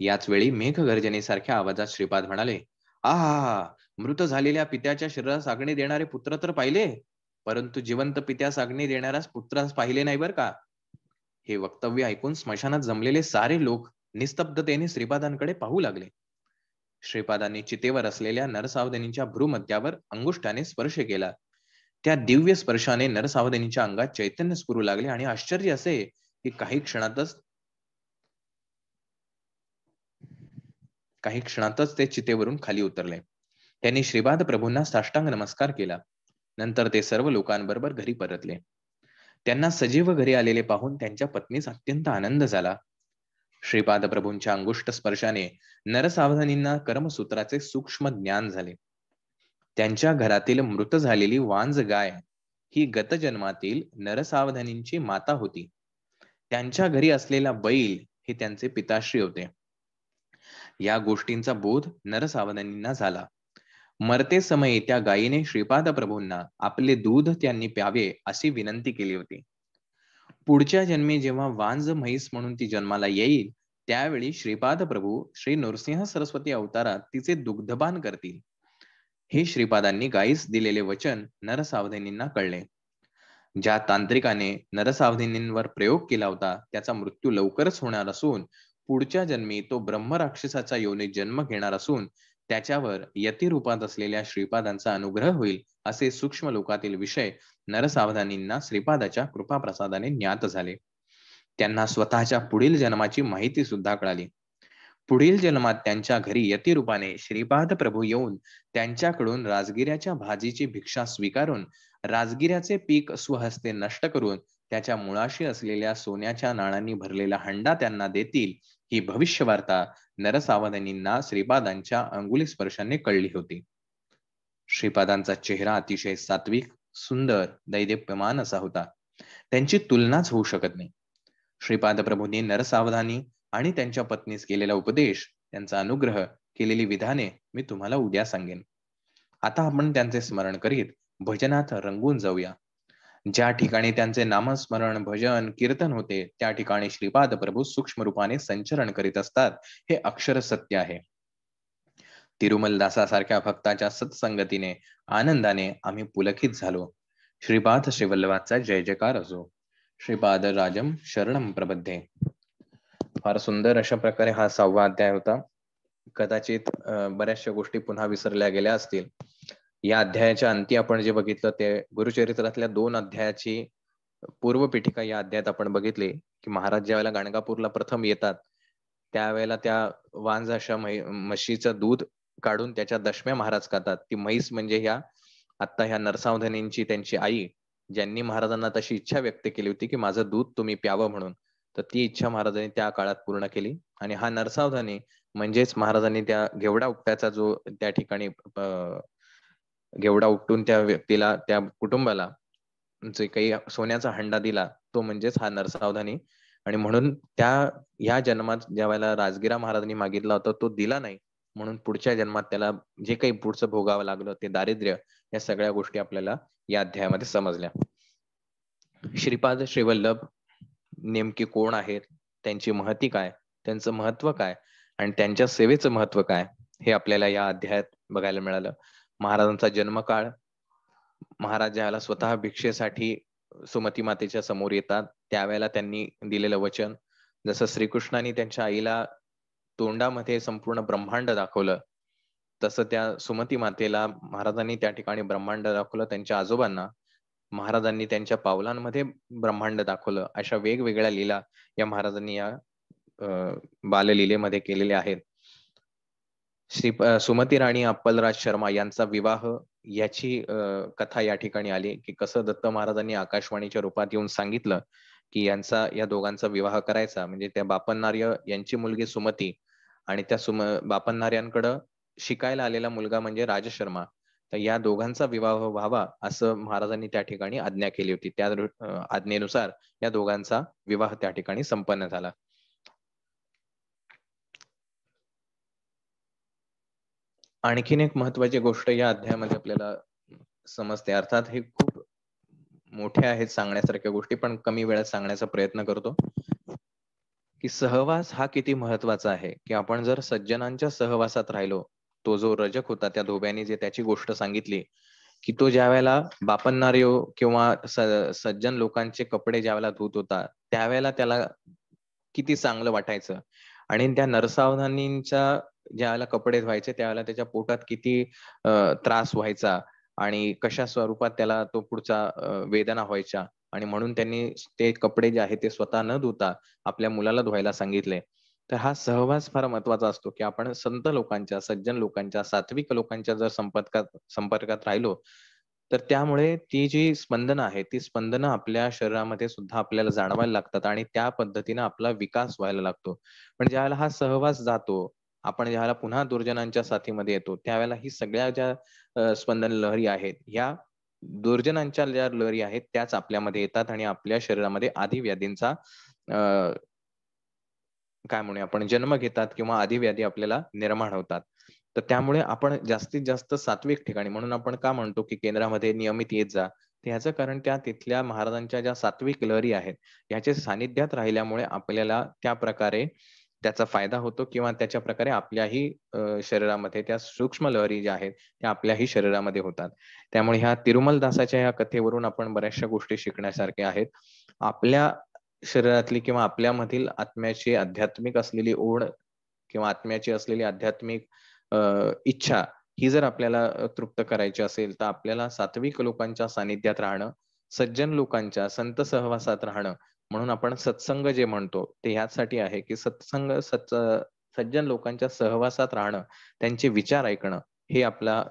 याच वेळी मेघगर्जनेसारख्या आवाजात श्रीपाद म्हणाले, आहा, मृत झालेल्या पित्याच्या शरीरास अग्नी देणारे पुत्र तर पाहिले, परंतु जिवंत पित्यास अग्नी देणाऱ्यास पुत्रास पाहिले नाही बर का? हे वक्तव्य ऐकून स्मशानात जमलेले सारे लोक निस्तब्धतेने श्रीपादांकडे पाहू लागले. श्रीपादांनी चितेवर असलेल्या नरसावधानीच्या भ्रूमध्यावर अंगुष्ठाने स्पर्श केला. त्या दिव्य स्पर्शाने नरसावधानीच्या अंगात चैतन्य स्फुरू लागले आणि आश्चर्य असे की काही क्षणातच ते चितेवरून खाली उतरले. त्यांनी श्रीपाद प्रभूंना साष्टांग नमस्कार केला. नंतर ते सर्व लोकांबरोबर घरी परतले. त्यांना सजीव घरी आलेले पाहून त्यांच्या पत्नीस अत्यंत आनंद झाला. श्रीपाद प्रभूंच्या अंगुष्ठ स्पर्शाने नरसावधानींना कर्मसूत्राचे सूक्ष्म ज्ञान झाले. त्यांच्या घरातील मृत झालेली वांज गाय ही गतजन्मातील नरसावधानींची माता होती. त्यांच्या घरी असलेला बैल हे त्यांचे पिताश्री होते. या गोष्टींचा बोध नरसावधानींना झाला. मरते समयी त्या गायीने श्रीपाद प्रभूंना आपले दूध त्यांनी प्यावे अशी विनंती केली होती. पुढच्या जन्मी जेव्हा वांज म्हैस म्हणून ती जन्माला येईल, त्यावेळी श्रीपाद प्रभू श्री नृसिंह सरस्वती अवतारात तिचे दुग्धपान करतील. हे श्रीपादांनी गायीस दिलेले वचन नरसावधानींना कळले. ज्या तांत्रिकाने नरसावधानींवर प्रयोग केला होता त्याचा मृत्यू लवकरच होणार असून पुढच्या जन्मी तो ब्रह्मराक्षसाचा योनीत जन्म घेणार असून त्याच्यावर यती रूपात असलेल्या श्रीपादांचा अनुग्रह होईल असे सूक्ष्म लोकातील विषय नरसावधानींना श्रीपादाच्या कृपाप्रसादाने ज्ञात झाले. त्यांना स्वतःच्या पुढील जन्माची माहिती सुद्धा कळाली. पुढील जन्मात त्यांच्या घरी यती रूपाने श्रीपाद प्रभू येऊन त्यांच्याकडून राजगिऱ्याच्या भाजीची भिक्षा स्वीकारून राजगिऱ्याचे पीक स्वहस्ते नष्ट करून त्याच्या मुळाशी असलेल्या सोन्याच्या नाण्यांनी भरलेला हंडा त्यांना देतील, ही भविष्यवार्ता नरसावधानींना श्रीपादांच्या अंगुली स्पर्शाने कळली होती. श्रीपादांचा चेहरा अतिशय सात्विक, सुंदर, दैदिप्यमान असा होता. त्यांची तुलनाच होऊ शकत नाही. श्रीपाद प्रभूंनी नरसावधानी आणि त्यांच्या पत्नीस केलेला उपदेश, त्यांचा अनुग्रह, केलेली विधाने मी तुम्हाला उद्या सांगेन. आता आपण त्यांचे स्मरण करीत भजनात रंगून जाऊया. ज्या ठिकाणी त्यांचे नामस्मरण, भजन, कीर्तन होते त्या ठिकाणी श्रीपाद प्रभू सूक्ष्म रूपाने संचरण करीत असतात, हे अक्षर सत्य आहे. तिरुमलदासासारख्या भक्ताच्या सत्संगतीने, आनंदाने आम्ही पुलकित झालो. श्रीपाद श्रीवल्लभाचा जय जयकार असो. श्रीपाद राजम शरणम प्रबद्धे. फार सुंदर अशा प्रकारे हा 6वा अध्याय होता. कदाचित बऱ्याचशा गोष्टी पुन्हा विसरल्या गेल्या असतील. या अध्यायाच्या अंती आपण जे बघितलं ते गुरुचरित्रातल्या 2 अध्यायाची पूर्वपीठिका या अध्यायात आपण बघितली की महाराज ज्यावेळेला गाणगापूरला प्रथम येतात त्यावेळेला त्या वांज अशा म्हशीचं दूध काढून त्याच्या दशम्या महाराज खातात. ती म्हैस म्हणजे ह्या नरसावधानींची त्यांची आई, ज्यांनी महाराजांना तशी इच्छा व्यक्त केली होती की माझं दूध तुम्ही प्यावं म्हणून. तर ती इच्छा महाराजांनी त्या काळात पूर्ण केली. आणि हा नरसावधानी म्हणजेच महाराजांनी त्या घेवडा उपट्याचा जो त्या ठिकाणी घेवडा उपटून त्या व्यक्तीला, त्या कुटुंबाला जे काही सोन्याचा हंडा दिला तो म्हणजेच हा नरसावधानी. आणि म्हणून ह्या जन्मात ज्या वेळेला राजगिरा महाराजांनी मागितला होता तो दिला नाही, म्हणून पुढच्या जन्मात त्याला जे काही पुढचं भोगावं लागलं ते दारिद्र्य, या सगळ्या गोष्टी आपल्याला या अध्यायामध्ये समजल्या. श्रीपाद श्रीवल्लभ नेमके कोण आहेत, त्यांची महती काय, त्यांचं महत्व काय आणि त्यांच्या सेवेचं महत्व काय, हे आपल्याला या अध्यायात बघायला मिळालं. महाराजांचा जन्मकाळ, महाराज ज्याला स्वतः भिक्षेसाठी सुमती मातेच्या समोर येतात त्यावेळेला त्यांनी दिलेलं वचन, जसं श्रीकृष्णाने त्यांच्या आईला तोंडामध्ये संपूर्ण ब्रह्मांड दाखवलं, तसं त्या सुमती मातेला महाराजांनी त्या ठिकाणी ब्रह्मांड दाखवलं. त्यांच्या आजोबांना महाराजांनी त्यांच्या पावलांमध्ये ब्रह्मांड दाखवलं. अशा वेगवेगळ्या लीला या महाराजांनी या बाललीलेमध्ये केलेल्या आहेत. सुमती राणी अप्पलराज शर्मा यांचा विवाह याची कथा या ठिकाणी आली की कसं दत्त महाराजांनी आकाशवाणीच्या रूपात येऊन सांगितलं की या दोघांचा विवाह करायचा. म्हणजे त्या बापन्नार्य यांची मुलगी सुमती आणि त्या बापन्नार्यांकडं शिकायला आलेला मुलगा म्हणजे राज शर्मा. तर या दोघांचा विवाह व्हावा असं महाराजांनी त्या ठिकाणी आज्ञा केली होती. त्या आज्ञेनुसार या दोघांचा विवाह त्या ठिकाणी संपन्न झाला. आणखीन एक महत्वाची गोष्ट या अध्यायामध्ये आपल्याला समजते. अर्थात हे खूप मोठे आहेत सांगण्यासारख्या गोष्टी, पण कमी वेळात सांगण्याचा प्रयत्न करतो की सहवास हा किती महत्वाचा आहे. की आपण जर सज्जनांच्या सहवासात राहिलो, तो जो रजक होता त्या धोब्याने जे त्याची गोष्ट सांगितली की तो ज्या वेळेला बापन्नार्यो किंवा सज्जन लोकांचे कपडे ज्या वेळेला धुत होता त्यावेळेला त्याला किती चांगलं वाटायचं. आणि त्या नरसावधानींच्या ज्या वेळेला कपडे धुवायचे त्यावेळेला त्याच्या पोटात किती त्रास व्हायचा आणि कशा स्वरूपात त्याला तो पुढचा वेदना व्हायच्या. आणि म्हणून त्यांनी ते कपडे जे आहेत ते स्वतः न धुता आपल्या मुलाला धुवायला सांगितले. तर हा सहवास फार महत्वाचा असतो की आपण संत लोकांच्या, सज्जन लोकांच्या, सात्विक लोकांच्या जर संपर्कात राहिलो तर त्यामुळे ती जी स्पंदनं आहेत ती स्पंदनं आपल्या शरीरामध्ये सुद्धा आपल्याला जाणवायला लागतात आणि त्या पद्धतीने आपला विकास व्हायला लागतो. पण ज्यावेळेला हा सहवास जातो, आपण ज्यावेळेला पुन्हा दुर्जनांच्या साथीमध्ये येतो त्यावेळेला ही सगळ्या ज्या स्पंदन लहरी आहेत ह्या दुर्जनांच्या ज्या लहरी आहेत त्याच आपल्यामध्ये येतात आणि आपल्या शरीरामध्ये आधिव्याधींचा काय म्हणूया आपण जन्म घेतात किंवा आधिव्याधी आपल्याला निर्माण होतात. तर त्यामुळे आपण जास्तीत जास्त सात्विक ठिकाणी, म्हणून आपण का म्हणतो की केंद्रामध्ये नियमित येत जा, ह्याचं कारण त्या तिथल्या महाराजांच्या ज्या सात्विक लहरी आहेत याच्या सानिध्यात राहिल्यामुळे आपल्याला त्या प्रकारे त्याचा फायदा होतो किंवा त्याच्या प्रकारे आपल्याही शरीरामध्ये त्या सूक्ष्म लहरी ज्या आहेत त्या आपल्याही शरीरामध्ये होतात. त्यामुळे ह्या तिरुमल दासाच्या या कथेवरून आपण बऱ्याचशा गोष्टी शिकण्यासारख्या आहेत. आपल्या शरीरातली किंवा आपल्यामधील आत्म्याची आध्यात्मिक असलेली ओढ किंवा आत्म्याची असलेली आध्यात्मिक इच्छा ही जर आपल्याला तृप्त करायची असेल तर आपल्याला सात्विक लोकांच्या सानिध्यात राहणं, सज्जन लोकांच्या संत सहवासात राहणं. म्हणून आपण सत्संग जे म्हणतो ते ह्यासाठी आहे की सज्जन लोकांच्या सहवासात राहणं, त्यांचे विचार ऐकणं हे आपला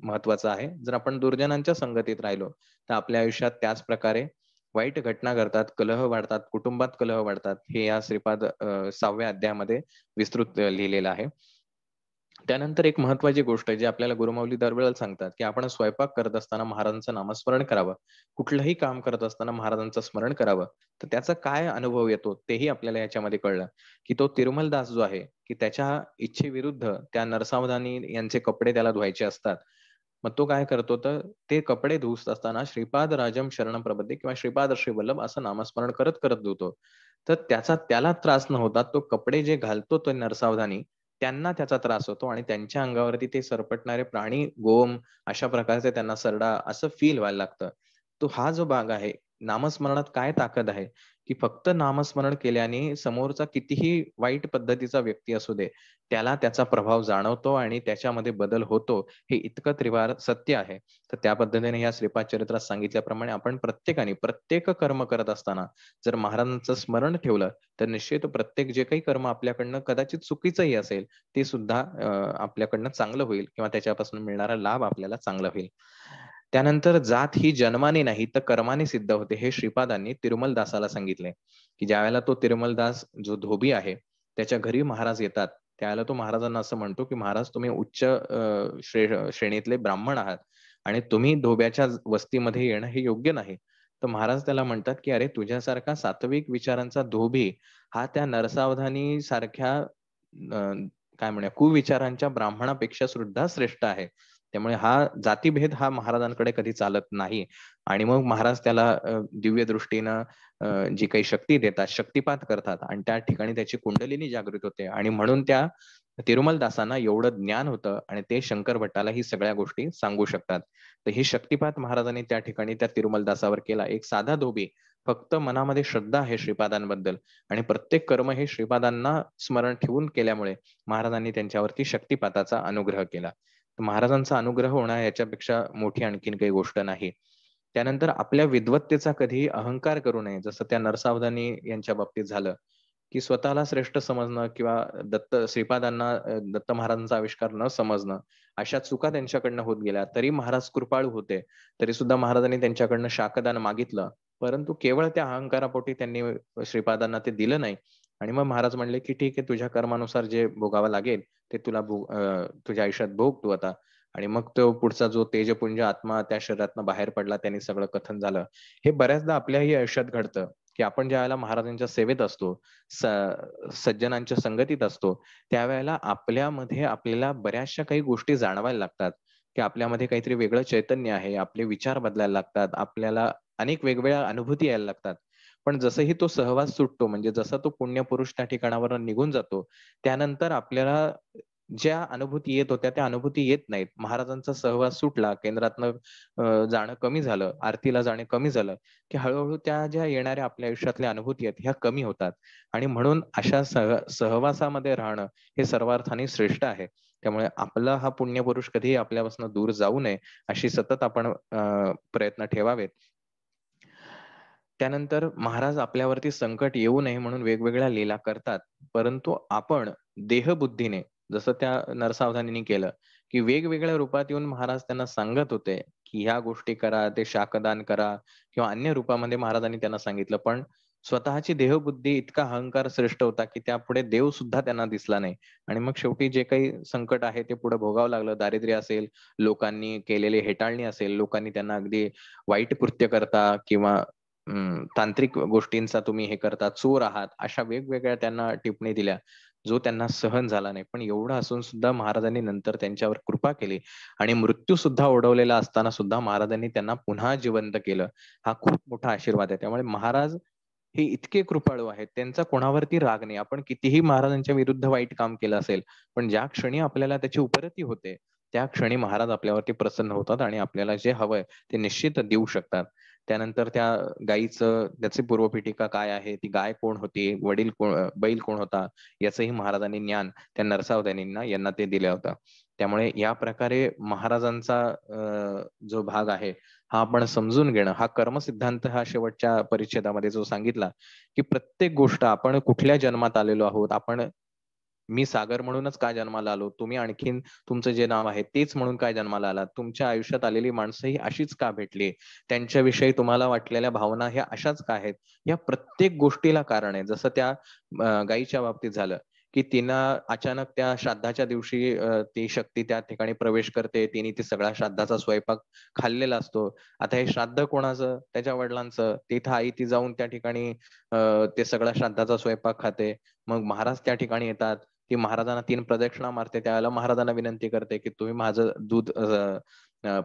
महत्वाचं आहे. जर आपण दुर्जनांच्या संगतीत राहिलो तर आपल्या आयुष्यात त्याच प्रकारे वाईट घटना घडतात, कलह वाढतात, कुटुंबात कलह वाढतात. हे या श्रीपाद 6व्या अध्यायामध्ये विस्तृत लिहिलेलं आहे. त्यानंतर एक महत्वाची गोष्ट जी आपल्याला गुरुमाऊली दरवेळेला सांगतात की आपण स्वयंपाक करत असताना महाराजांचं नामस्मरण करावं. कुठलंही काम करत असताना महाराजांचं स्मरण करावं. तर त्याचा काय अनुभव येतो तेही आपल्याला याच्यामध्ये कळलं की तो तिरुमलदास जो आहे की त्याच्या इच्छेविरुद्ध त्या नरसावधानी यांचे कपडे त्याला धुवायचे असतात. मग तो काय करतो तर ते कपडे धुवत असताना श्रीपाद राजम शरणम प्रपद्ये किंवा श्रीपाद श्रीवल्लभ असं नामस्मरण करत करत धुतो. तर त्याला त्रास न होता तो कपडे जे घालतो तो नरसावधानी त्यांना त्याचा त्रास होतो आणि त्यांच्या अंगावरती ते सरपटणारे प्राणी, गोम अशा प्रकारचे त्यांना सरडा असं फील व्हायला लागतं. तो हा जो भाग आहे, नामस्मरणात काय ताकद आहे की फक्त नामस्मरण केल्याने समोरचा कितीही वाईट पद्धतीचा व्यक्ती असू दे त्याला त्याचा प्रभाव जाणवतो आणि त्याच्यामध्ये बदल होतो. हे इतकं त्रिवार सत्य आहे. तर त्या पद्धतीने या श्रीपाद चरित्रात सांगितल्याप्रमाणे आपण प्रत्येकाने प्रत्येक कर्म करत असताना जर महाराजांचं स्मरण ठेवलं तर निश्चित प्रत्येक जे काही कर्म आपल्याकडनं कदाचित चुकीचंही असेल ते सुद्धा आपल्याकडनं चांगलं होईल किंवा त्याच्यापासून मिळणारा लाभ आपल्याला चांगला होईल. त्यानंतर जात ही जन्माने नाही तर कर्माने सिद्ध होते हे श्रीपादांनी तिरुमलदासाला सांगितले की ज्यावेळेला तो तिरुमलदास जो धोबी आहे त्याच्या घरी महाराज येतात त्यावेळेला तो महाराजांना असं म्हणतो की महाराज तुम्ही उच्च श्रेणीतले ब्राह्मण आहात आणि तुम्ही धोब्याच्या वस्तीमध्ये येणं हे योग्य नाही. तर महाराज त्याला म्हणतात की अरे तुझ्यासारखा सात्विक विचारांचा धोबी हा त्या नरसावधानी सारख्या काय म्हणूया कुविचारांच्या ब्राह्मणापेक्षा सुद्धा श्रेष्ठ आहे. त्यामुळे हा जातीभेद हा महाराजांकडे कधी चालत नाही. आणि मग महाराज त्याला दिव्य दृष्टीनं जी काही शक्ती देतात, शक्तिपात करतात आणि त्या ठिकाणी त्याची कुंडलिनी जागृत होते आणि म्हणून त्या तिरुमलदासांना एवढं ज्ञान होतं आणि ते शंकर भट्टाला ही सगळ्या गोष्टी सांगू शकतात. तर ही शक्तिपात महाराजांनी त्या ठिकाणी त्या तिरुमलदासावर केला. एक साधा धोबी फक्त मनामध्ये श्रद्धा आहे श्रीपादांबद्दल आणि प्रत्येक कर्म हे श्रीपादांना स्मरण ठेवून केल्यामुळे महाराजांनी त्यांच्यावरती शक्तिपाताचा अनुग्रह केला. महाराजांचा अनुग्रह होणं याच्यापेक्षा मोठी आणखीन काही गोष्ट नाही. त्यानंतर आपल्या विद्वत्तेचा कधी अहंकार करू नये, जसं त्या नरसावधानी यांच्या बाबतीत झालं की स्वतःला श्रेष्ठ समजणं किंवा श्रीपादांना दत्त महाराजांचा आविष्कार न समजणं, अशा चुका त्यांच्याकडनं होत गेल्या. तरी महाराज कृपाळू होते. तरी सुद्धा महाराजांनी त्यांच्याकडनं शाकदान मागितलं. परंतु केवळ त्या अहंकारापोटी त्यांनी श्रीपादांना ते दिलं नाही. आणि मग महाराज म्हणले, की "ठीक आहे, तुझ्या कर्मानुसार जे भोगावं लागेल, ते तुला तुझ्या आयुष्यात भोग तू आता." आणि मग तो पुढचा जो तेजपुंज आत्मा त्या शरीरातनं बाहेर पडला, त्यांनी सगळं कथन झालं. हे बऱ्याचदा आपल्याही आयुष्यात घडतं, की आपण ज्यावेळेला महाराजांच्या सेवेत असतो, सज्जनांच्या संगतीत असतो, त्यावेळेला आपल्यामध्ये आपल्याला बऱ्याचशा काही गोष्टी जाणवायला लागतात, की आपल्यामध्ये काहीतरी वेगळं चैतन्य आहे. आपले विचार बदलायला लागतात. आपल्याला अनेक वेगवेगळ्या अनुभूती यायला लागतात. पण जसंही तो सहवास सुटतो, म्हणजे जसा तो पुण्यपुरुष त्या ठिकाणावरून निघून जातो, त्यानंतर आपल्याला ज्या अनुभूती येत होत्या त्या अनुभूती येत नाहीत. महाराजांचा सहवास सुटला, केंद्रातनं जाणं कमी झालं, आरतीला जाणे कमी झालं, की हळूहळू त्या ज्या येणाऱ्या आपल्या आयुष्यातल्या अनुभूती आहेत ह्या कमी होतात. आणि म्हणून अशा सहवासामध्ये राहणं हे सर्वार्थाने श्रेष्ठ आहे. त्यामुळे आपला हा पुण्यपुरुष कधीही आपल्यापासून दूर जाऊ नये, अशी सतत आपण प्रयत्न ठेवावेत. त्यानंतर महाराज आपल्यावरती संकट येऊ नये म्हणून वेगवेगळ्या लीला करतात. परंतु आपण देहबुद्धीने, जसं त्या नरसावधानीने केलं, की वेगवेगळ्या रूपात येऊन महाराज त्यांना सांगत होते, की ह्या गोष्टी करा, ते शाकदान करा किंवा अन्य रूपामध्ये महाराजांनी त्यांना सांगितलं. पण स्वतःची देहबुद्धी इतका अहंकार श्रेष्ठ होता, की त्यापुढे देव सुद्धा त्यांना दिसला नाही. आणि मग शेवटी जे काही संकट आहे ते पुढे भोगावं लागलं. दारिद्र्य असेल, लोकांनी केलेली हेटाळणी असेल, लोकांनी त्यांना अगदी वाईट कृत्य करता किंवा तांत्रिक गोष्टींचा तुम्ही हे करता, चोर आहात, अशा वेगवेगळ्या त्यांना टिप्पणी दिल्या, जो त्यांना सहन झाला नाही. पण एवढं असून सुद्धा महाराजांनी नंतर त्यांच्यावर कृपा केली आणि मृत्यू सुद्धा ओढवलेला असताना सुद्धा महाराजांनी त्यांना पुन्हा जिवंत केलं. हा खूप मोठा आशीर्वाद आहे. त्यामुळे महाराज हे इतके कृपाळू आहेत, त्यांचा कोणावरती राग नाही. आपण कितीही महाराजांच्या विरुद्ध वाईट काम केलं असेल, पण ज्या क्षणी आपल्याला त्याची उपरती होते, त्या क्षणी महाराज आपल्यावरती प्रसन्न होतात आणि आपल्याला जे हवंय ते निश्चित देऊ शकतात. त्यानंतर त्या गायीचं त्याची पूर्वपीठिका काय आहे, ती गाय कोण होती, वडील कोण, बैल कोण होता, याचंही महाराजांनी ज्ञान त्या नरसावधानींना यांना ते दिलं होतं. त्यामुळे या प्रकारे महाराजांचा जो भाग आहे हा आपण समजून घेणं, हा कर्मसिद्धांत हा शेवटच्या परिच्छेदामध्ये जो सांगितला, की प्रत्येक गोष्ट आपण कुठल्या जन्मात आलेलो आहोत, आपण मी सागर म्हणूनच का जन्माला आलो, तुम्ही आणखीन तुमचं जे नाव आहे तेच म्हणून काय जन्माला आलात, तुमच्या आयुष्यात आलेली माणसं ही अशीच का भेटली, त्यांच्याविषयी तुम्हाला वाटलेल्या भावना ह्या अशाच का आहेत, या प्रत्येक गोष्टीला कारण आहे. जसं त्या गायीच्या बाबतीत झालं, की तिनं अचानक त्या श्राद्धाच्या दिवशी ती शक्ती त्या ठिकाणी प्रवेश करते, तिने ती सगळा श्राद्धाचा स्वयंपाक खाल्लेला असतो. आता हे श्राद्ध कोणाचं, त्याच्या वडिलांचं. तिथं आई ती जाऊन त्या ठिकाणी ते सगळा श्राद्धाचा स्वयंपाक खाते. मग महाराज त्या ठिकाणी येतात. ती महाराजांना 3 प्रदक्षिणा मारते. त्यावेळेला महाराजांना विनंती करते, की तुम्ही माझं दूध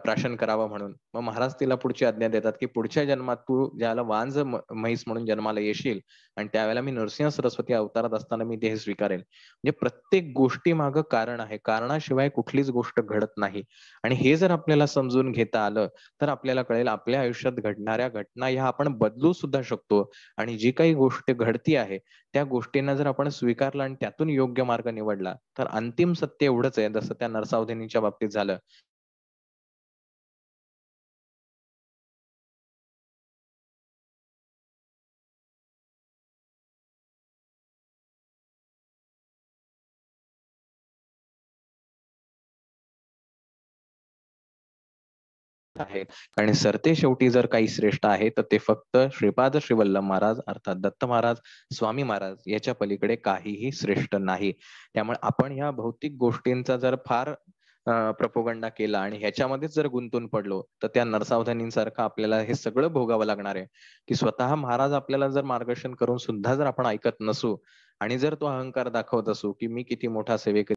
प्राशन करावं म्हणून. मग महाराज तिला पुढची आज्ञा देतात, की पुढच्या जन्मात तू ज्याला वांज म्हैस म्हणून जन्माला येशील आणि त्यावेळेला मी नरसिंह सरस्वती अवतारात असताना मी ते स्वीकारेल. म्हणजे प्रत्येक गोष्टी मागं कारण आहे. कारणाशिवाय कुठलीच गोष्ट घडत नाही. आणि हे जर आपल्याला समजून घेता आलं, तर आपल्याला कळेल आपल्या आयुष्यात घडणाऱ्या घटना ह्या आपण बदलू सुद्धा शकतो. आणि जी काही गोष्ट घडती आहे, त्या गोष्टींना जर आपण स्वीकारलं आणि त्यातून योग्य मार्ग निवडला, तर अंतिम सत्य एवढंच आहे, जसं त्या नरसावधानीच्या बाबतीत झालं. आहे आणि सरते शेवटी जर काही श्रेष्ठ आहे, तर ते फक्त श्रीपाद श्रीवल्लभ महाराज अर्थात दत्त महाराज, स्वामी महाराज याच्या पलीकडे काहीही श्रेष्ठ नाही. त्यामुळे आपण ह्या भौतिक गोष्टींचा जर फार प्रपोगंडा केला आणि ह्याच्यामध्येच जर गुंतून पडलो, तर त्या नरसावधानींसारखं आपल्याला हे सगळं भोगावं लागणार आहे, की स्वतः महाराज आपल्याला जर मार्गदर्शन करून सुद्धा जर आपण ऐकत नसू आणि जर तो अहंकार दाखवत असू, की मी किती मोठा सेवेकरी